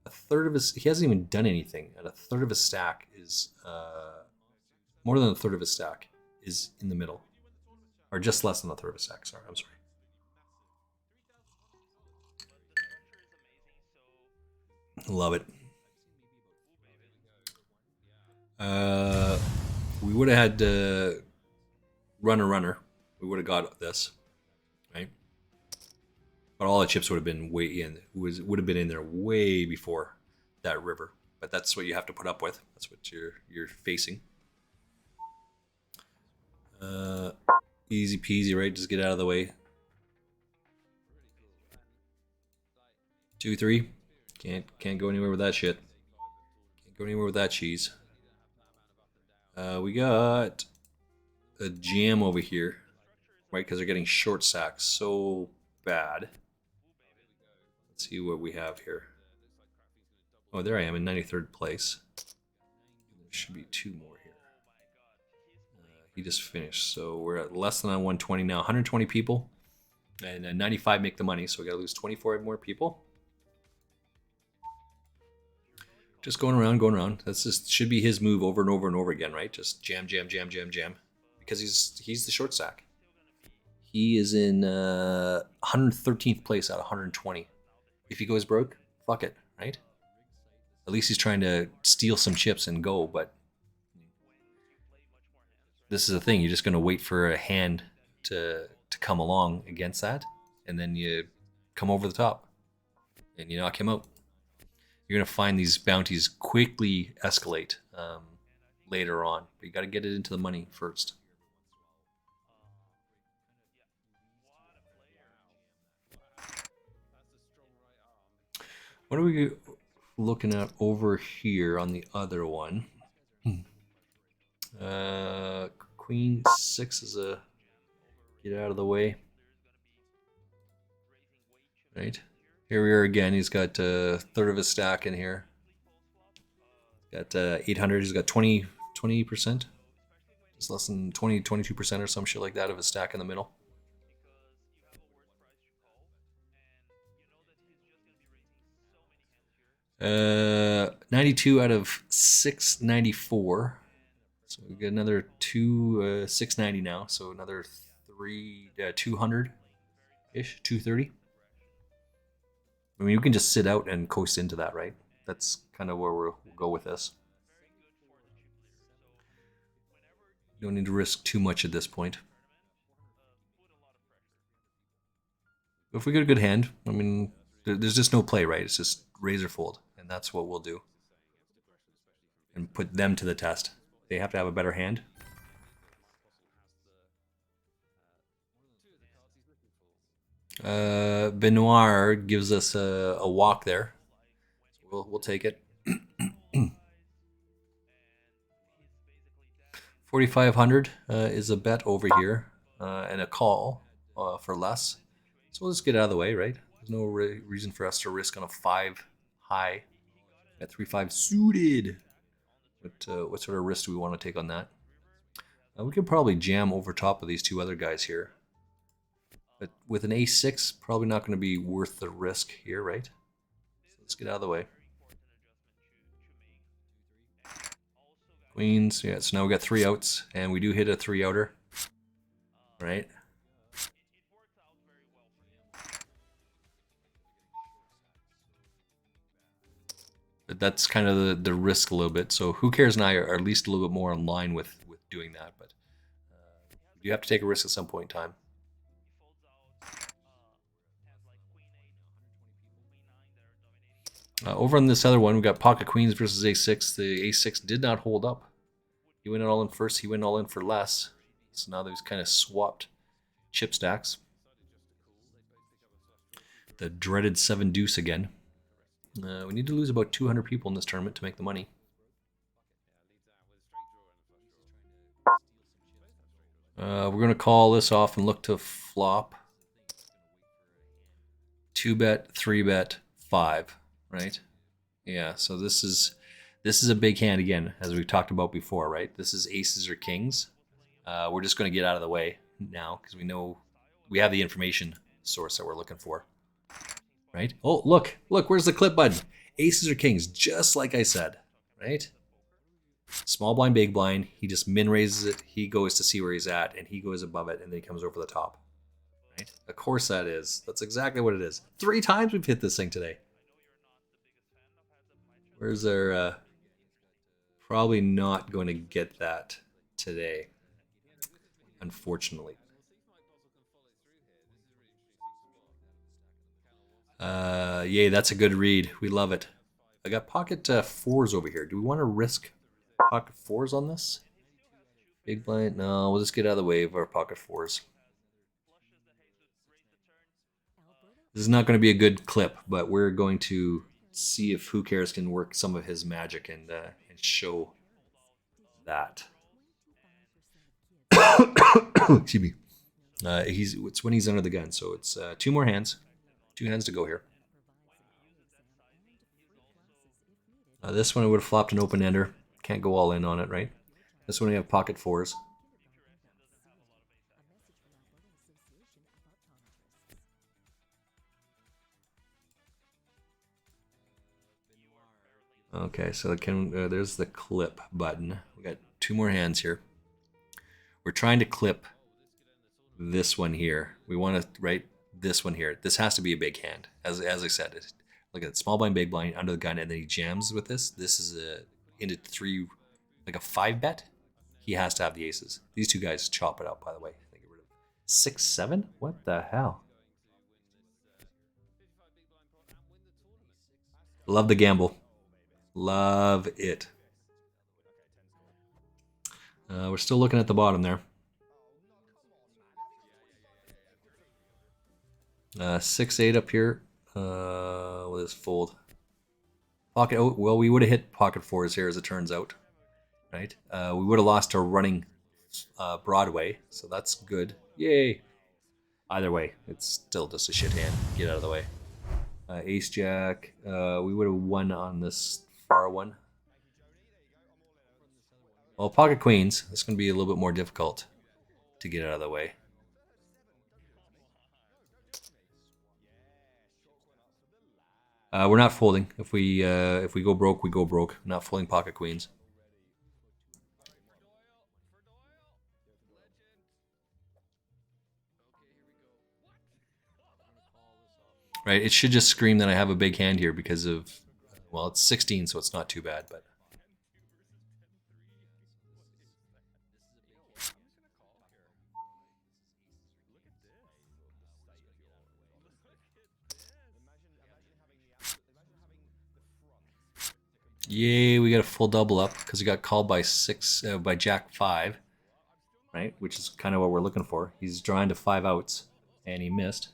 A third of his, he hasn't even done anything, and a third of his stack is, more than a third of his stack is in the middle. Or just less than a third of his stack, sorry, I'm sorry. Love it. We would have had runner. We would have got this, right? But all the chips would have been way in. Would have been in there way before that river. But that's what you have to put up with. That's what you're facing. Easy peasy, right? Just get out of the way. 2-3. Can't go anywhere with that shit. Can't go anywhere with that cheese. We got a jam over here, right? Because they're getting short stacks so bad. Let's see what we have here. Oh, there I am in 93rd place. There should be 2 more here. He just finished, so we're at less than 120 now. 120 people, and 95 make the money, so we gotta lose 24 more people. Just going around. That's just should be his move over and over and over again, right? Just jam. Because he's the short stack. He is in 113th place out of 120. If he goes broke, fuck it, right? At least he's trying to steal some chips and go, but this is the thing, you're just gonna wait for a hand to come along against that, and then you come over the top and you knock him out. You're going to find these bounties quickly escalate later on. But you got to get it into the money first. What are we looking at over here on the other one? Queen 6 is a get out of the way. Right? Here we are again. He's got a third of his stack in here. Got 800. He's got 20%. Just less than 22% or some shit like that of his stack in the middle. Uh, 92 out of 694. So we get another 690 now. So another 200-ish, 230. I mean, you can just sit out and coast into that, right? That's kind of where we'll go with this. You don't need to risk too much at this point. But if we get a good hand, I mean, there's just no play, right? It's just razor fold, and that's what we'll do. And put them to the test. They have to have a better hand. Benoit gives us a walk there. So we'll take it. 4,500 is a bet over here and a call for less. So we'll just get out of the way, right? There's no reason for us to risk on a 5 high at 3-5 suited. But what sort of risk do we want to take on that? We could probably jam over top of these 2 other guys here. But with an A6, probably not going to be worth the risk here, right? So let's get out of the way. Queens, yeah, so now we got 3 outs, and we do hit a 3-outer, right? But that's kind of the risk a little bit. So Who Cares and I are at least a little bit more in line with doing that. But you have to take a risk at some point in time. Over on this other one, we've got Pocket Queens versus A6. The A6 did not hold up. He went all in first. He went all in for less. So now there's kind of swapped chip stacks. The dreaded 7-deuce again. We need to lose about 200 people in this tournament to make the money. We're going to call this off and look to flop. 2-bet, 3-bet, 5, right? Yeah, so this is a big hand again, as we've talked about before, right? This is aces or kings. We're just going to get out of the way now because we know we have the information source that we're looking for, right? Oh, look, where's the clip button? Aces or kings, just like I said, right? Small blind, big blind. He just min raises it. He goes to see where he's at, and he goes above it, and then he comes over the top. Right? Of course that is. That's exactly what it is. 3 times we've hit this thing today. Where's our... probably not going to get that today, unfortunately. Yay, that's a good read. We love it. I got pocket fours over here. Do we want to risk pocket fours on this? Big blind? No, we'll just get out of the way of our pocket fours. This is not going to be a good clip, but we're going to see if Who Cares can work some of his magic and show that. Excuse me. It's when he's under the gun, so it's 2 more hands. 2 hands to go here. This one I would have flopped an open ender. Can't go all in on it, right? This one we have pocket fours. Okay, so there's the clip button. We got 2 more hands here. We're trying to clip this one here. We want to write this one here. This has to be a big hand. As I said, look at it, small blind, big blind, under the gun, and then he jams with this. This is into 3, like a 5-bet. He has to have the aces. These 2 guys chop it up, by the way. They get rid of 6, 7? What the hell? Love the gamble. Love it. We're still looking at the bottom there. 6, 8 up here. With this fold. Pocket. Oh, well, we would have hit pocket fours here, as it turns out. Right. We would have lost our running Broadway, so that's good. Yay. Either way, it's still just a shit hand. Get out of the way. Ace Jack. We would have won on this far one. Well, pocket queens. It's going to be a little bit more difficult to get out of the way. We're not folding. If we go broke, we go broke. Not folding pocket queens. Right, it should just scream that I have a big hand here because of, well, it's 16, so it's not too bad, but. Yay, we got a full double up because he got called by by Jack 5, right? Which is kind of what we're looking for. He's drawing to 5 outs, and he missed.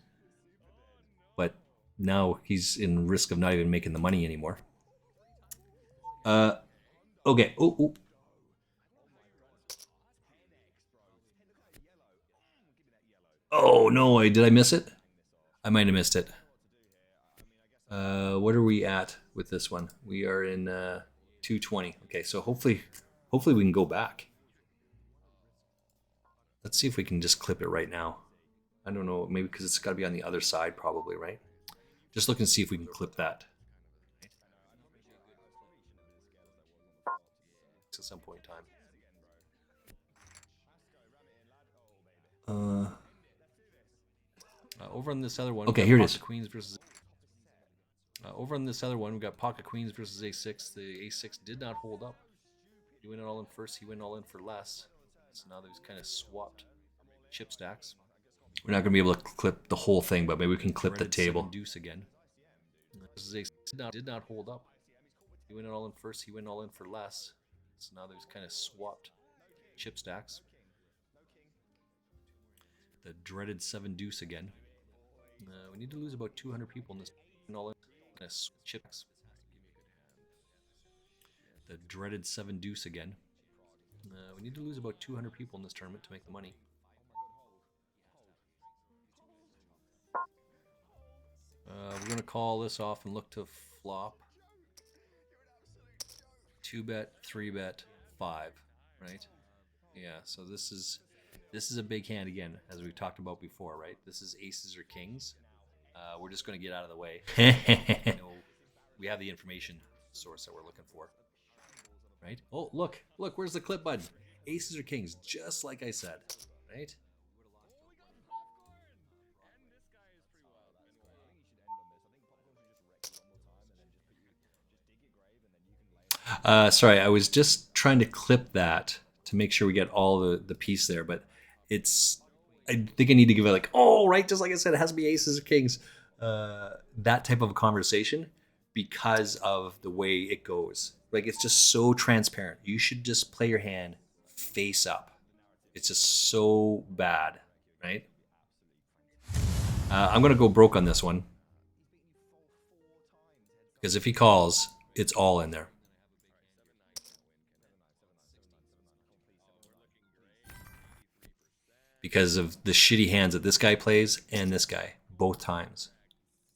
But now he's in risk of not even making the money anymore. Okay. Oh. Oh no! Did I miss it? I might have missed it. What are we at with this one? We are in 220. Okay, so hopefully we can go back. Let's see if we can just clip it right now. I don't know, maybe because it's got to be on the other side probably, right? Just look and see if we can clip that. At some point in time. Over on this other one. Okay, here it is. Queens versus. Over on this other one, we got pocket queens versus a6. The a6 did not hold up. He went all in first. He went all in for less. So now they've kind of swapped chip stacks. We're not going to be able to clip the whole thing, but maybe we can clip the table. Deuce again. Versus a6 did not hold up. He went all in first. He went all in for less. So now they've kind of swapped chip stacks. The dreaded 7 deuce again. We need to lose about 200 people in this all in chips. The dreaded 7 deuce again. We need to lose about 200 people in this tournament to make the money. We're gonna call this off and look to flop. 2-bet, 3-bet, 5, right? Yeah. So this is a big hand again, as we've talked about before, right? This is aces or kings. We're just gonna get out of the way. You know, we have the information source that we're looking for, right? Oh, look, where's the clip button? Aces or kings, just like I said, right? Sorry, I was just trying to clip that to make sure we get all the piece there, but I think I need to give it like, oh, right, just like I said, it has to be aces or kings. That type of a conversation, because of the way it goes. Like, it's just so transparent. You should just play your hand face up. It's just so bad, right? I'm going to go broke on this one. Because if he calls, it's all in there. Because of the shitty hands that this guy plays and this guy, both times.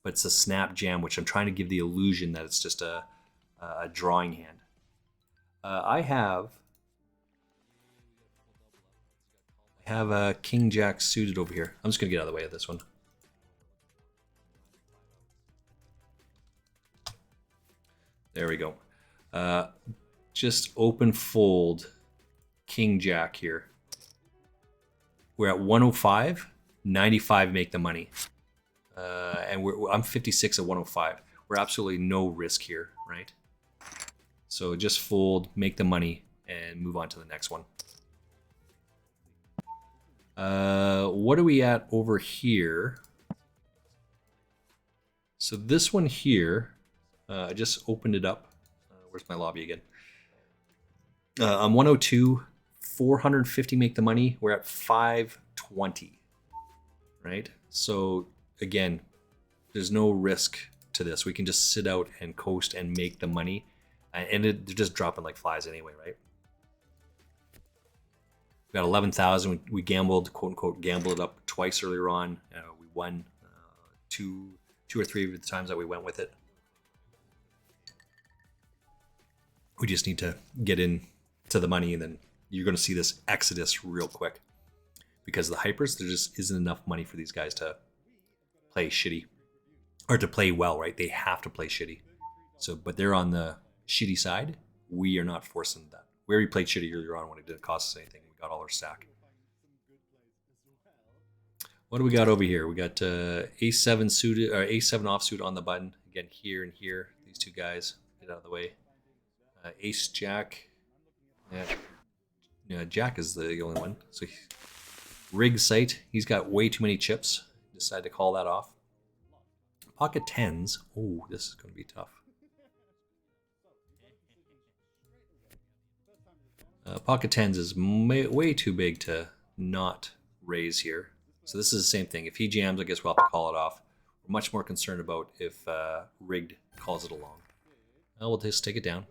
But it's a snap jam, which I'm trying to give the illusion that it's just a drawing hand. I have a king jack suited over here. I'm just gonna get out of the way of this one. There we go. Just open fold king jack here. We're at 105, 95 make the money. And I'm 56 at 105. We're absolutely no risk here, right? So just fold, make the money, and move on to the next one. What are we at over here? So this one here, I just opened it up. Where's my lobby again? I'm 102, 450 make the money. We're at 520, right? So again, there's no risk to this. We can just sit out and coast and make the money. And they're just dropping like flies anyway, right? We got 11,000. We gambled, quote unquote, gambled it up twice earlier on. We won two or three of the times that we went with it. We just need to get in to the money, and then you're going to see this exodus real quick. Because the hypers, there just isn't enough money for these guys to play shitty. Or to play well, right? They have to play shitty. So, but they're on the shitty side. We are not forcing that. We already played shitty earlier on when it didn't cost us anything. We got all our stack. What do we got over here? We got A7 suited, or A7 offsuit on the button. Again, here and here. These two guys. Get out of the way. Ace Jack. Yeah, Jack is the only one. So rig sight. He's got way too many chips. Decided to call that off. Pocket tens. Oh, this is going to be tough. Pocket tens is way too big to not raise here. So this is the same thing. If he jams, I guess we'll have to call it off. We're much more concerned about if rigged calls it along. We'll just take it down.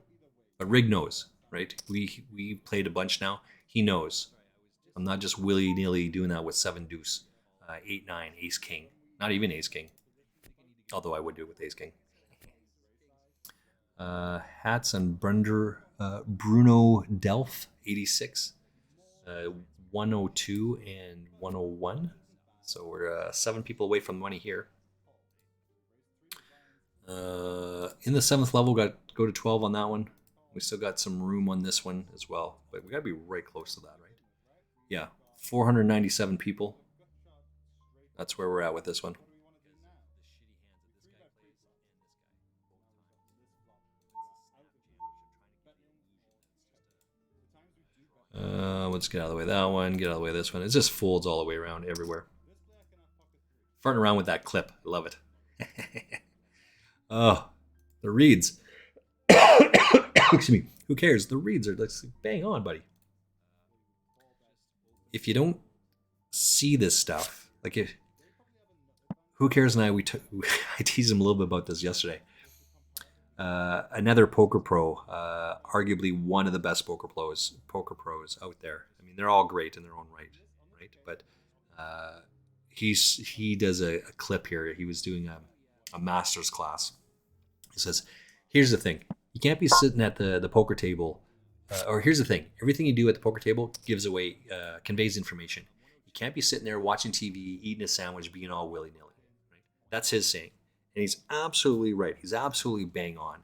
But Rig knows, right? We played a bunch now. He knows. I'm not just willy-nilly doing that with 7 deuce, 8-9, ace king. Not even ace king. Although I would do it with ace king. Hats on Bruno Delph, 86. 102 and 101. So we're 7 people away from money here. In the 7th level, got go to 12 on that one. We still got some room on this one as well, but we got to be right close to that, right? Yeah, 497 people. That's where we're at with this one. Let's get out of the way of that one, get out of the way of this one. It just folds all the way around everywhere. Farting around with that clip. I love it. Oh, the reeds. Excuse me. Who cares? The reeds are like bang on, buddy. If you don't see this stuff, like if Who Cares and I I teased him a little bit about this yesterday. Another poker pro, arguably one of the best poker pros out there. I mean, they're all great in their own right? But he does a clip here. He was doing a a master's class. He says, here's the thing. You can't be sitting at the poker table. Or here's the thing. Everything you do at the poker table gives away, conveys information. You can't be sitting there watching TV, eating a sandwich, being all willy-nilly. Right? That's his saying. And he's absolutely right. He's absolutely bang on.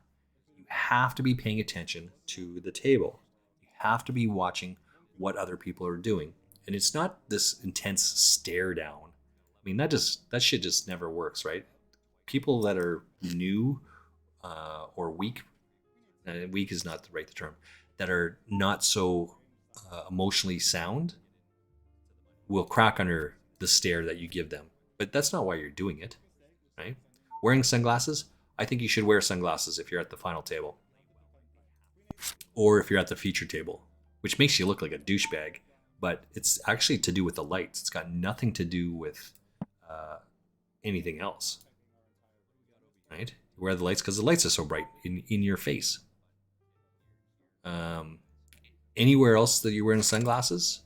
You have to be paying attention to the table. You have to be watching what other people are doing. And it's not this intense stare down. I mean, that shit just never works, right? People that are new or weak, weak is not the right term, that are not so emotionally sound will crack under the stare that you give them. But that's not why you're doing it, right? Wearing sunglasses, I think you should wear sunglasses if you're at the final table. Or if you're at the feature table, which makes you look like a douchebag, but it's actually to do with the lights. It's got nothing to do with anything else, right? You wear the lights because the lights are so bright in your face. Anywhere else that you're wearing sunglasses,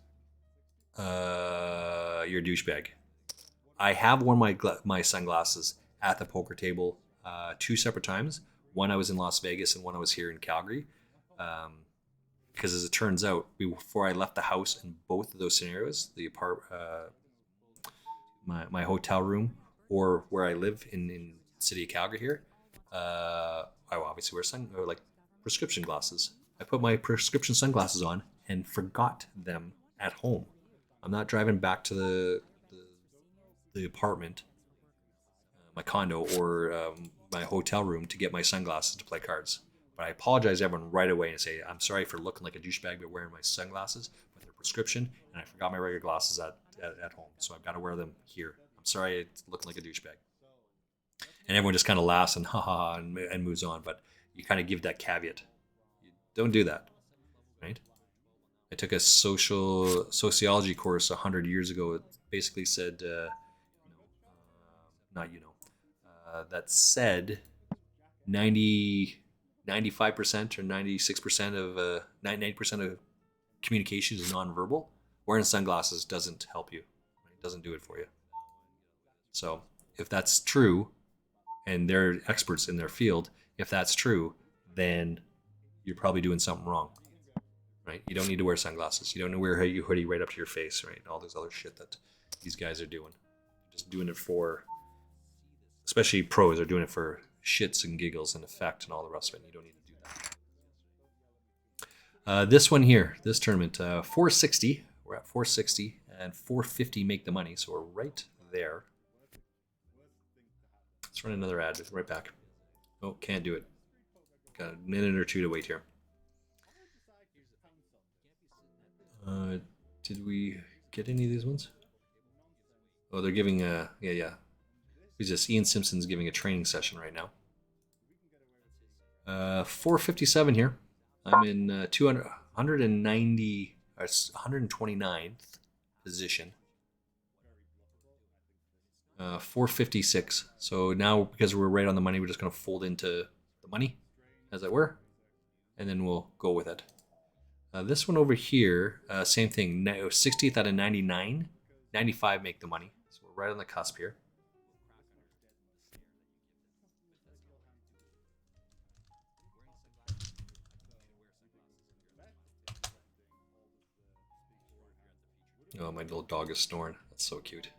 you're a douchebag. I have worn my sunglasses at the poker table 2 separate times. One I was in Las Vegas and one I was here in Calgary. Because as it turns out, before I left the house in both of those scenarios, the my hotel room or where I live in the city of Calgary here, I obviously wear prescription glasses. I put my prescription sunglasses on and forgot them at home. I'm not driving back to the apartment, my condo, or my hotel room to get my sunglasses to play cards. But I apologize to everyone right away and say, I'm sorry for looking like a douchebag by wearing my sunglasses, but they're prescription, and I forgot my regular glasses at home. So I've got to wear them here. I'm sorry it's looking like a douchebag. And everyone just kind of laughs and ha and moves on. But you kind of give that caveat. You don't do that, right? I took a sociology course 100 years ago. It basically said, that said 95% or 96% of 98% of communication is nonverbal. Wearing sunglasses doesn't help you. Right? It doesn't do it for you. So if that's true, and they're experts in their field, if that's true, then you're probably doing something wrong. Right? You don't need to wear sunglasses. You don't need to wear a hoodie right up to your face, right? All this other shit that these guys are doing. Just doing it for, especially pros are doing it for shits and giggles and effect and all the rest of it. You don't need to do that. This one here, this tournament, 460. We're at 460 and 450 make the money. So we're right there. Let's run another ad. Right back. Oh, can't do it. Got a minute or two to wait here. Did we get any of these ones? Oh, they're giving yeah. Who's this? Ian Simpson's giving a training session right now. 457 here. I'm in 190 or 129th position. 456. So now, because we're right on the money, we're just going to fold into the money, as it were, and then we'll go with it. This one over here, same thing. 60th out of 99. 95 make the money. So we're right on the cusp here. Oh, my little dog is snoring. That's so cute.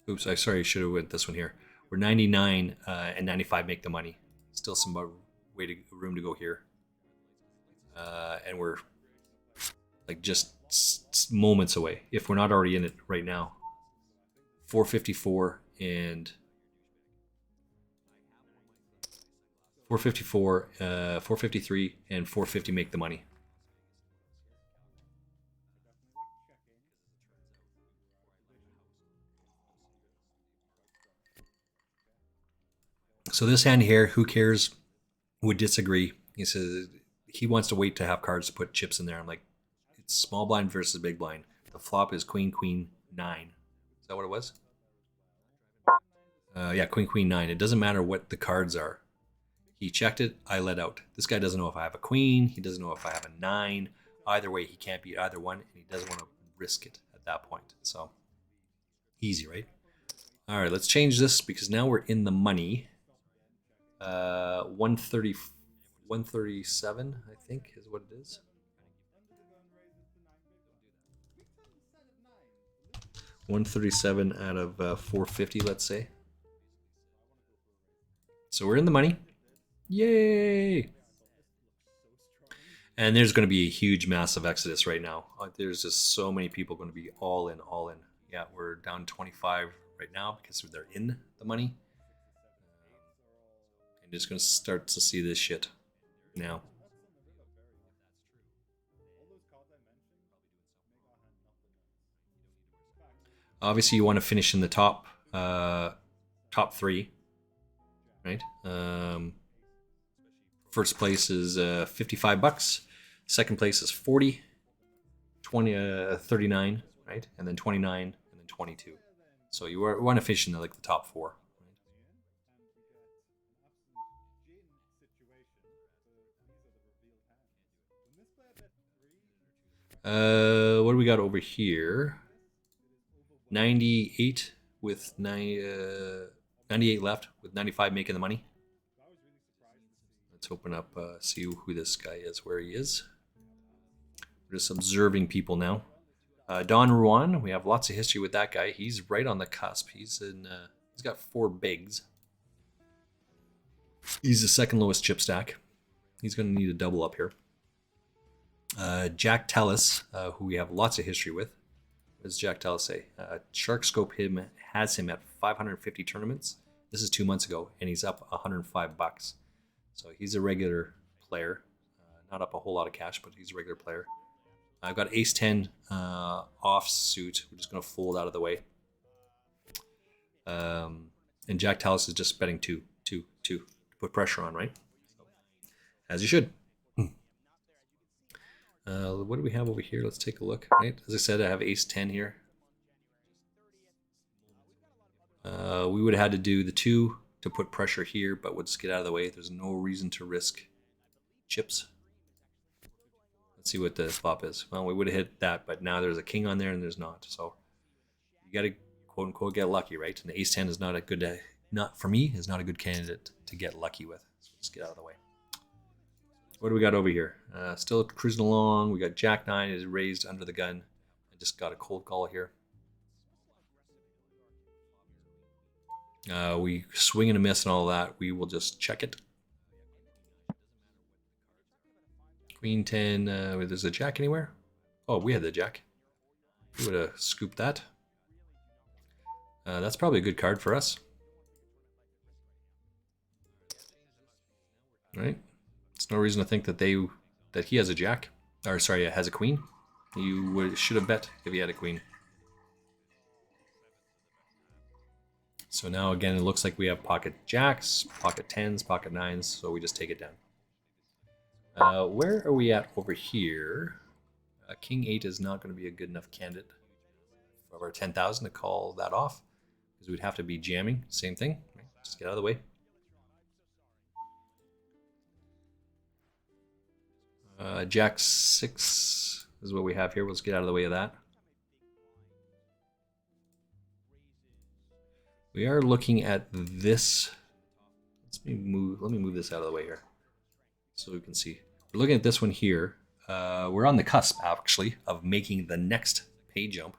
Oops, I should have went this one here. We're 99 and 95 make the money. Still some room to go here. And we're like just moments away, if we're not already in it right now. 454 and 454, 453 and 450 make the money. So this hand here, who cares, would disagree. He says he wants to wait to have cards to put chips in there. I'm like, it's small blind versus big blind. The flop is queen, queen, 9. Is that what it was? Yeah, queen, queen, 9. It doesn't matter what the cards are. He checked it, I let out. This guy doesn't know if I have a queen. He doesn't know if I have a 9. Either way, he can't beat either one, and he doesn't want to risk it at that point. So, easy, right? All right, let's change this because now we're in the money. 130, 137, I think, is what it is. 137 out of 450, let's say. So we're in the money. Yay! And there's going to be a huge, massive exodus right now. There's just so many people going to be all in, all in. Yeah, we're down 25 right now because they're in the money. I'm just going to start to see this shit now. Obviously, you want to finish in the top three, right? First place is $55. Second place is 40, 20, 39, right? And then 29, and then 22. So you want to finish in like the top four. What do we got over here? 98 with 98 left with 95 making the money. Let's open up, see who this guy is, where he is. We're just observing people now. Don Ruan, we have lots of history with that guy. He's right on the cusp. He's got 4 bigs. He's the second lowest chip stack. He's going to need a double up here. Jack Tellis, who we have lots of history with. What does Jack Tellis say? Sharkscope has him at 550 tournaments. This is 2 months ago, and he's up $105. So he's a regular player. Not up a whole lot of cash, but he's a regular player. I've got Ace 10 offsuit. We're just going to fold out of the way. And Jack Tellis is just betting two to put pressure on, right? As you should. What do we have over here? Let's take a look. Right, as I said, I have Ace 10 here. We would have had to do the 2 to put pressure here, but we'll just get out of the way. There's no reason to risk chips. Let's see what the flop is. Well, we would have hit that, but now there's a king on there and there's not. So you got to quote unquote get lucky, right? And the Ace 10 is not a good, not for me, is not a good candidate to get lucky with. So just get out of the way. What do we got over here? Still cruising along. We got Jack 9 is raised under the gun. I just got a cold call here. We swing and a miss and all that. We will just check it. Queen 10. There's a jack anywhere? Oh, we had the jack. We would have scooped that. That's probably a good card for us. Right? There's no reason to think that he has a jack. Or sorry, has a queen. You should have bet if he had a queen. So now again, it looks like we have pocket jacks, pocket 10s, pocket 9s, so we just take it down. Where are we at over here? King 8 is not going to be a good enough candidate for our 10,000 to call that off, because we'd have to be jamming. Same thing. Right? Just get out of the way. Jack 6 is what we have here. Let's get out of the way of that. We are looking at this. Let me move this out of the way here so we can see. We're looking at this one here. We're on the cusp, actually, of making the next pay jump.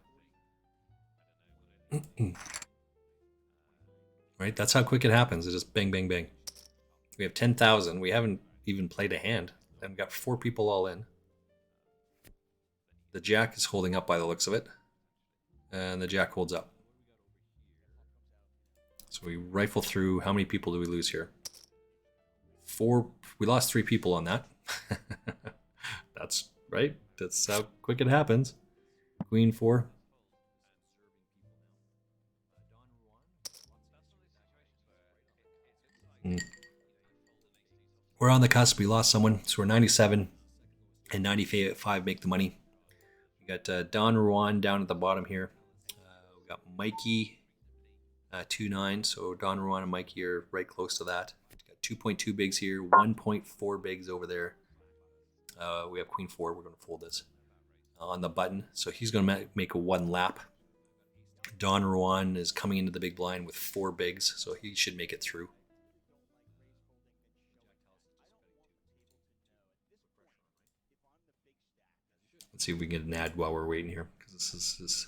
Right? That's how quick it happens. It's just bang, bang, bang. We have 10,000. We haven't even played a hand. And we've got 4 people all in. The jack is holding up by the looks of it. And the jack holds up. So we rifle through. How many people do we lose here? 4. We lost 3 people on that. That's right. That's how quick it happens. Queen 4. We're on the cusp. We lost someone. So we're 97 and 95 make the money. We got Don Ruan down at the bottom here. We got Mikey 2-9. So Don Ruan and Mikey are right close to that. Got 2.2 bigs here, 1.4 bigs over there. We have Queen 4. We're going to fold this on the button. So he's going to make a 1 lap. Don Juan is coming into the big blind with 4 bigs, so he should make it through. Let's see if we can get an ad while we're waiting here, because this is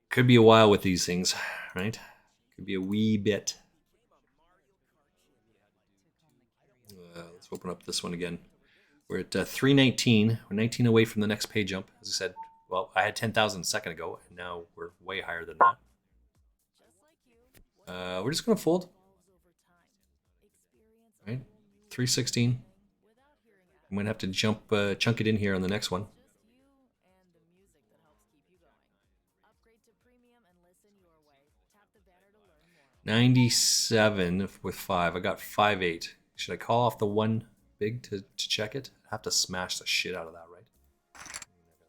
could be a while with these things, right? Could be a wee bit. Let's open up this one again. We're at 319. We're 19 away from the next pay jump. As I said, well, I had 10,000 a second ago, and now we're way higher than that. We're just going to fold. Right? 316. I'm going to have to chunk it in here on the next one. 97 with 5. I got 5-8. Should I call off the 1 big to check it? I have to smash the shit out of that, right? I'm gonna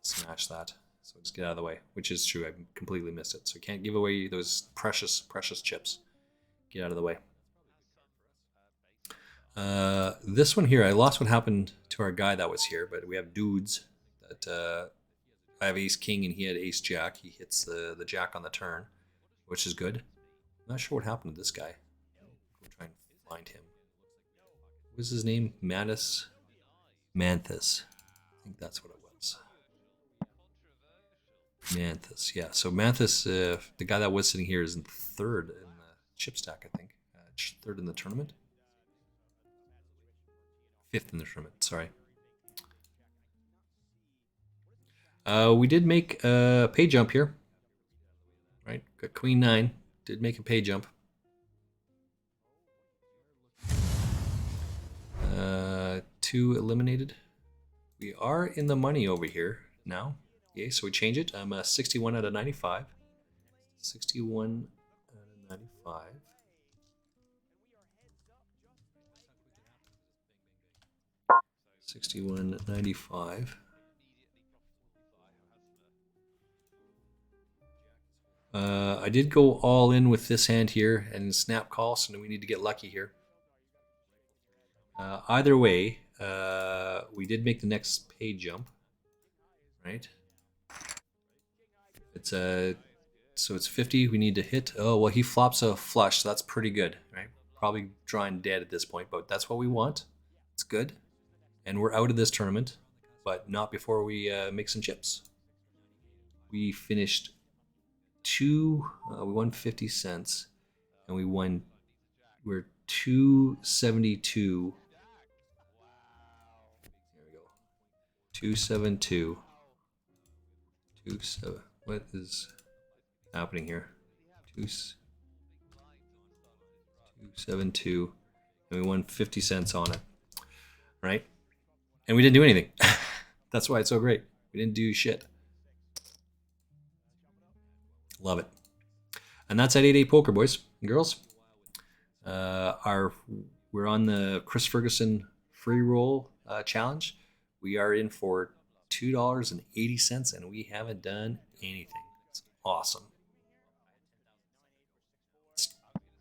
smash that. So just get out of the way, which is true. I completely missed it. So can't give away those precious, precious chips. Get out of the way. This one here, I lost what happened to our guy that was here, but we have dudes that I have ace king and he had ace jack. He hits the jack on the turn, which is good. I'm not sure what happened to this guy. We'll try and find him. What was his name? Manthus. I think that's what it was. Manthus, yeah. So Manthus, the guy that was sitting here, is in 3rd in the chip stack, I think. 3rd in the tournament. 5th in the tournament, sorry. We did make a pay jump here. Right, got queen 9. Did make a pay jump. 2 eliminated. We are in the money over here now. Okay, so we change it. I'm 61 out of 95. 61 out of 95. $61.95. I did go all in with this hand here and snap call, so we need to get lucky here. Either way, we did make the next pay jump, right? It's so it's 50. We need to hit. Oh well, he flops a flush, so that's pretty good, right? Probably drawing dead at this point, but that's what we want. It's good, and we're out of this tournament, but not before we make some chips. We finished. We won 50 cents, and we're 272. There we go. 272. What is happening here? 272, and we won 50 cents on it, right? And we didn't do anything. That's why it's so great. We didn't do shit. Love it. And that's at 8-8 poker, boys and girls. We're on the Chris Ferguson free roll challenge. We are in for $2.80, and we haven't done anything. It's awesome.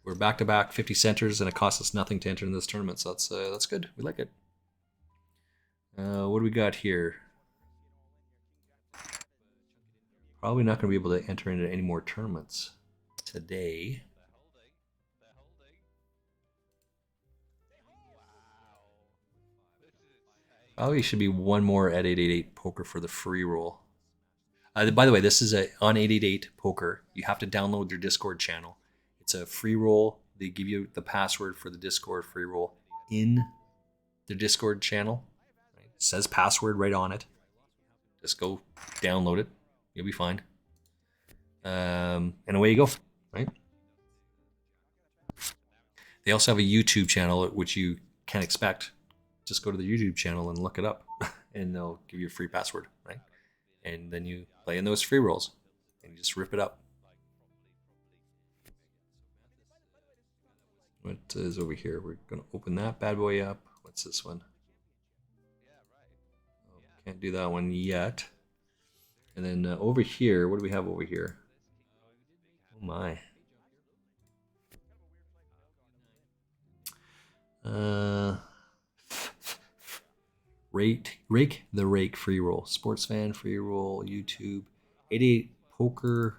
We're back to back 50 centers, and it costs us nothing to enter in this tournament. So that's good. We like it. What do we got here? Probably not going to be able to enter into any more tournaments today. Probably should be one more at 888 poker for the free roll. By the way, this is on 888 poker. You have to download their Discord channel. It's a free roll. They give you the password for the Discord free roll in the Discord channel. Right? It says password right on it. Just go download it. You'll be fine. And away you go, right? They also have a YouTube channel, which you can't expect. Just go to the YouTube channel and look it up, and they'll give you a free password, right? And then you play in those free rolls, and you just rip it up. What is over here? We're going to open that bad boy up. What's this one? Oh, can't do that one yet. And then over here, what do we have over here? Oh my. Rake the Rake free roll. Sports fan free roll. YouTube. 88 poker.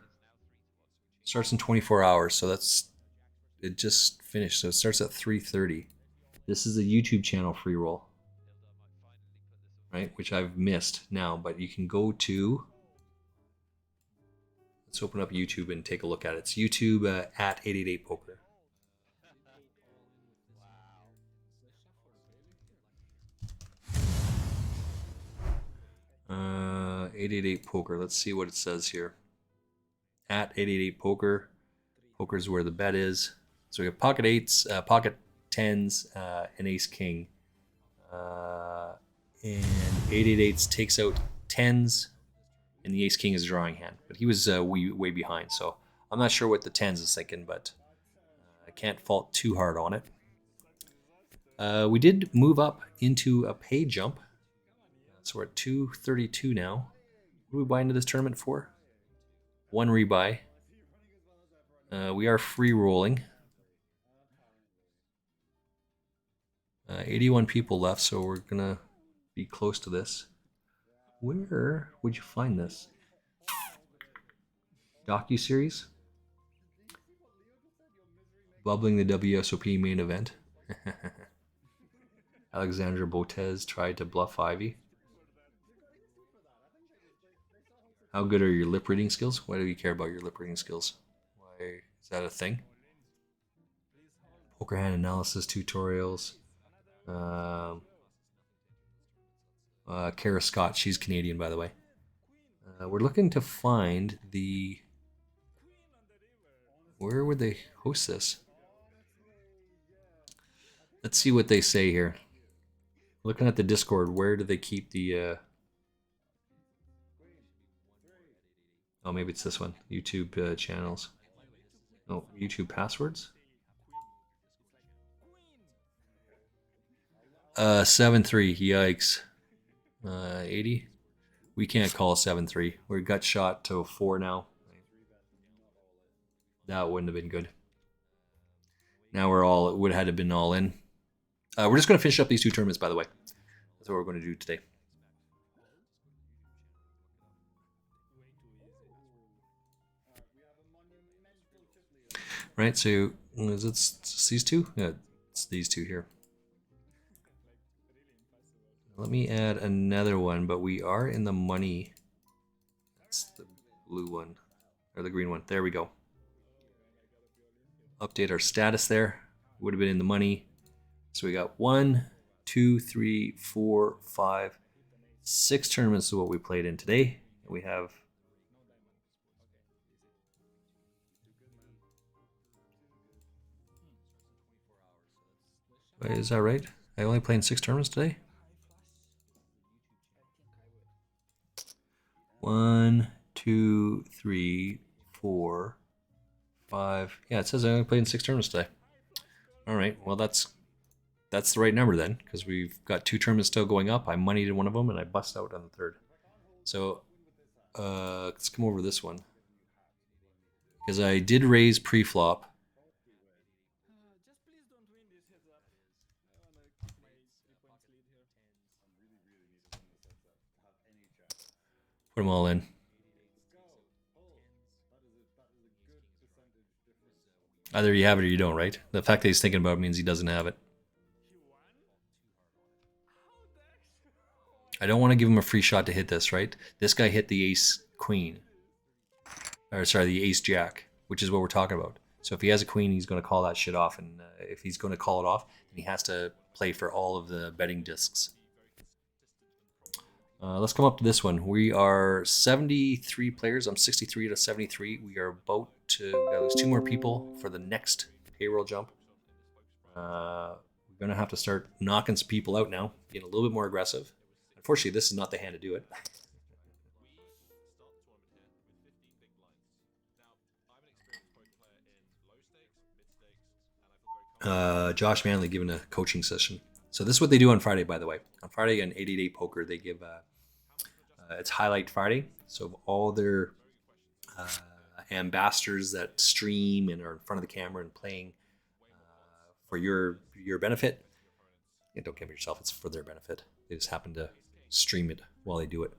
Starts in 24 hours, so it just finished. So it starts at 3:30. This is a YouTube channel free roll, right? Which I've missed now, but you can go to. Let's open up YouTube and take a look at it. It's YouTube at 888 Poker. 888 Poker. Let's see what it says here. At 888 Poker. Poker is where the bet is. So we have pocket eights, pocket tens, and ace king. And 888 takes out tens, and the ace king is a drawing hand. But he was way behind, so I'm not sure what the tens is thinking, but I can't fault too hard on it. We did move up into a pay jump. So we're at 232 now. What do we buy into this tournament for? 1 rebuy. We are free rolling. 81 people left, so we're gonna be close to this. Where would you find this? Docu-series? Bubbling the WSOP main event. Alexandra Botez tried to bluff Ivy. How good are your lip reading skills? Why do you care about your lip reading skills? Why is that a thing? Poker hand analysis tutorials. Kara Scott, she's Canadian, by the way. We're looking to find the. Where would they host this? Let's see what they say here. Looking at the Discord, where do they keep the? Oh, maybe it's this one. YouTube channels. Oh, YouTube passwords. 7-3. Yikes. 80. We can't call 7-3. We got shot to 4 now. That wouldn't have been good. Now it would have had to been all in. We're just going to finish up these 2 tournaments, by the way. That's what we're going to do today. Right, so is it these 2? Yeah, it's these 2 here. Let me add another one, but we are in the money. That's the blue one, or the green one. There we go. Update our status there. Would have been in the money. So we got 1, 2, 3, 4, 5, 6 tournaments is what we played in today. We have is that right? I only played in 6 tournaments today? 1, 2, 3, 4, 5. Yeah, it says I only played in 6 tournaments today. All right, well that's the right number then, because we've got 2 tournaments still going up. I moneyed in one of them and I bust out on the 3rd. So let's come over to this one, because I did raise pre-flop. Put them all in. Either you have it or you don't, right? The fact that he's thinking about it means he doesn't have it. I don't want to give him a free shot to hit this, right? This guy hit the ace queen. Or sorry, the ace jack, which is what we're talking about. So if he has a queen, he's going to call that shit off. And if he's going to call it off, then he has to play for all of the betting discs. Let's come up to this one. We are 73 players. I'm 63 to 73. We are about to lose 2 more people for the next payroll jump. We're going to have to start knocking some people out now, getting a little bit more aggressive. Unfortunately, this is not the hand to do it. Josh Manley giving a coaching session. So this is what they do on Friday, by the way. On Friday on 888 Poker, they give it's Highlight Friday. So of all their ambassadors that stream and are in front of the camera and playing for your benefit. Yeah, don't give it yourself. It's for their benefit. They just happen to stream it while they do it.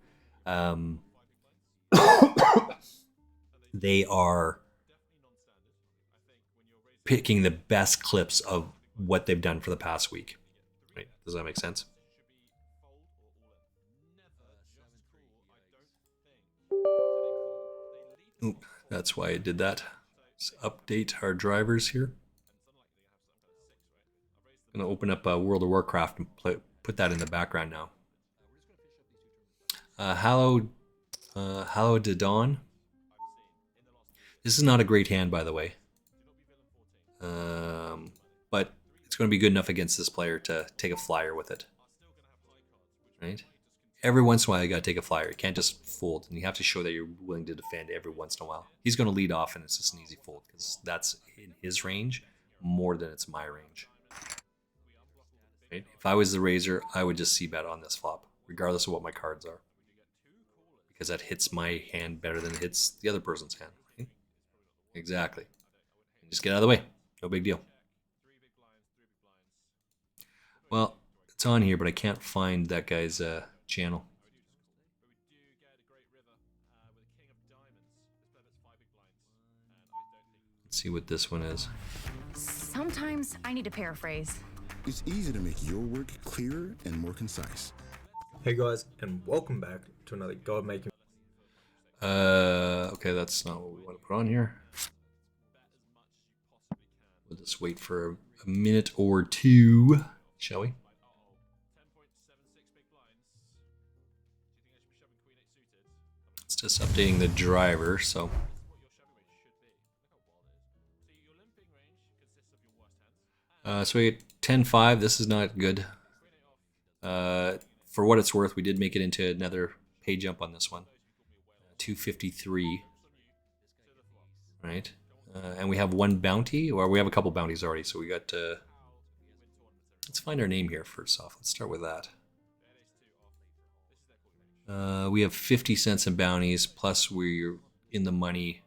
They are picking the best clips of what they've done for the past week. Right? Does that make sense? Oop, that's why I did that. Let's update our drivers here. I'm going to open up World of Warcraft and put that in the background now. Hallowed to Dawn. This is not a great hand, by the way. But it's going to be good enough against this player to take a flyer with it. Right? Every once in a while, you got to take a flyer. You can't just fold, and you have to show that you're willing to defend every once in a while. He's going to lead off, and it's just an easy fold because that's in his range more than it's my range. Right? If I was the raiser, I would just c-bet on this flop, regardless of what my cards are, because that hits my hand better than it hits the other person's hand. Right? Exactly. And just get out of the way. No big deal. Well, it's on here, but I can't find that guy's channel. Let's see what this one is. Sometimes I need to paraphrase. It's easy to make your work clearer and more concise. Hey guys, and welcome back to another God Making. Okay, that's not what we want to put on here. We'll just wait for a minute or two, shall we? It's just updating the driver, so. So we get 10-5. This is not good. For what it's worth, we did make it into another pay jump on this one. 253. Right? And we have one bounty, or we have a couple bounties already. So we got. Let's find our name here first off. Let's start with that. We have 50 cents in bounties, plus we're in the money.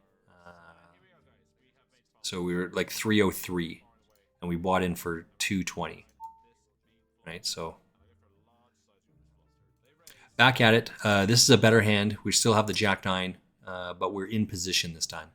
So we were like 303, and we bought in for 220. Right, so back at it. This is a better hand. We still have the Jack 9, but we're in position this time.